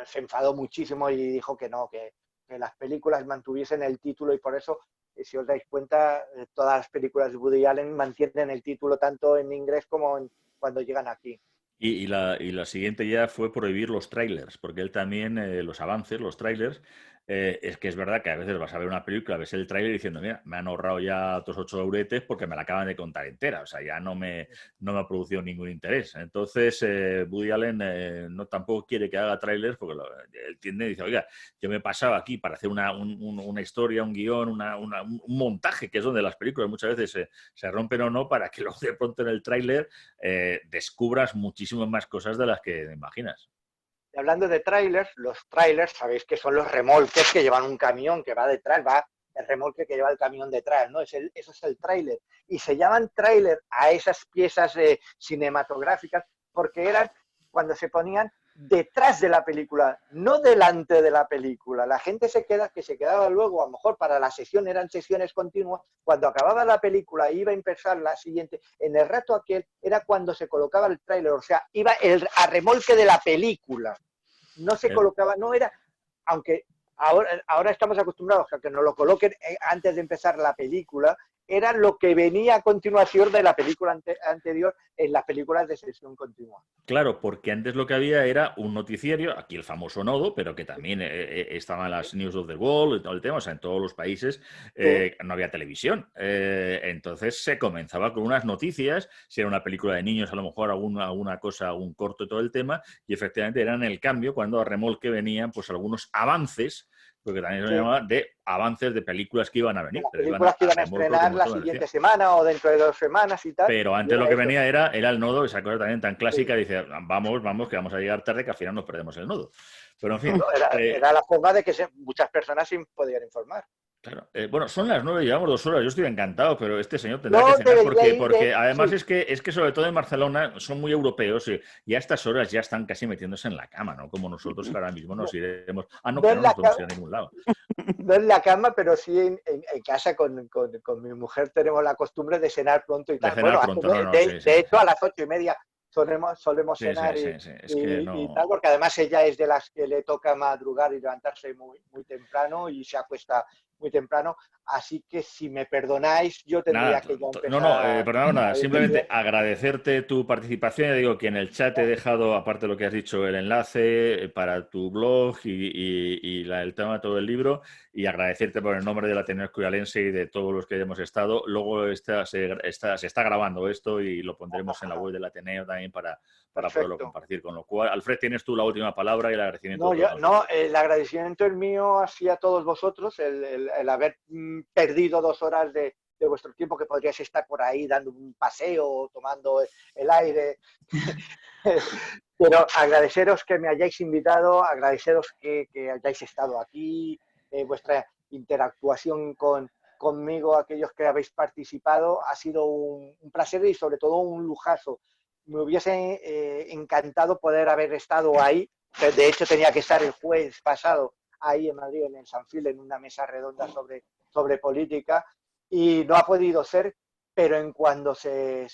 se enfadó muchísimo y dijo que no, que las películas mantuviesen el título y por eso, si os dais cuenta, todas las películas de Woody Allen mantienen el título tanto en inglés como cuando llegan aquí. Y la siguiente ya fue prohibir los trailers, porque él también, los avances, los trailers, es que es verdad que a veces vas a ver una película, ves el trailer diciendo, mira, me han ahorrado ya otros 8 euretes porque me la acaban de contar entera, o sea, ya no me ha producido ningún interés. Entonces, Woody Allen no tampoco quiere que haga trailers porque él tiende y dice, oiga, yo me he pasado aquí para hacer una historia, un guión, un montaje, que es donde las películas muchas veces se rompen o no, para que luego de pronto en el tráiler descubras muchísimas más cosas de las que imaginas. Hablando de trailers, los trailers, sabéis que son los remolques que llevan un camión que va detrás, va el remolque que lleva el camión detrás, ¿no? Eso es el tráiler. Y se llaman tráiler a esas piezas cinematográficas porque eran cuando se ponían detrás de la película, no delante de la película. La gente que se quedaba luego, a lo mejor para la sesión eran sesiones continuas, cuando acababa la película iba a empezar la siguiente, en el rato aquel era cuando se colocaba el tráiler, o sea, iba a remolque de la película. No se colocaba, no era, aunque ahora estamos acostumbrados a que nos lo coloquen antes de empezar la película, era lo que venía a continuación de la película anterior en las películas de sesión continua. Claro, porque antes lo que había era un noticiario, aquí el famoso Nodo, pero que también estaban las News of the World y todo el tema, o sea, en todos los países no había televisión. Entonces se comenzaba con unas noticias, si era una película de niños, a lo mejor alguna cosa, algún corto y todo el tema, y efectivamente eran el cambio cuando a remolque venían pues algunos avances, porque también se llamaba de avances de películas que iban a venir. De películas que iban a estrenar la siguiente semana o dentro de 2 semanas y tal. Pero antes lo que venía era el Nodo, esa cosa también tan clásica, dice, vamos, que vamos a llegar tarde, que al final nos perdemos el Nodo. Pero en fin. Era la forma de que muchas personas se podían informar. Claro. Bueno, son las 9, llevamos 2 horas, yo estoy encantado, pero este señor tendrá que cenar porque además es que sobre todo en Barcelona son muy europeos y a estas horas ya están casi metiéndose en la cama, ¿no? Como nosotros que ahora mismo nos iremos. No, que no nos podemos ir a ningún lado. No en la cama, pero sí en casa con mi mujer tenemos la costumbre de cenar pronto y tal. De cenar pronto, de hecho, a las 8:30 solemos cenar y tal, porque además ella es de las que le toca madrugar y levantarse muy, muy temprano y se acuesta muy temprano, así que si me perdonáis, yo tendría que ya empezar... Perdonad nada, simplemente agradecerte tu participación. Ya digo que en el chat he dejado, aparte de lo que has dicho, el enlace para tu blog y el tema de todo el libro, y agradecerte por el nombre del Ateneo Escurialense y de todos los que hemos estado. Luego se está grabando esto y lo pondremos en la web del Ateneo también para poderlo compartir. Con lo cual, Alfred, tienes tú la última palabra y el agradecimiento. El agradecimiento es mío hacia a todos vosotros, el haber perdido 2 horas de vuestro tiempo, que podríais estar por ahí dando un paseo, tomando el aire. Pero agradeceros que me hayáis invitado, agradeceros que hayáis estado aquí, vuestra interactuación conmigo, aquellos que habéis participado, ha sido un placer y sobre todo un lujazo. Me hubiese encantado poder haber estado ahí. De hecho, tenía que estar el jueves pasado ahí en Madrid, en el Sanfil, en una mesa redonda sobre política, y no ha podido ser, pero en cuando se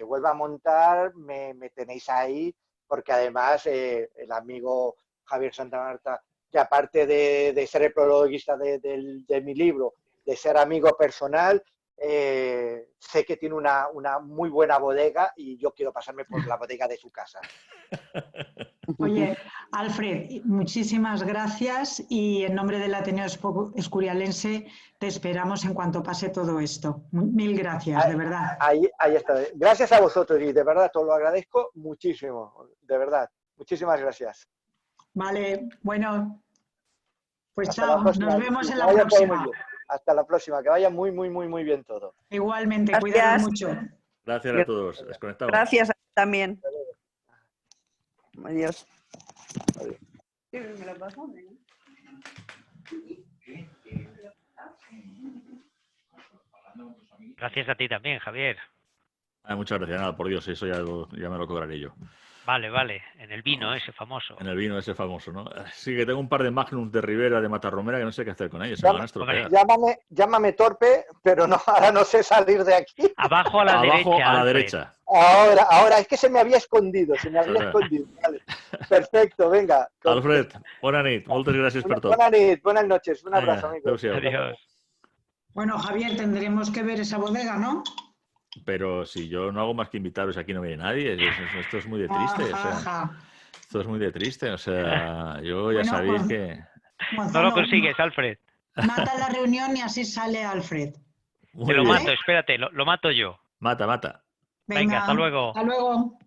vuelva a montar, me tenéis ahí, porque además el amigo Javier Santamarta, que aparte de ser el prologuista de mi libro, de ser amigo personal, sé que tiene una muy buena bodega y yo quiero pasarme por la bodega de su casa. Oye, Alfred, muchísimas gracias y en nombre del Ateneo Escurialense te esperamos en cuanto pase todo esto. Mil gracias, de verdad. Ahí está. Gracias a vosotros y de verdad os lo agradezco muchísimo, de verdad. Muchísimas gracias. Vale, bueno, pues chao, nos vemos en la próxima. Hasta la próxima, que vaya muy, muy, muy, muy bien todo. Igualmente, cuidados mucho. Gracias a todos. Desconectamos. Gracias también. Adiós. Gracias a ti también, Javier. Muchas gracias. Nada, por Dios, eso ya me lo cobraré yo. Vale. En el vino ese famoso. En el vino ese famoso, ¿no? Sí, que tengo un par de Magnums de Ribera, de Matarromera, que no sé qué hacer con ellos. Llámame torpe, pero no, ahora no sé salir de aquí. Abajo a la derecha. Ahora, es que se me había escondido. Vale. Perfecto, venga. Alfred, buena nit. Moltes gràcies per tot. Buena nit, buenas noches. Un abrazo, amigo. Adiós. Bueno, Javier, tendremos que ver esa bodega, ¿no? Pero si yo no hago más que invitaros, aquí no viene nadie. Esto es muy de triste. Esto es muy de triste. O sea, yo ya sabéis que... No lo consigues, Alfred. Mata la reunión y así sale Alfred. Te lo mato, espérate, lo mato yo. Mata. Venga, hasta luego. Hasta luego.